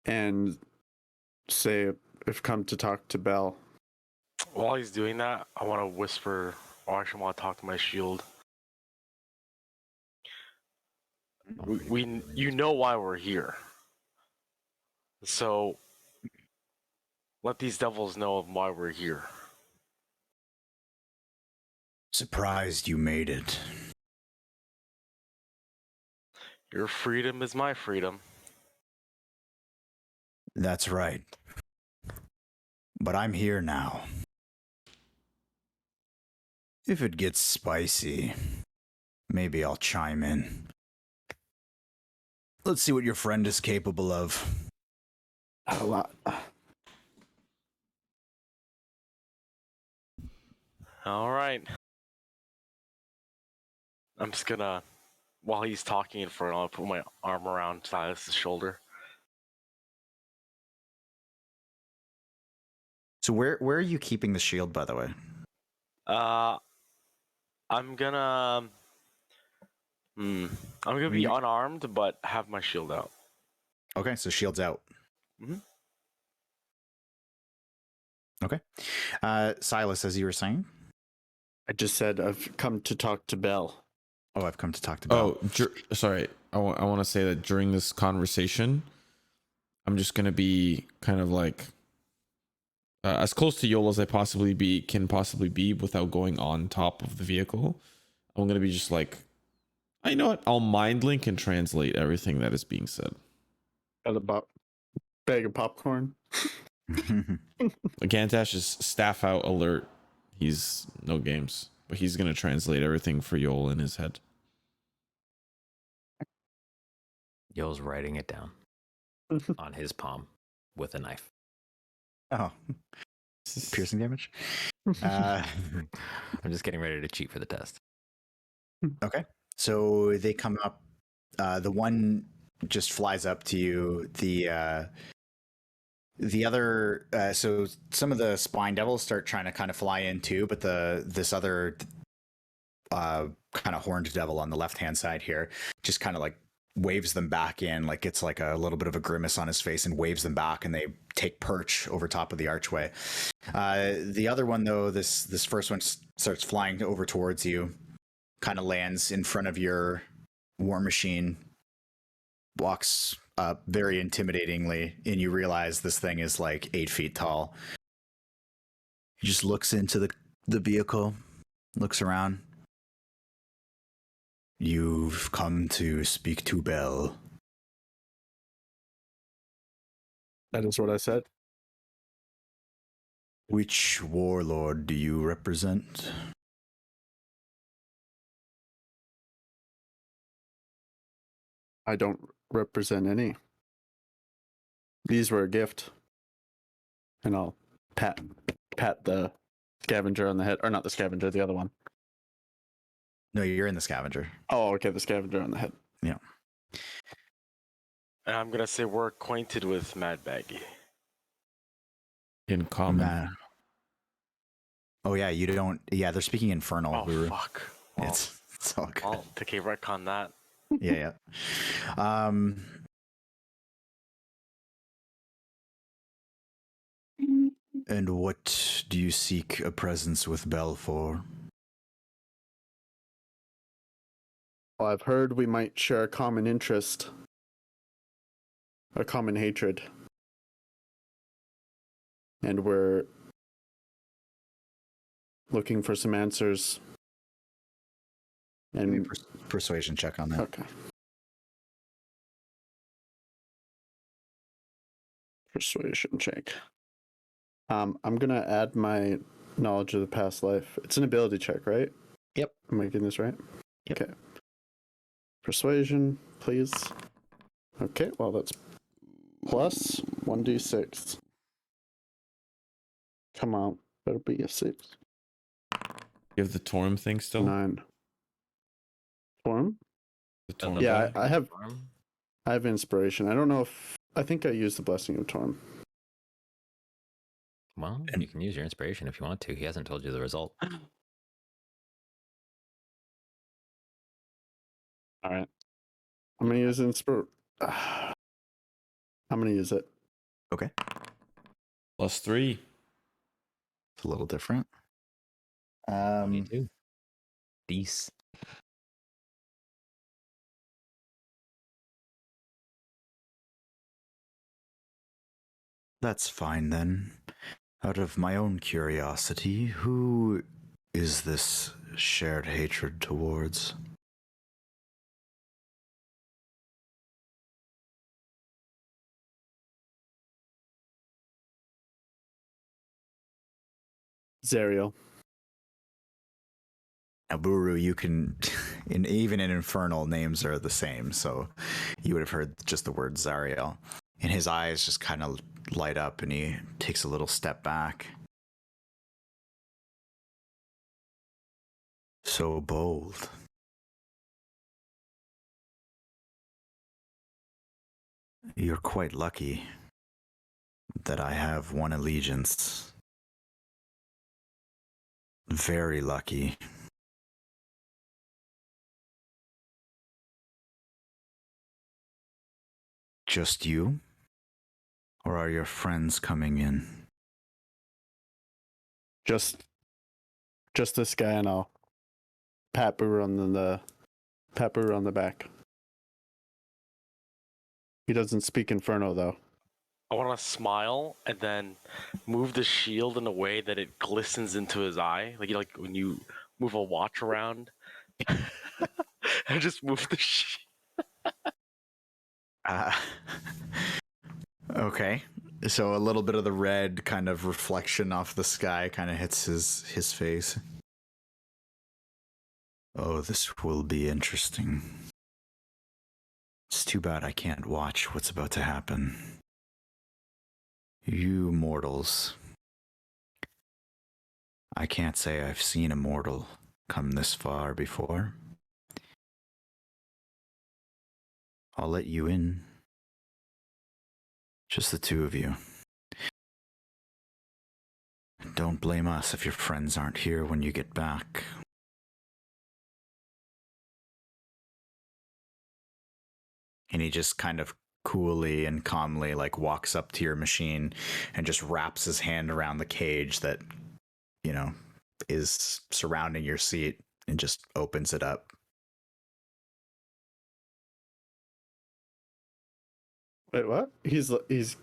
and say, "I've come to talk to Bell." While he's doing that, I want to whisper, or actually want to talk to my shield. You know why we're here. So let these devils know why we're here. Surprised you made it. Your freedom is my freedom. That's right. But I'm here now. If it gets spicy, maybe I'll chime in. Let's see what your friend is capable of. A lot. All right. I'm just gonna, while he's talking in front, I'll put my arm around Silas's shoulder. So where are you keeping the shield, by the way? I'm gonna be unarmed, but have my shield out. Okay, so shield's out. Mhm. Okay. Silas, as you were saying? I just said I've come to talk to Bell. Oh, I've come to talk to Bell. Sorry. I want to say that during this conversation, I'm just going to be kind of like as close to Yoll as I can possibly be without going on top of the vehicle. I'm going to be just like, you know what? I'll mind link and translate everything that is being said. Got a bag of popcorn. Gantash is staff out alert. He's no games, but he's going to translate everything for Yoll in his head. Yoll's writing it down on his palm with a knife. Oh. Piercing damage? I'm just getting ready to cheat for the test. Okay. So they come up. The one just flies up to you. The other, so some of the spine devils start trying to kind of fly in too, but this other kind of horned devil on the left hand side here just kind of like waves them back in, like it's like a little bit of a grimace on his face, and waves them back, and they take perch over top of the archway. The other one though, this first one starts flying over towards you, kind of lands in front of your war machine, walks up very intimidatingly, and you realize this thing is like 8 feet tall. He just looks into the vehicle, looks around. You've come to speak to Bell. That is what I said. Which warlord do you represent? I don't represent any. These were a gift. And I'll pat the scavenger on the head. Or not the scavenger, the other one. No, you're in the scavenger. Oh, okay, the scavenger on the head. Yeah. And I'm gonna say we're acquainted with Mad Baggy. In common. Oh yeah, you don't. Yeah, they're speaking infernal. Oh Buru. fuck. Well, It's all good. I'll take a wreck on that. Yeah. And what do you seek a presence with Bell for? Well, I've heard we might share a common interest. A common hatred. And we're looking for some answers. Give me And a persuasion check on that. okay. Persuasion check. I'm gonna add my knowledge of the past life. It's an ability check, right? Yep. Am I getting this right? Yep. Okay. Persuasion, please. Okay, well that's plus 1d6. Come on, better be a 6. You have the Torm thing still? 9. Form? The Torm Yeah, die? I have inspiration. I don't know if I think I used the blessing of Torm. Well, you can use your inspiration if you want to. He hasn't told you the result. All right. I'm gonna use I'm gonna use it. Okay. +3. It's a little different. Me too. Beast. That's fine then. Out of my own curiosity, who is this shared hatred towards? Zariel. Now, Buru, you can, even in infernal, names are the same, so you would have heard just the word Zariel. And his eyes just kind of light up, and he takes a little step back. So bold. You're quite lucky that I have one allegiance. Very lucky. Just you? Or are your friends coming in? Just this guy, and I'll pat Buru on the back. He doesn't speak Inferno though. I want to smile and then move the shield in a way that it glistens into his eye, like when you move a watch around. I just move the shield. Okay. So a little bit of the red kind of reflection off the sky kind of hits his face. Oh, this will be interesting. It's too bad I can't watch what's about to happen. You mortals. I can't say I've seen a mortal come this far before. I'll let you in. Just the two of you. Don't blame us if your friends aren't here when you get back. And he just kind of coolly and calmly walks up to your machine and just wraps his hand around the cage that, is surrounding your seat and just opens it up. Wait, what? He's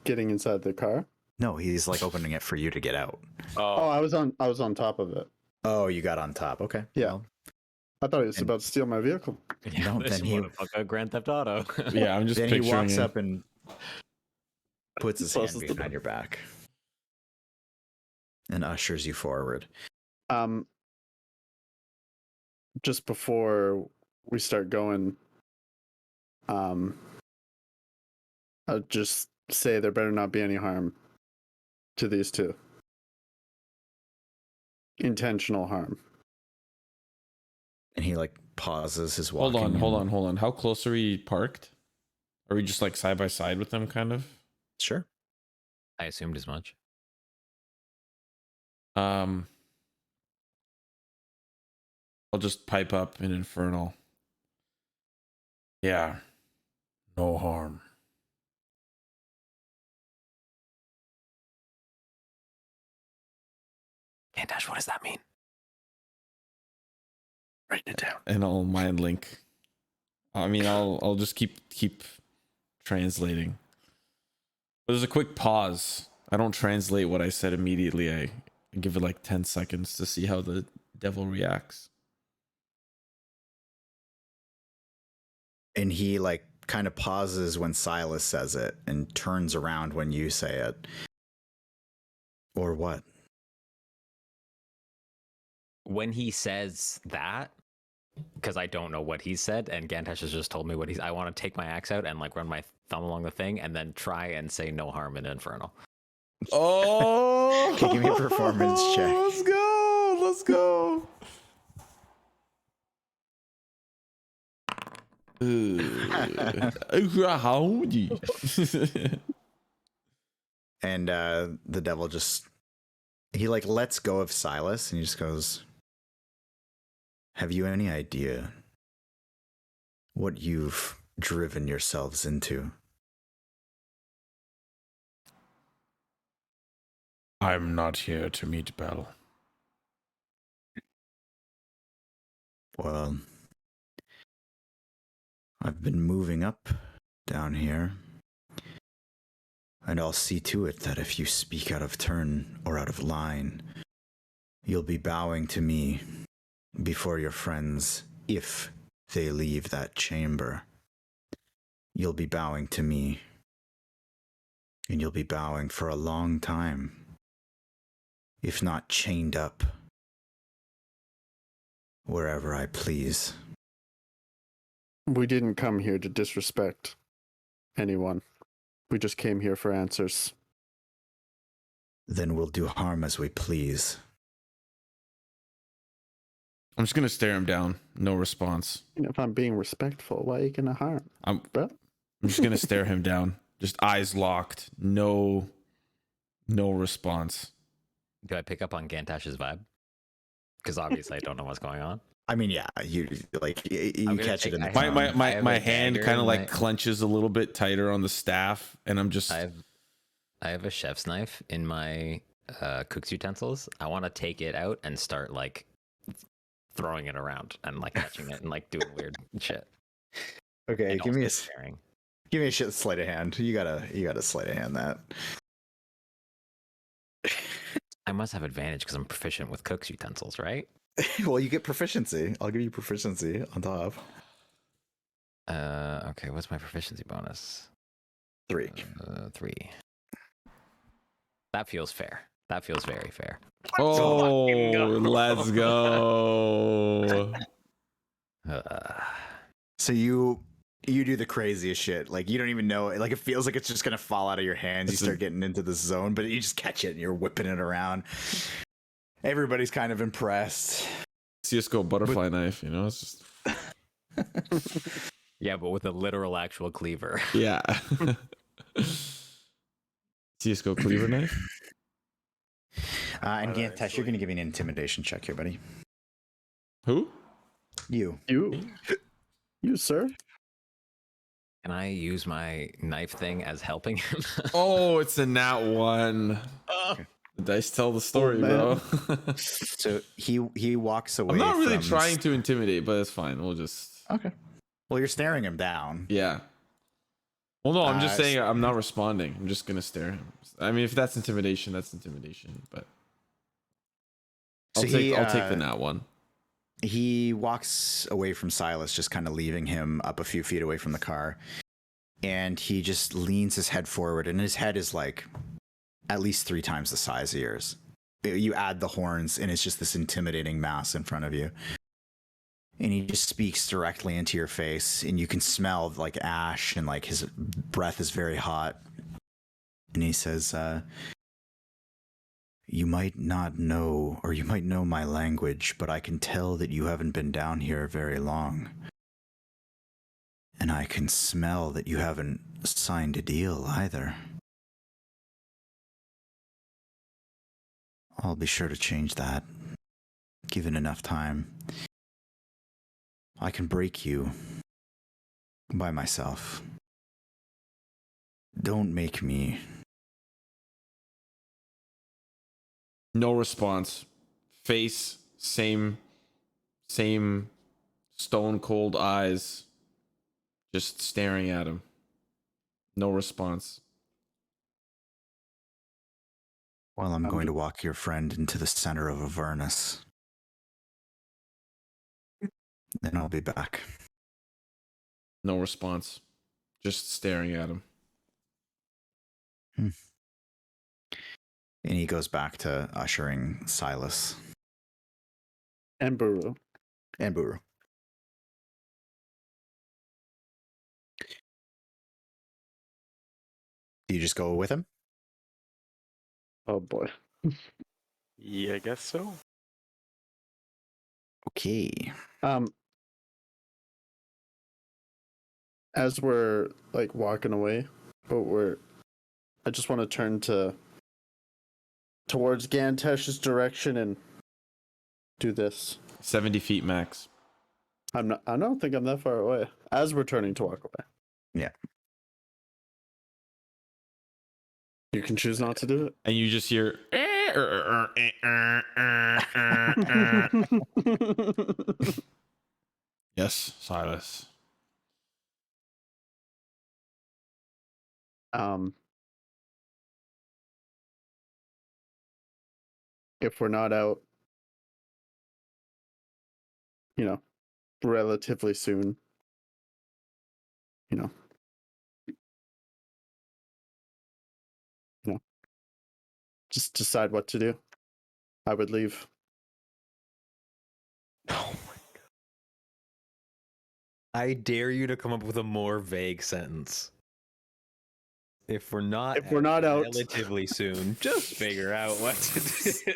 getting inside the car? No, he's opening it for you to get out. Oh, I was on top of it. Oh, you got on top. Okay. Yeah. Well, I thought he was about to steal my vehicle. no, then he Grand Theft Auto. Yeah, I'm just then picturing he walks it. up and puts his hand Closes the behind your back and ushers you forward. Just before we start going, I'll just say there better not be any harm to these two. Intentional harm. And he pauses his walking. Hold on. How close are we parked? Are we just side by side with them, kind of? Sure. I assumed as much. I'll just pipe up in infernal. Yeah. No harm. Gantash, what does that mean? Writing it down. And I'll mind link. I mean, I'll just keep translating. But there's a quick pause. I don't translate what I said immediately. I give it 10 seconds to see how the devil reacts. And he kind of pauses when Silas says it and turns around when you say it. Or what? When he says that, because I don't know what he said, and Gantash has just told me what I want to take my axe out and like run my thumb along the thing, and then try and say no harm in infernal. Oh, Okay, give me a performance check. Let's go. Let's go. Howdy. And the devil just he like lets go of Silas and he just goes, have you any idea what you've driven yourselves into? I'm not here to meet Bell. Well, I've been moving up down here, and I'll see to it that if you speak out of turn or out of line, you'll be bowing to me before your friends if they leave that chamber. You'll be bowing to me, and you'll be bowing for a long time, if not chained up, wherever I please. We didn't come here to disrespect anyone. We just came here for answers. Then we'll do harm as we please. I'm just gonna stare him down. No response. If I'm being respectful, why are you gonna harm? I'm Bro? just gonna stare him down. Just eyes locked. No response. Do I pick up on Gantash's vibe? Because obviously I don't know what's going on. I mean, yeah, you like you gonna catch it take- in the I tone. have My a hand dagger kind of in like my- clenches a little bit tighter on the staff, and I'm just. I have a chef's knife in my cook's utensils. I want to take it out and start like throwing it around and like catching it and like doing weird shit. Okay, And give me a also staring. give me a shit sleight of hand. You gotta sleight of hand that. I must have advantage because I'm proficient with cook's utensils, right? Well, you get proficiency. I'll give you proficiency on top. Okay. What's my proficiency bonus? 3. 3. That feels fair. That feels very fair. Oh, fucking go. let's go. So you do the craziest shit. Like you don't even know. Like it feels like it's just gonna fall out of your hands. You start getting into the zone, but you just catch it and you're whipping it around. Everybody's kind of impressed. CS:GO butterfly knife, you know, it's just Yeah, but with a literal actual cleaver. yeah. CS:GO cleaver knife. And Gantash, you're gonna give me an intimidation check here, buddy. Who? You. You, sir? Can I use my knife thing as helping him? Oh, it's a nat 1. The dice tell the story, bro. So he walks away. I'm not really from... trying to intimidate, but it's fine. We'll just. Okay. Well, you're staring him down. Yeah. Well, no, I'm just Uh, saying I'm not responding. I'm just gonna stare at him. I mean, if that's intimidation, that's intimidation. But I'll So take the nat 1. He walks away from Silas, just kind of leaving him up a few feet away from the car. And he just leans his head forward, and his head is like at least 3 times the size of yours. You add the horns, and it's just this intimidating mass in front of you. And he just speaks directly into your face, and you can smell like ash, and like his breath is very hot. And he says, you might not know, or you might know my language, but I can tell that you haven't been down here very long. And I can smell that you haven't signed a deal either. I'll be sure to change that, given enough time. I can break you by myself. Don't make me. No response. Face, same stone cold eyes, just staring at him. No response. Well, I'm going to walk your friend into the center of Avernus. Then I'll be back. No response. just staring at him. And he goes back to ushering Silas And Buru. and Buru. Do you just go with him? Oh boy. Yeah, I guess so. Okay. As we're like walking away, I just want to turn towards Gantash's direction and do this. 70 feet max. I don't think I'm that far away. As we're turning to walk away. Yeah. You can choose not to do it. And you just hear. Yes, Silas. If we're not out, relatively soon, just decide what to do. I would leave. Oh my I dare you to come up with a more vague sentence. If we're not out relatively soon, just figure out what to do.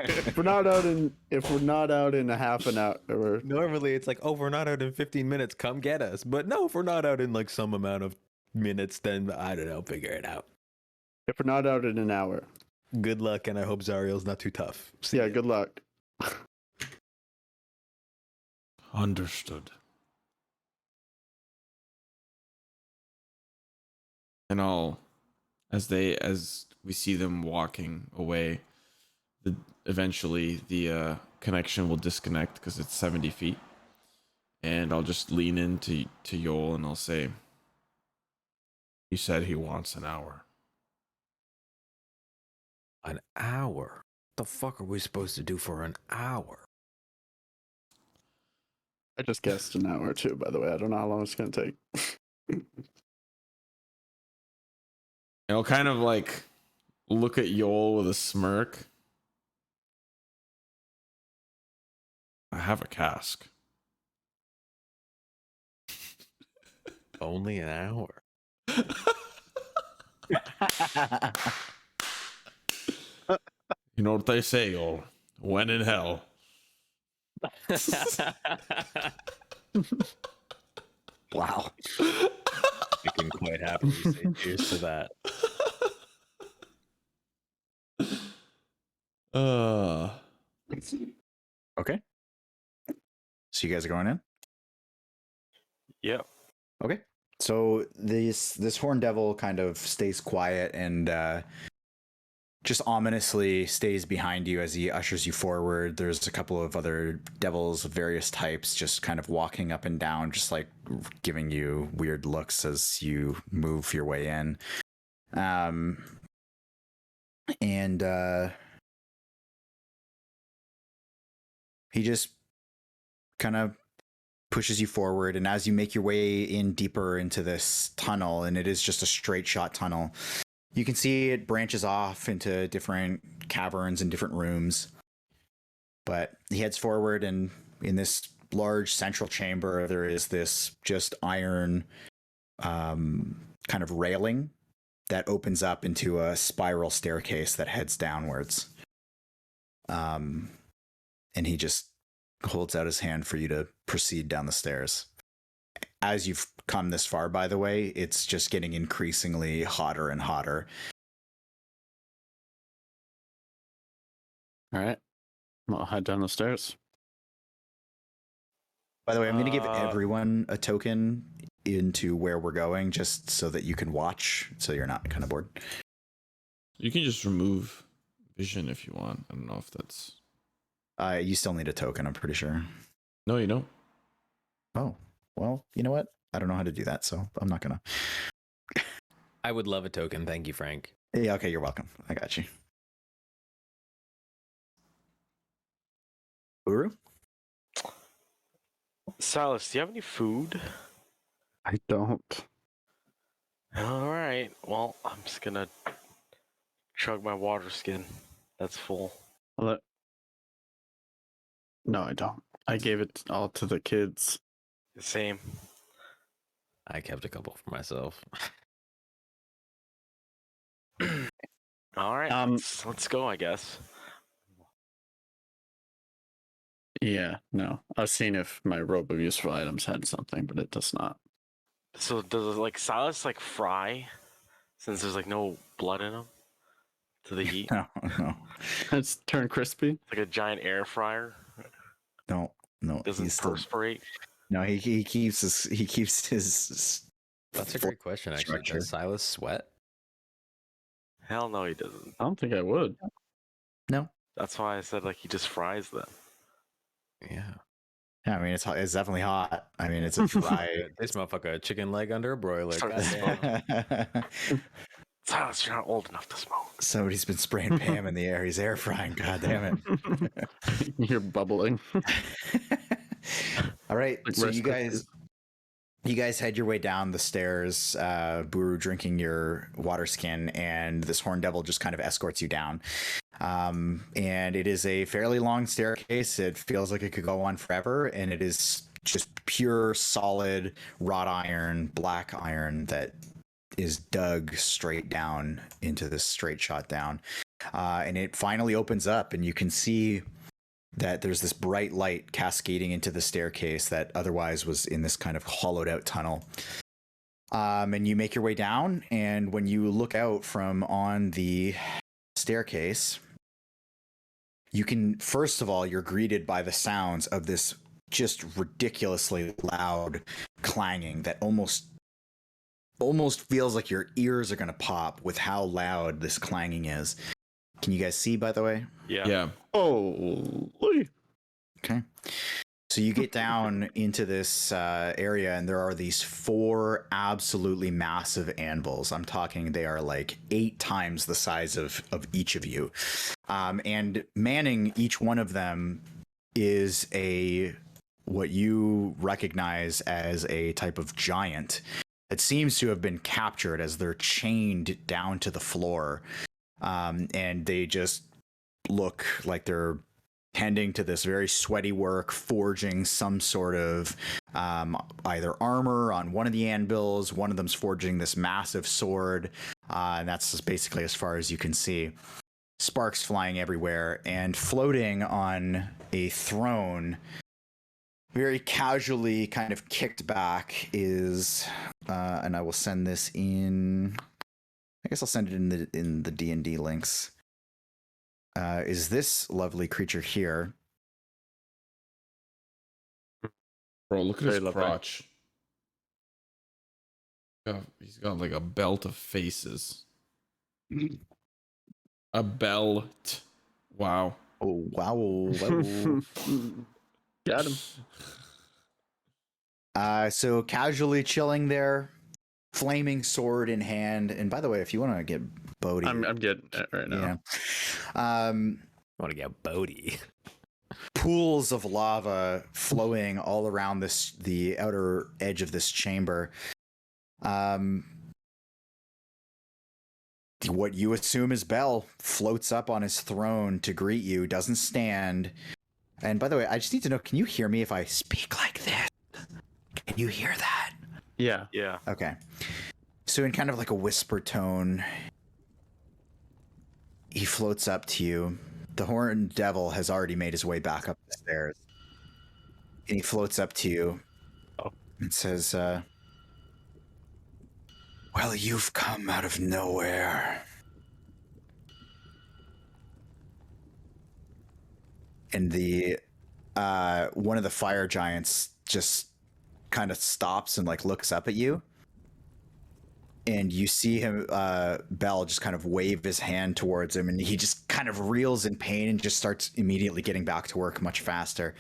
if we're not out in a half an hour, or Normally it's like, oh, we're not out in 15 minutes, come get us. But no, if we're not out in like some amount of minutes, then I don't know, figure it out. if we're not out in an hour. Good luck, and I hope Zariel's not too tough. See Yeah, ya. good luck. Understood. And as we see them walking away, eventually the connection will disconnect because it's 70 feet. And I'll just lean into Yoll and I'll say, "He said he wants an hour." An hour? What the fuck are we supposed to do for an hour? I just guessed an hour or two, by the way. I don't know how long it's going to take. And I'll kind of like look at Yoll with a smirk. I have a cask. Only an hour. You know what they say, Yoll? When in hell. Wow. I can quite happily say cheers to that. Okay. So you guys are going in? Yep. Okay. So this horn devil kind of stays quiet and just ominously stays behind you as he ushers you forward. There's a couple of other devils of various types just kind of walking up and down, just like giving you weird looks as you move your way in. He just kind of pushes you forward, and as you make your way in deeper into this tunnel, and it is just a straight shot tunnel, you can see it branches off into different caverns and different rooms. But he heads forward, and in this large central chamber, there is this just iron kind of railing that opens up into a spiral staircase that heads downwards. And he just holds out his hand for you to proceed down the stairs. As you've come this far, by the way, it's just getting increasingly hotter and hotter. All right. I'll head down the stairs. By the way, I'm going to give everyone a token into where we're going, just so that you can watch, so you're not kind of bored. You can just remove vision if you want. I don't know if that's... You still need a token, I'm pretty sure. No, you don't. Oh, well, you know what? I don't know how to do that, so I'm not going to. I would love a token. Thank you, Phrank. Yeah, okay, you're welcome. I got you. Buru? Silas, do you have any food? I don't. All right. Well, I'm just gonna chug my water skin. That's full. Well, no, I don't. I gave it all to the kids. Same. I kept a couple for myself. All right. Let's go. I guess. Yeah, no. I was seeing if my robe of useful items had something, but it does not. So does like Silas like fry, since there's like no blood in him, to the heat? No, no, It's turned crispy. It's like a giant air fryer. no, no. Doesn't He's still, perspirate. no, he keeps his. That's a great question, actually. structure. Does Silas sweat? Hell no, he doesn't. I don't think I would. No. That's why I said like he just fries them. Yeah. Yeah, I mean it's hot. It's definitely hot. I mean it's a dry. This motherfucker, a chicken leg under a broiler. Start to Goddamn. Silas, you're not old enough to smoke. Somebody's been spraying Pam in the air. He's air frying. God damn it. You're bubbling. All right, Like so Rice you guys head your way down the stairs, Buru drinking your water skin, and this horn devil just kind of escorts you down. And it is a fairly long staircase. It feels like it could go on forever, and it is just pure solid wrought iron, black iron that is dug straight down into this straight shot down. And it finally opens up, and you can see that there's this bright light cascading into the staircase that otherwise was in this kind of hollowed out tunnel. And you make your way down, and when you look out from on the staircase, you can, first of all, you're greeted by the sounds of this just ridiculously loud clanging that almost feels like your ears are going to pop with how loud this clanging is. Can you guys see, by the way? Yeah. Oh, Okay. So you get down into this area, and there are these 4 absolutely massive anvils. I'm talking they are like 8 times the size of each of you. And manning each one of them is what you recognize as a type of giant. It seems to have been captured as they're chained down to the floor. And they just look like they're tending to this very sweaty work, forging some sort of either armor on one of the anvils. One of them's forging this massive sword, and that's just basically as far as you can see. Sparks flying everywhere, and floating on a throne, very casually kind of kicked back, is, and I will send this in. I guess I'll send it in the DnD links. Is this lovely creature here? Bro, look at Very his lovely. crotch. He's got like a belt of faces. A belt. Wow. Oh, wow. Wow. got him. So casually chilling there, flaming sword in hand. And by the way, if you want to get Bodhi, I'm getting it right now. yeah. I want to get Bodhi. Pools of lava flowing all around the outer edge of this chamber. What you assume is Bell floats up on his throne to greet you, doesn't stand. And by the way, I just need to know, can you hear me if I speak like this? Can you hear that? Yeah. Yeah. Okay. So in kind of like a whisper tone, he floats up to you. The horned devil has already made his way back up the stairs. And he floats up to you and says, well, you've come out of nowhere. And the one of the fire giants just kind of stops and like looks up at you. And you see him, Bell, just kind of wave his hand towards him, and he just kind of reels in pain and just starts immediately getting back to work much faster.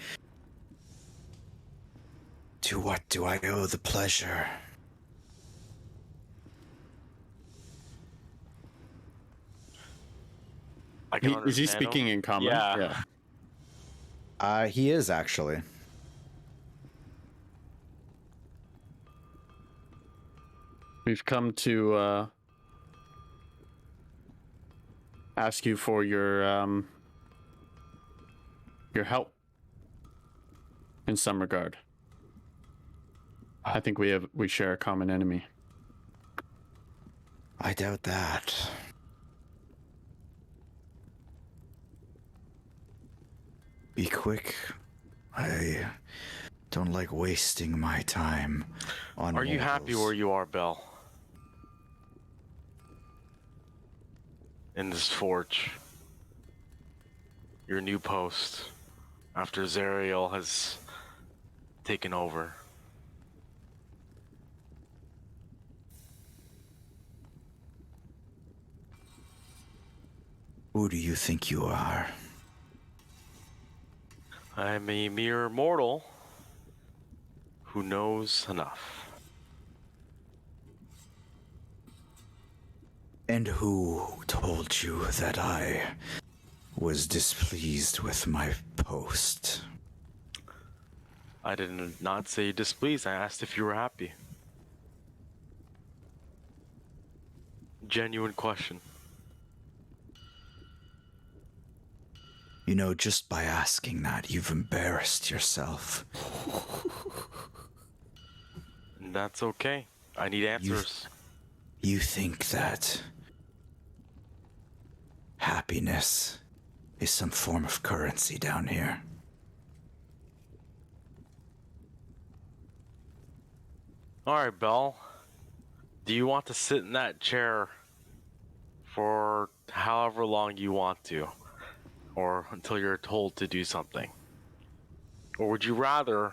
To what do I owe the pleasure? I can Is he understand speaking him. in common? Yeah. He is, actually. We've come to ask you for your help in some regard. I think we share a common enemy. I doubt that. Be quick. I don't like wasting my time on Are you happy mortals. where you are, Bell? In this forge. Your new post. After Zariel has taken over. Who do you think you are? I'm a mere mortal who knows enough. And who told you that I was displeased with my post? I did not say displeased. I asked if you were happy. Genuine question. You know, just by asking that, you've embarrassed yourself. That's okay. I need answers. You think that happiness is some form of currency down here? Alright, Bell. Do you want to sit in that chair for however long you want to? Or until you're told to do something? Or would you rather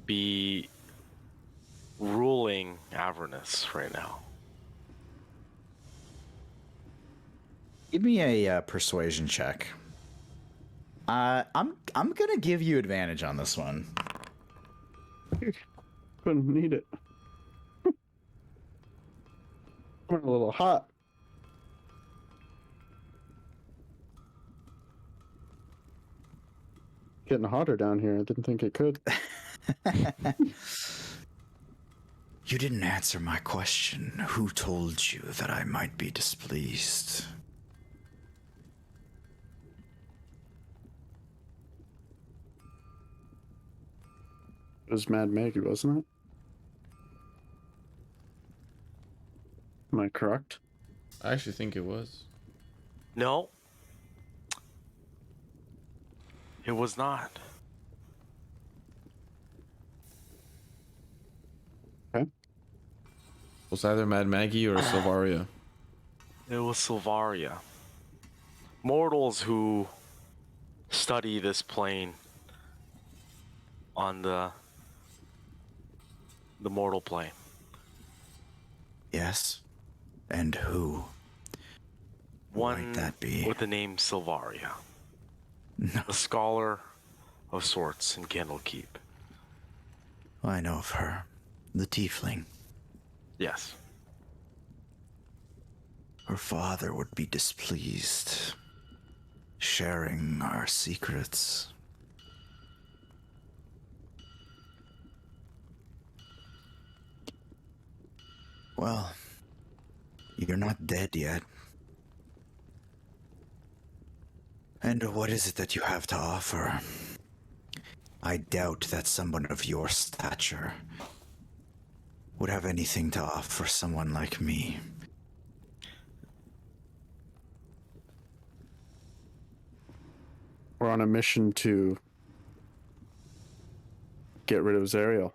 be ruling Avernus right now? Give me a persuasion check. I'm gonna give you advantage on this one. Couldn't need it. I'm a little hot. Getting hotter down here. I didn't think it could. You didn't answer my question. Who told you that I might be displeased? It was Mad Maggie, wasn't it? Am I correct? I actually think it was. No. It was not. It was either Mad Maggie or Silvaria. It was Silvaria. Mortals who study this plane on the mortal plane. Yes. And who? One Might that be? with the name Silvaria. No, A scholar of sorts in Candlekeep. I know of her. The tiefling. Yes. Her father would be displeased. Sharing our secrets. Well, you're not dead yet. And what is it that you have to offer? I doubt that someone of your stature would have anything to offer someone like me. We're on a mission to get rid of Zariel.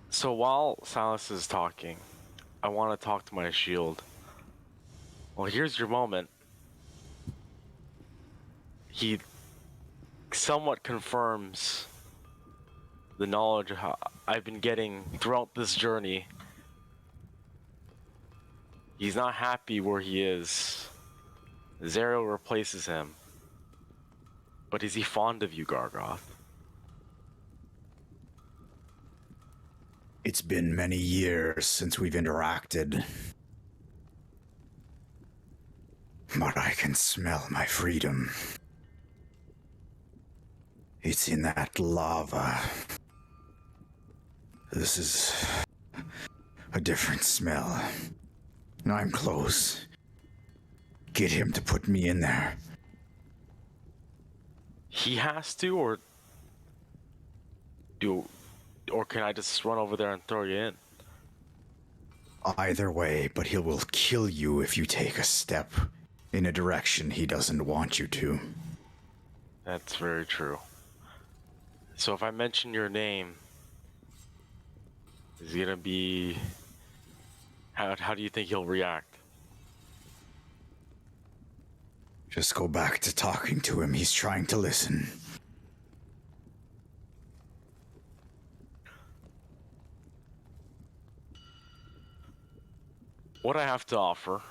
So while Silas is talking, I want to talk to my shield. Well, here's your moment. He somewhat confirms the knowledge of how I've been getting throughout this journey. He's not happy where he is. Zariel replaces him. But is he fond of you, Gargoth? It's been many years since we've interacted. But I can smell my freedom. It's in that lava. This is a different smell. I'm close. Get him to put me in there. He has to, or can I just run over there and throw you in? Either way, but he will kill you if you take a step in a direction he doesn't want you to. That's very true. So if I mention your name, is he gonna be... How do you think he'll react? Just go back to talking to him. He's trying to listen. What I have to offer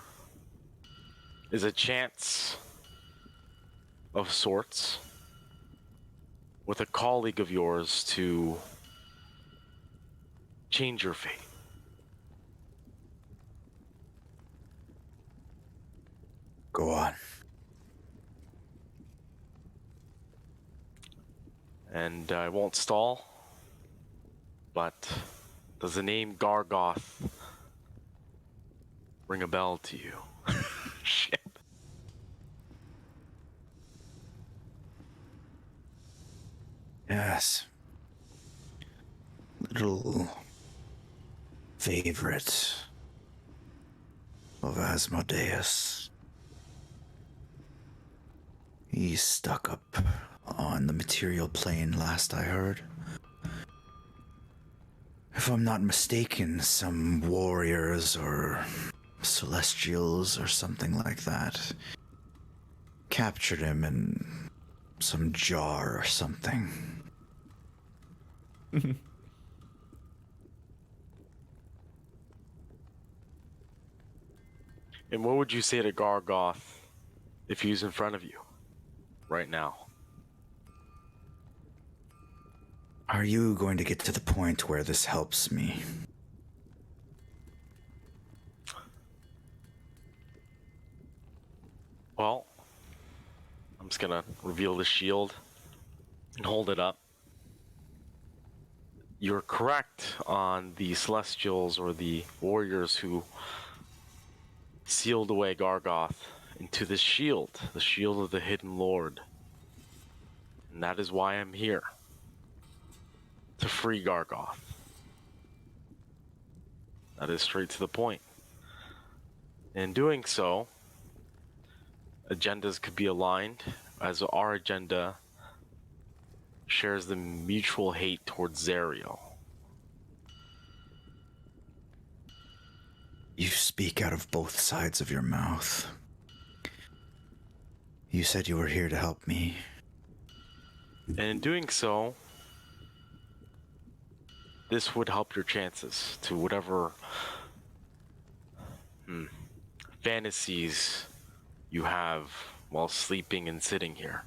is a chance of sorts with a colleague of yours to change your fate. Go on. And I won't stall, but does the name Gargoth ring a bell to you? Shit. Yes. Little favorite of Asmodeus. He's stuck up on the material plane, last I heard. If I'm not mistaken, some warriors or celestials or something like that captured him in some jar or something. And what would you say to Gargoth if he was in front of you right now? Are you going to get to the point where this helps me? Well, I'm just gonna reveal the shield and hold it up. You're correct on the Celestials or the warriors who sealed away Gargoth into the shield of the Hidden Lord. And that is why I'm here. To free Gargoth. That is straight to the point. In doing so, agendas could be aligned, as our agenda shares the mutual hate towards Zariel. You speak out of both sides of your mouth. You said you were here to help me. And in doing so, this would help your chances to whatever fantasies you have while sleeping and sitting here.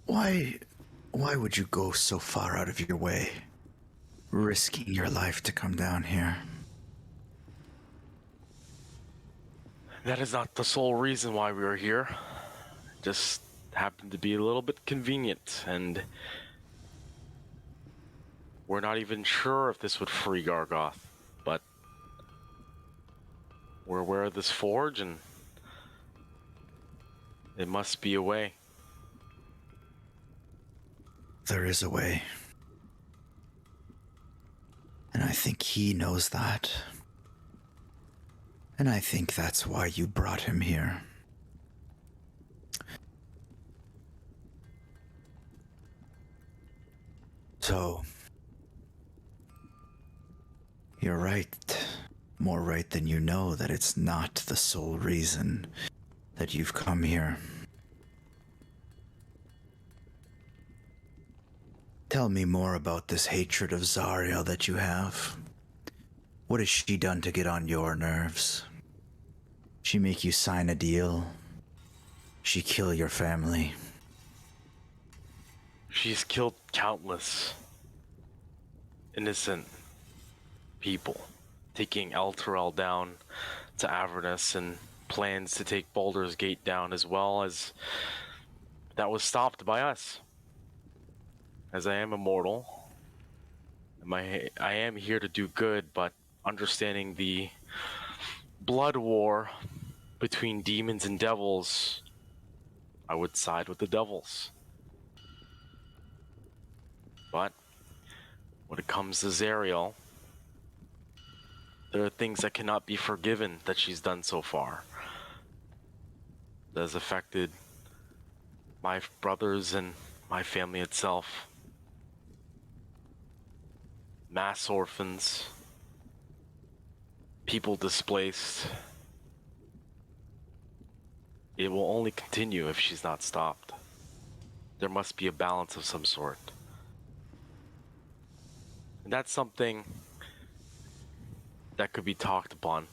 Why would you go so far out of your way, risking your life to come down here? That is not the sole reason why we are here. Just happened to be a little bit convenient, and we're not even sure if this would free Gargoth, but we're aware of this forge, and it must be a way. There is a way. And I think he knows that. And I think that's why you brought him here. So, you're right. More right than you know that it's not the sole reason that you've come here. Tell me more about this hatred of Zariel that you have. What has she done to get on your nerves? She make you sign a deal? She kill your family? She's killed countless innocent people, taking Elturel down to Avernus and plans to take Baldur's Gate down, as well as that was stopped by us. As I am immortal, I am here to do good, but understanding the blood war between demons and devils, I would side with the devils. But when it comes to Zariel, there are things that cannot be forgiven that she's done so far. That has affected my brothers and my family itself. Mass orphans, people displaced. It will only continue if she's not stopped. There must be a balance of some sort. And that's something that could be talked upon,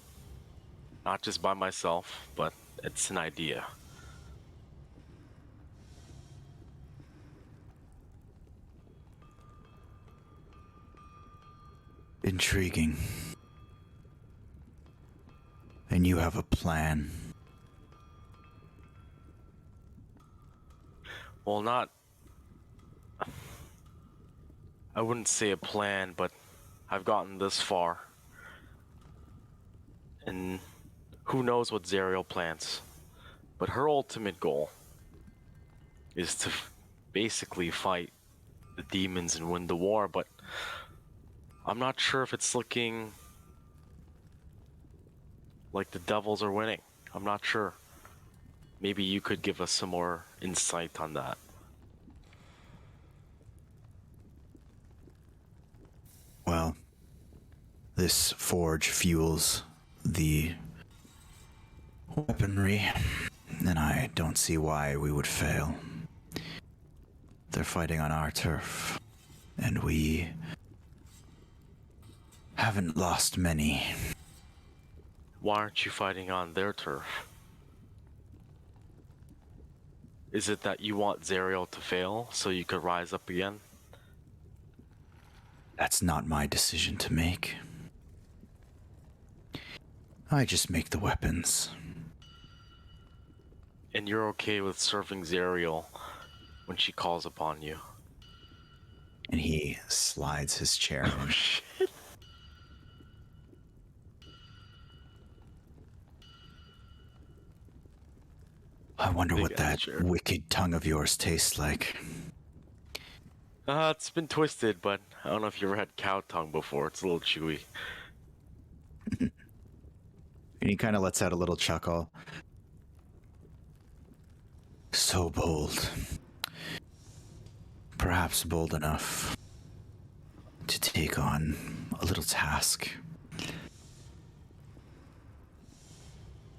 not just by myself, but it's an idea. Intriguing. And you have a plan. Well, not... I wouldn't say a plan, but I've gotten this far. And who knows what Zariel plans. But her ultimate goal is to basically fight the demons and win the war, but I'm not sure if it's looking like the devils are winning. I'm not sure. Maybe you could give us some more insight on that. Well, this forge fuels the weaponry, and I don't see why we would fail. They're fighting on our turf, and we haven't lost many. Why aren't you fighting on their turf? Is it that you want Zariel to fail so you could rise up again? That's not my decision to make. I just make the weapons. And you're okay with serving Zariel when she calls upon you? And he slides his chair in. Oh shit. I wonder Big what that chair. wicked tongue of yours tastes like. It's been twisted, but I don't know if you ever had cow tongue before. It's a little chewy. And he kind of lets out a little chuckle. So bold. Perhaps bold enough to take on a little task.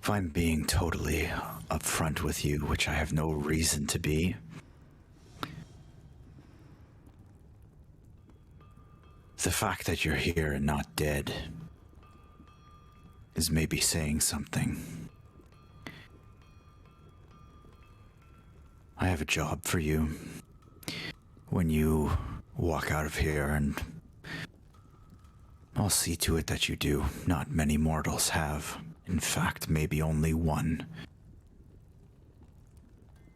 If I'm being totally upfront with you, which I have no reason to be, the fact that you're here and not dead is maybe saying something. I have a job for you when you walk out of here, and I'll see to it that you do. Not many mortals have. In fact, maybe only one.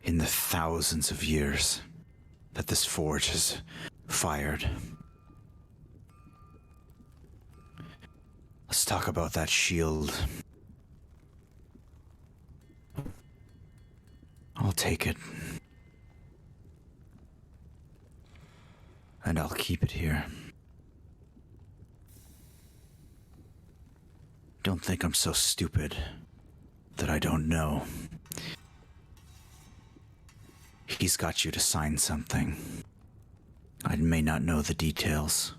In the thousands of years that this forge has fired. Let's talk about that shield. I'll take it. And I'll keep it here. Don't think I'm so stupid that I don't know. He's got you to sign something. I may not know the details,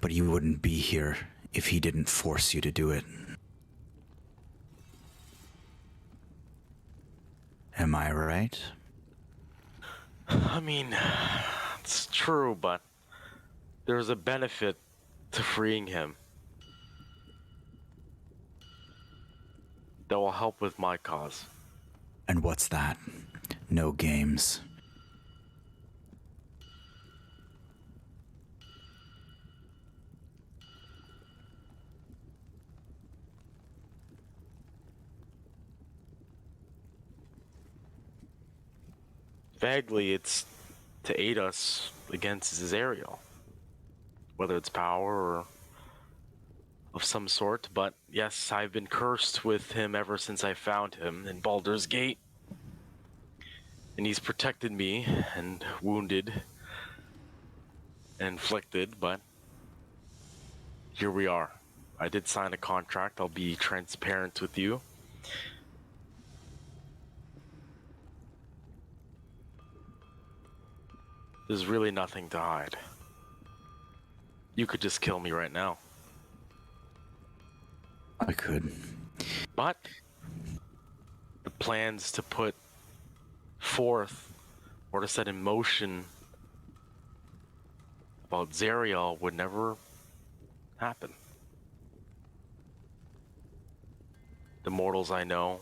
but you wouldn't be here if he didn't force you to do it. Am I right? I mean, it's true, but there's a benefit to freeing him that will help with my cause. And what's that? No games. Vaguely, it's to aid us against Zariel. Whether it's power or of some sort, but yes, I've been cursed with him ever since I found him in Baldur's Gate. And he's protected me and wounded and inflicted, but here we are. I did sign a contract. I'll be transparent with you. There's really nothing to hide. You could just kill me right now. I could. But the plans to put forth or to set in motion about Zariel would never happen. The mortals I know,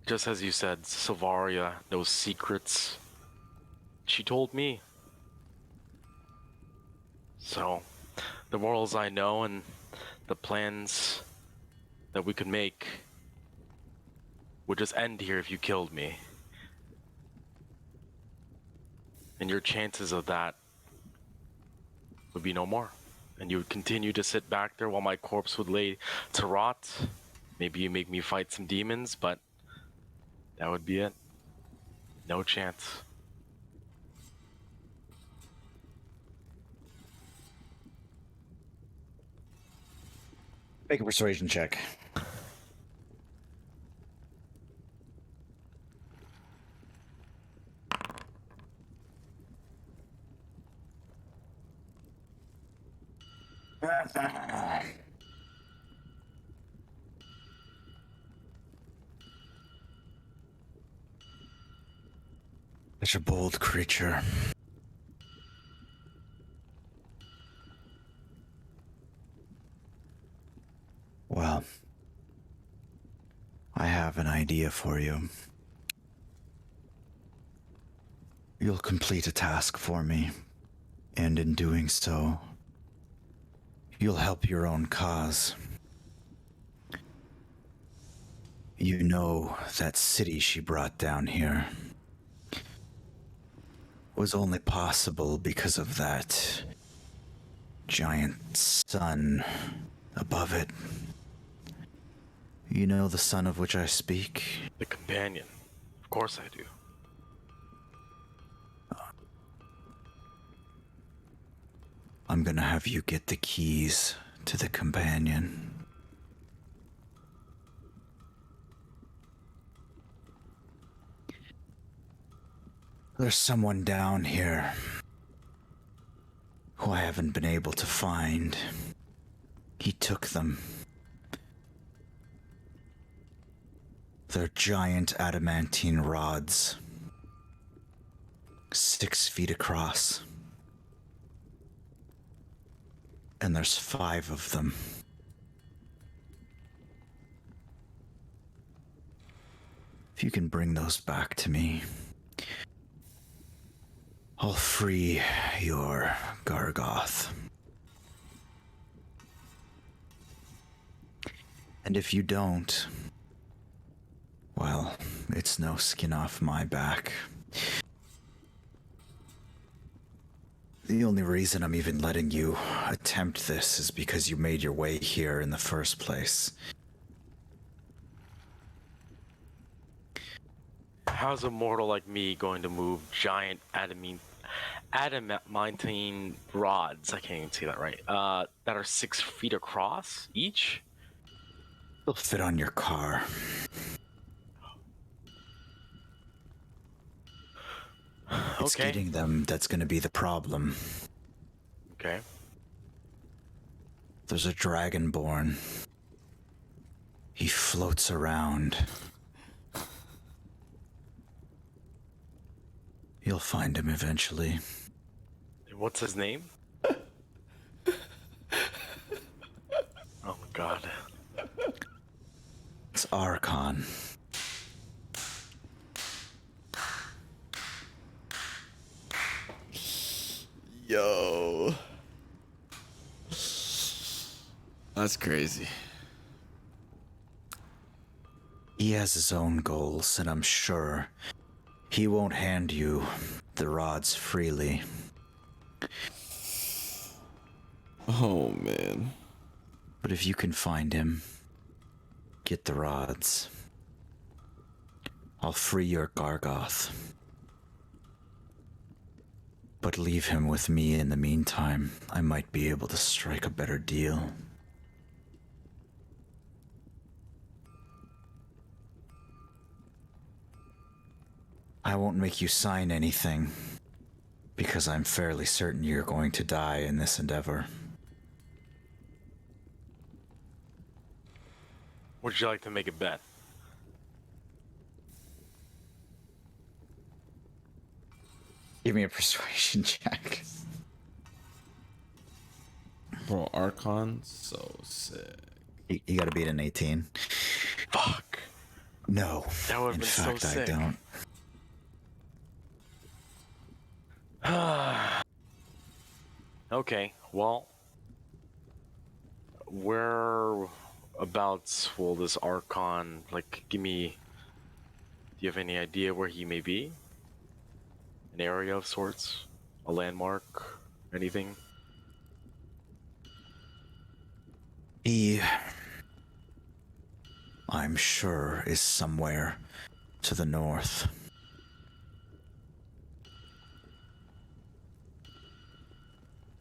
just as you said, Silvaria knows secrets. She told me. So, the mortals I know and the plans that we could make would just end here if you killed me. And your chances of that would be no more. And you would continue to sit back there while my corpse would lay to rot. Maybe you make me fight some demons, but that would be it. No chance. Make a persuasion check. Such a bold creature. Well, I have an idea for you. You'll complete a task for me, and in doing so, you'll help your own cause. You know that city she brought down here was only possible because of that giant sun above it. You know the sun of which I speak? The companion. Of course I do. I'm gonna have you get the keys to the companion. There's someone down here who I haven't been able to find. He took them. They're giant adamantine rods, 6 feet across. And there's 5 of them. If you can bring those back to me, I'll free your Gargoth. And if you don't, well, it's no skin off my back. The only reason I'm even letting you attempt this is because you made your way here in the first place. How's a mortal like me going to move giant adamantine rods? I can't even say that right. That are 6 feet across each? They'll fit on your car. It's Okay. getting them that's going to be the problem. Okay. There's a dragonborn. He floats around. You'll find him eventually. What's his name? Oh my god. It's Archon. Yo. That's crazy. He has his own goals, and I'm sure He won't hand you the rods freely. Oh, man. But if you can find him, get the rods, I'll free your Gargoth. But leave him with me in the meantime. I might be able to strike a better deal. I won't make you sign anything, because I'm fairly certain you're going to die in this endeavor. Would you like to make a bet? Give me a persuasion check. Bro, Archon, so sick. You gotta beat an 18. Fuck. No. That would've in been so fact, I sick. don't. Okay, well, whereabouts will this Archon, like, give me, do you have any idea where he may be? An area of sorts? A landmark? Anything? He, I'm sure, is somewhere to the north.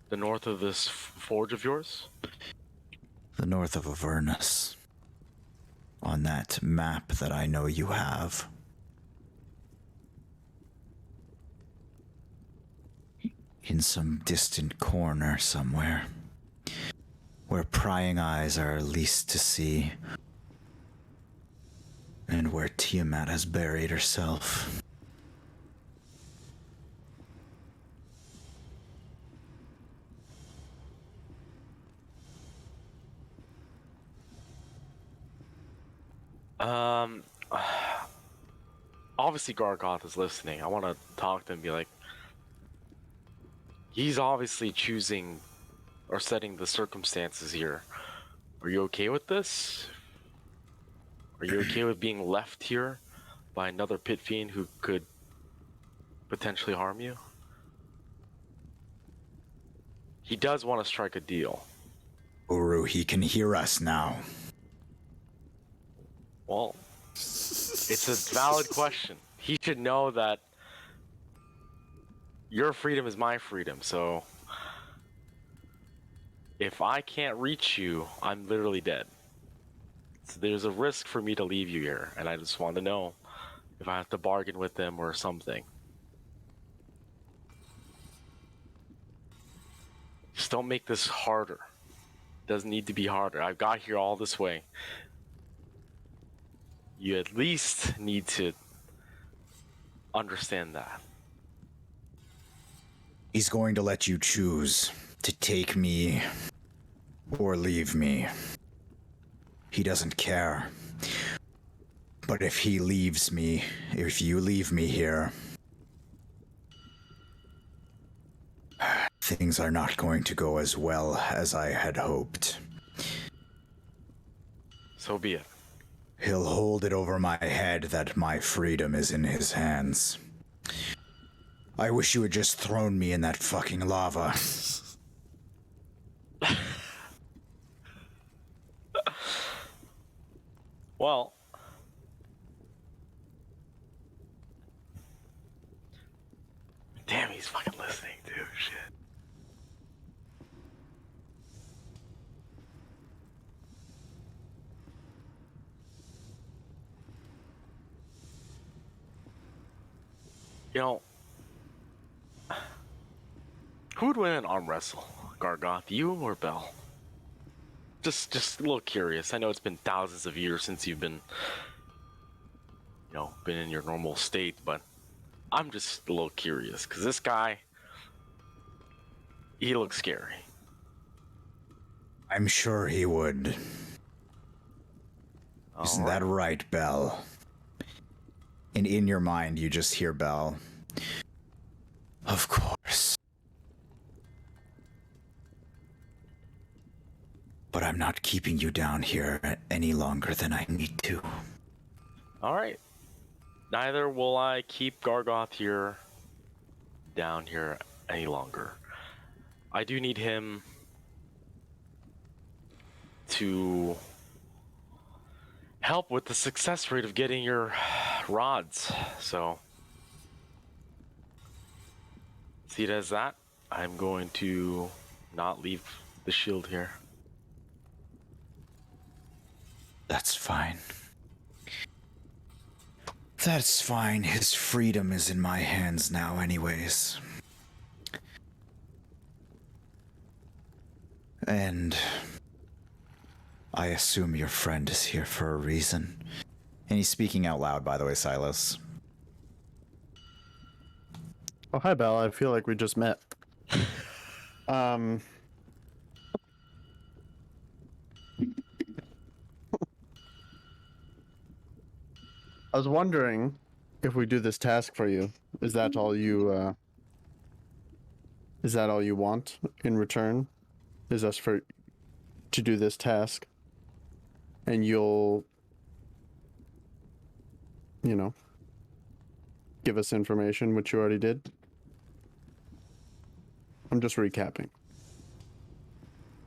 The north of this forge of yours? The north of Avernus. On that map that I know you have. In some distant corner somewhere. Where prying eyes are least to see. And where Tiamat has buried herself. Obviously Gargoth is listening. I want to talk to him and be like, he's obviously choosing or setting the circumstances here. Are you okay with this? Are you okay with being left here by another pit fiend who could potentially harm you? He does want to strike a deal. Buru, he can hear us now. Well, it's a valid question. He should know that your freedom is my freedom, so if I can't reach you, I'm literally dead. So there's a risk for me to leave you here, and I just want to know if I have to bargain with them or something. Just don't make this harder. It doesn't need to be harder. I've got here all this way. You at least need to understand that. He's going to let you choose to take me or leave me. He doesn't care. But if he leaves me, if you leave me here, things are not going to go as well as I had hoped. So be it. He'll hold it over my head that my freedom is in his hands. I wish you had just thrown me in that fucking lava. Well, damn, he's fucking listening, dude. Shit. You know, who would win an arm wrestle? Gargoth, you or Bell? Just a little curious. I know it's been thousands of years since you've been, been in your normal state, but I'm just a little curious because this guy, he looks scary. I'm sure he would. Isn't that right, Bell? And in your mind, you just hear Bell. Of course. But I'm not keeping you down here any longer than I need to. All right. neither will I keep Gargoth here, down here any longer. I do need him to help with the success rate of getting your rods. So, see it as that. I'm going to not leave the shield here. That's fine. That's fine. His freedom is in my hands now anyways. And I assume your friend is here for a reason. And he's speaking out loud, by the way, Silas. Oh, hi, Belle. I feel like we just met. I was wondering if we do this task for you. Is that all you want in return? Is us to do this task? And you'll, give us information, which you already did? I'm just recapping.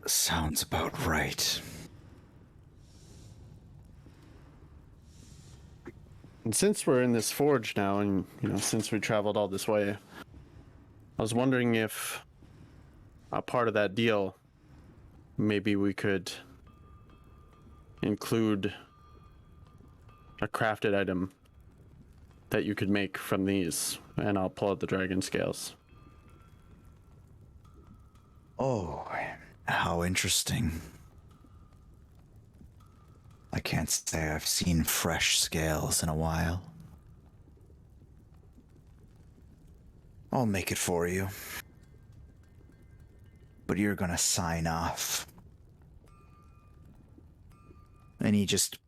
Sounds about right. And since we're in this forge now, and since we traveled all this way, I was wondering if a part of that deal, maybe we could include a crafted item that you could make from these, and I'll pull out the dragon scales. Oh, how interesting. I can't say I've seen fresh scales in a while. I'll make it for you. But you're gonna sign off. And he just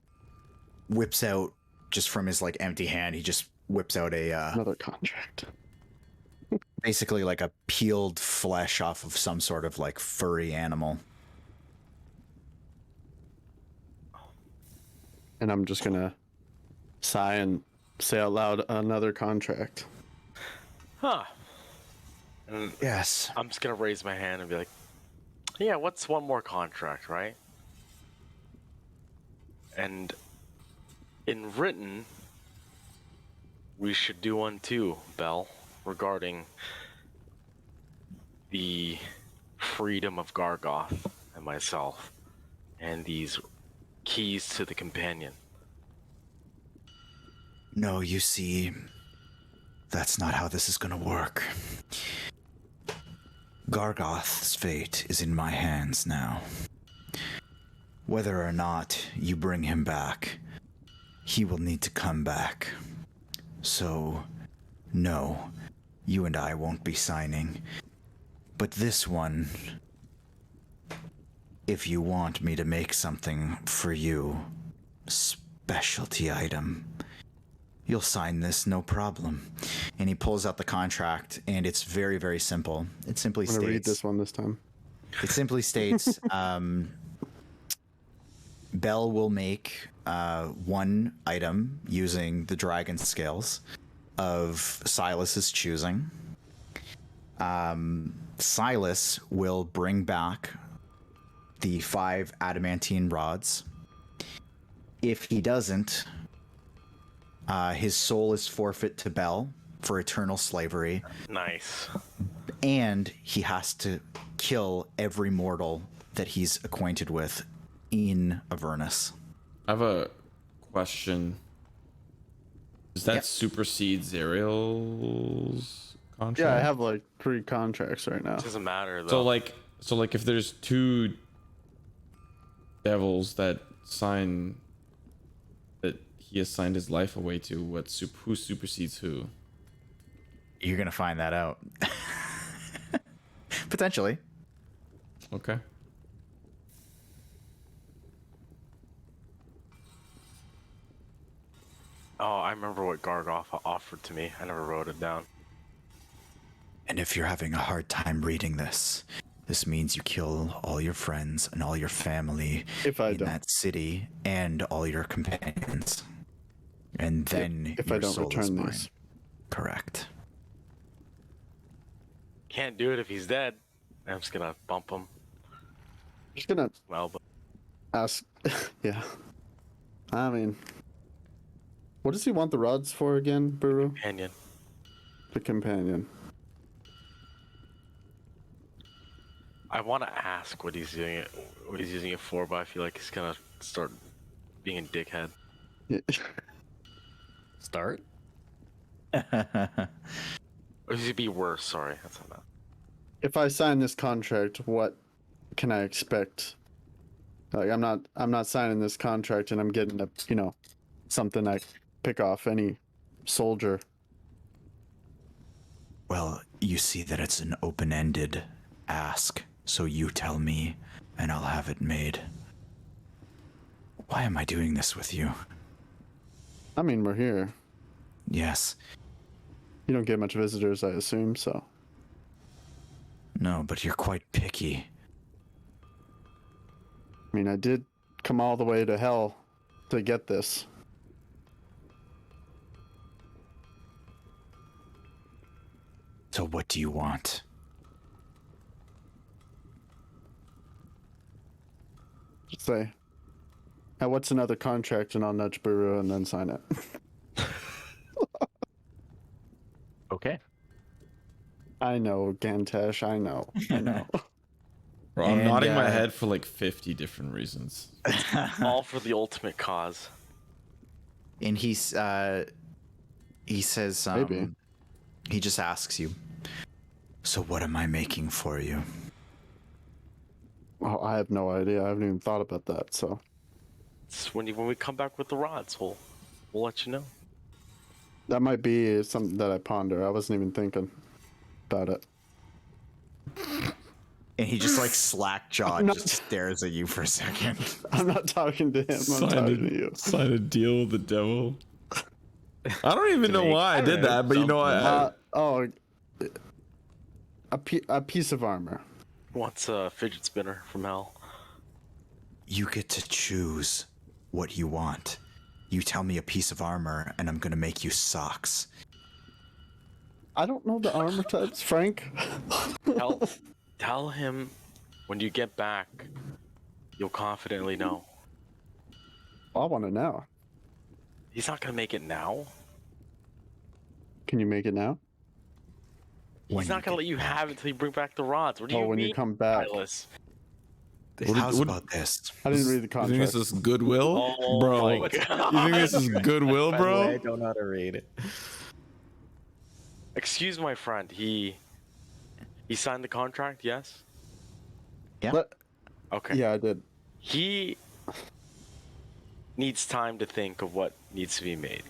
whips out, just from his empty hand, he just whips out Another contract. basically like a peeled flesh off of some sort of furry animal. And I'm just gonna sigh and say out loud, another contract. Huh. And Yes. I'm just gonna raise my hand and be like, yeah, what's one more contract, right? And in written, we should do one too, Belle, regarding the freedom of Gargoth and myself, and these keys to the companion. No, you see, that's not how this is gonna work. Gargoth's fate is in my hands now. Whether or not you bring him back, he will need to come back. So, no, you and I won't be signing. But this one, if you want me to make something for you, specialty item, you'll sign this, no problem. And he pulls out the contract, and it's very, very simple. It simply I'm gonna read states... this one this time. It simply states, Bell will make one item using the dragon scales of Silas's choosing. Silas will bring back the 5 adamantine rods. If he doesn't, his soul is forfeit to Bell for eternal slavery, Nice. and he has to kill every mortal that he's acquainted with in Avernus. I have a question. Does that Yep. supersede Zariel's contract? Yeah, I have 3 contracts right now. It doesn't matter though. So if there's 2 devils that sign that he assigned his life away to, who supersedes who? You're gonna find that out. Potentially. Okay. Oh, I remember what Gargoth offered to me. I never wrote it down. And if you're having a hard time reading this, this means you kill all your friends and all your family If I in don't. that city and all your companions. And then if your I don't soul is return mine. these. Correct. Can't do it if he's dead. I'm just gonna bump him. Just gonna Well, but ask. Yeah. I mean, what does he want the rods for again, Buru? companion. The companion. I want to ask what he's using it for, but I feel like he's gonna start being a dickhead. Yeah. Start. Or he's gonna be worse. Sorry, that's not that. If I sign this contract, what can I expect? Like, I'm not signing this contract, and I'm getting something I pick off any soldier. Well, you see that it's an open-ended ask, so you tell me, and I'll have it made. Why am I doing this with you? I mean, we're here. Yes. You don't get much visitors, I assume, so. No, but you're quite picky. I mean, I did come all the way to hell to get this. So what do you want? Say, now what's another contract, and I'll nudge Buru and then sign it. Okay. I know, Gantash, I know. Bro, I'm And, nodding my head for like 50 different reasons. All for the ultimate cause. And he says, Maybe. he just asks you, so what am I making for you? Oh, I have no idea. I haven't even thought about that, so. It's when we come back with the rods, we'll let you know. That might be something that I ponder. I wasn't even thinking about it. And he just like slack-jawed No. just stares at you for a second. I'm not talking to him, I'm talking to you. Sign a deal with the devil. I don't even know why I did that, but you know what? A piece of armor. What's a fidget spinner from hell? You get to choose what you want. You tell me a piece of armor, and I'm gonna make you socks. I don't know the armor types, Phrank. Tell him when you get back, you'll confidently know. I want to know. He's not gonna make it now. Can you make it now? He's not gonna let you have it until you bring back the rods. What do you when mean, you come back. Silas? How's about this? I didn't read the You think contract. this is goodwill? Oh Bro, my you God. think this is goodwill, By the way, I bro? don't know how to read it. Excuse my friend. He signed the contract. Yes. Yeah. But, Okay. yeah, I did. He needs time to think of what needs to be made.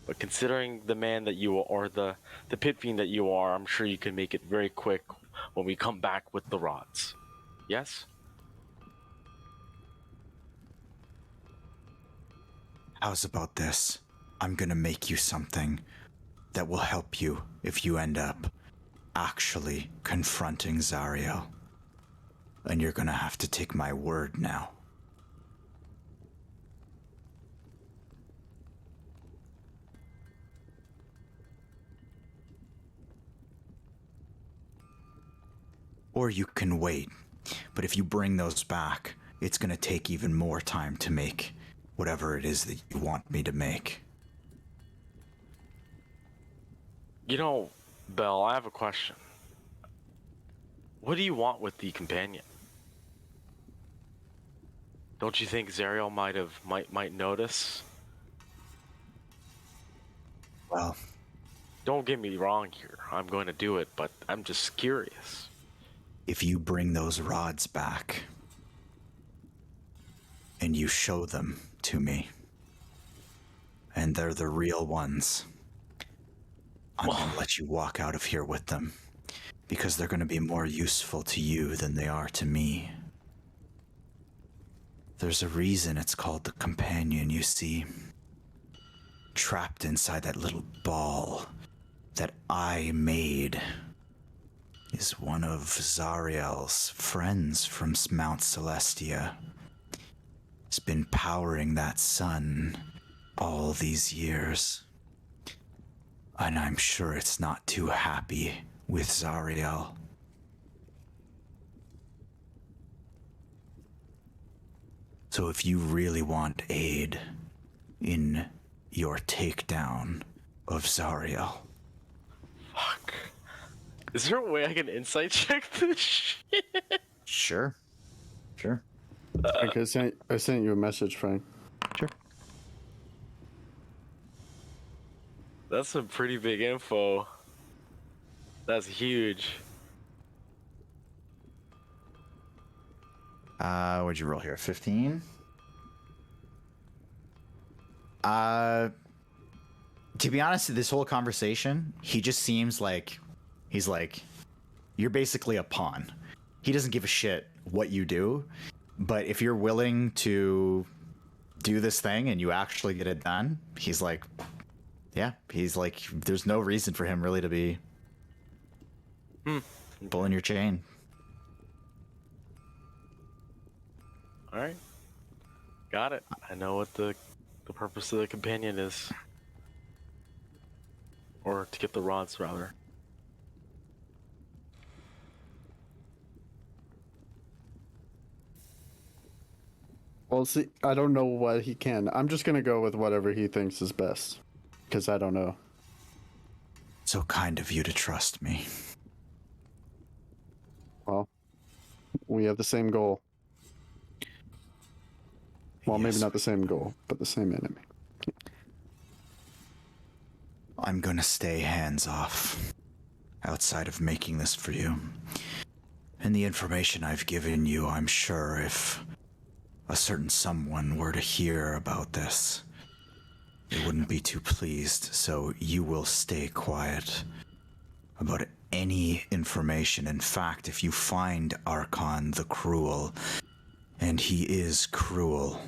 But considering the man that you are, or the pit fiend that you are, I'm sure you can make it very quick when we come back with the rods. Yes? How's about this? I'm gonna make you something that will help you if you end up actually confronting Zariel. And you're gonna have to take my word now. Or you can wait. But if you bring those back, it's gonna take even more time to make whatever it is that you want me to make. You know, Belle, I have a question. What do you want with the companion? Don't you think Zariel might notice? Well, Don't get me wrong here. I'm going to do it, but I'm just curious. if you bring those rods back and you show them to me, and they're the real ones, I'm gonna let you walk out of here with them, because they're gonna be more useful to you than they are to me. There's a reason it's called the companion, you see. Trapped inside that little ball that I made is one of Zariel's friends from Mount Celestia. It's been powering that sun all these years. And I'm sure it's not too happy with Zariel. So if you really want aid in your takedown of Zariel... Fuck. Is there a way I can insight check this shit? Sure. Sure. Okay, I sent you a message, Frank. Sure. That's some pretty big info. That's huge. What'd you roll here? 15? To be honest, this whole conversation, he just seems like he's like, you're basically a pawn. He doesn't give a shit what you do, but if you're willing to do this thing and you actually get it done, he's like, yeah, he's like, there's no reason for him really to be pulling your chain. All right. Got it. I know what the purpose of the companion is. Or to get the rods, rather. Well, see, I don't know what he can. I'm just gonna go with whatever he thinks is best, because I don't know. So kind of you to trust me. Well, we have the same goal. Well, maybe Yes. not the same goal, but the same enemy. I'm gonna stay hands off outside of making this for you. And the information I've given you, I'm sure if a certain someone were to hear about this, they wouldn't be too pleased, so you will stay quiet about any information. In fact, if you find Archon the Cruel, and he is cruel,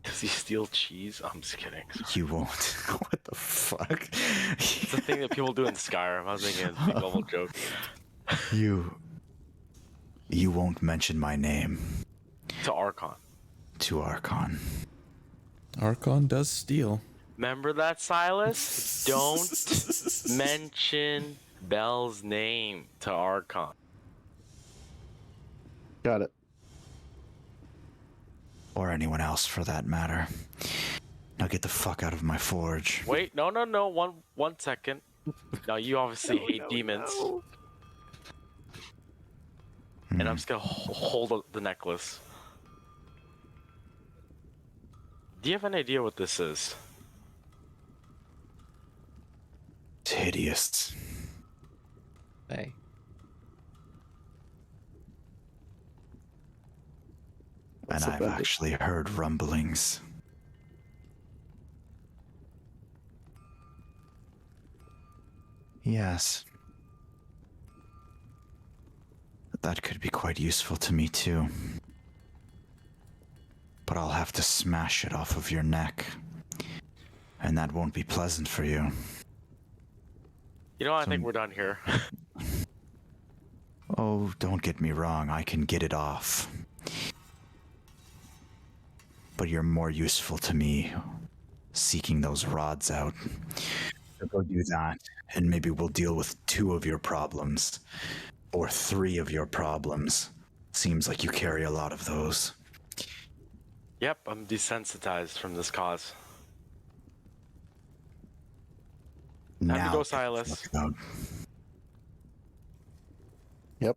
Does he steal cheese? I'm just kidding. you won't. What the fuck? It's a thing that people do in Skyrim. I was making a big level joke. You won't mention my name To Archon. to Archon. Archon does steal. Remember that, Silas? Don't mention Bell's name to Archon. Got it. Or anyone else for that matter. Now get the fuck out of my forge. Wait, no. One second. Now you obviously hate demons. And I'm just gonna hold up the necklace. Do you have any idea what this is? It's hideous. Hey. And What's I've about it? actually heard rumblings. Yes. That could be quite useful to me too. But I'll have to smash it off of your neck. And that won't be pleasant for you. You know, I think we're done here. Oh, don't get me wrong, I can get it off. But you're more useful to me seeking those rods out. So go do that, and maybe we'll deal with 2 of your problems. Or 3 of your problems. Seems like you carry a lot of those. Yep, I'm desensitized from this cause. Time to Now, go, Silas. fuck out. Yep.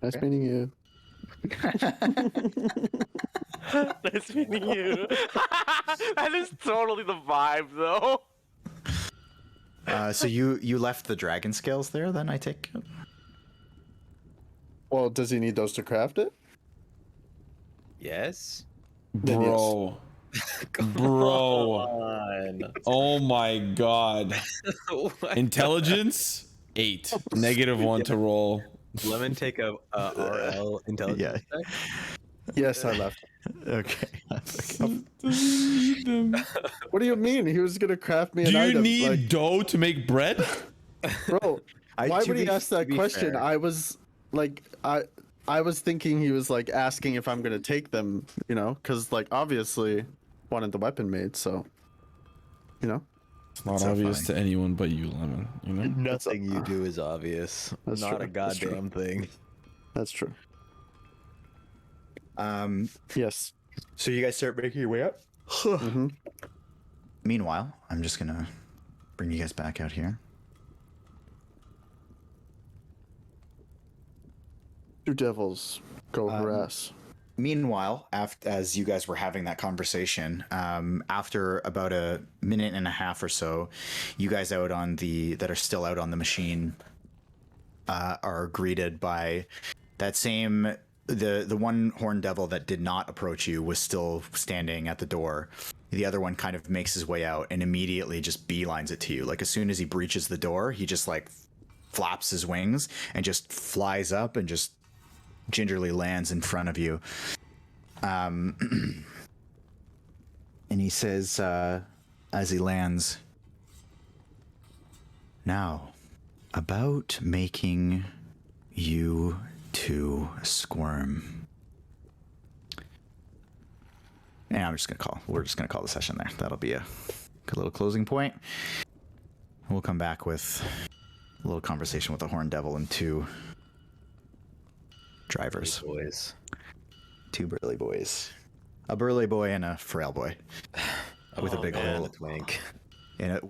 Nice meeting you. Nice meeting you. That is totally the vibe, though. So you left the dragon scales there, then, I take it? Well, does he need those to craft it? Yes. Then yes. Bro. Bro. On. Oh my god. Intelligence 8. -1 to roll. Lemon take a RL intelligence check. Yes, I left. Okay. What do you mean? He was gonna craft me an Do you item. need like, dough to make bread? bro? Why to would he be- ask to that be question? fair- I was like, I was thinking he was like asking if I'm gonna take them, you know, because like obviously wanted the weapon made, so you know. It's not so obvious funny. to anyone but you, Lemon. You know. Nothing you do is obvious. That's Not true, a that's true. goddamn thing. That's true. Yes. So you guys start making your way up. Mm-hmm. Meanwhile, I'm just gonna bring you guys back out here. Two devils go harass. Meanwhile, as you guys were having that conversation, after about a minute and a half or so, you guys that are still out on the machine are greeted by that same the one horned devil that did not approach you was still standing at the door. The other one kind of makes his way out and immediately just beelines it to you. Like as soon as he breaches the door, he just like flaps his wings and just flies up and just gingerly lands in front of you. And he says, as he lands, "Now, about making you two squirm." And we're just gonna call the session there. That'll be a good little closing point. We'll come back with a little conversation with the Horned Devil and two drivers. Boys. Two burly boys. A burly boy and a frail boy. With a big hole Twink. in it.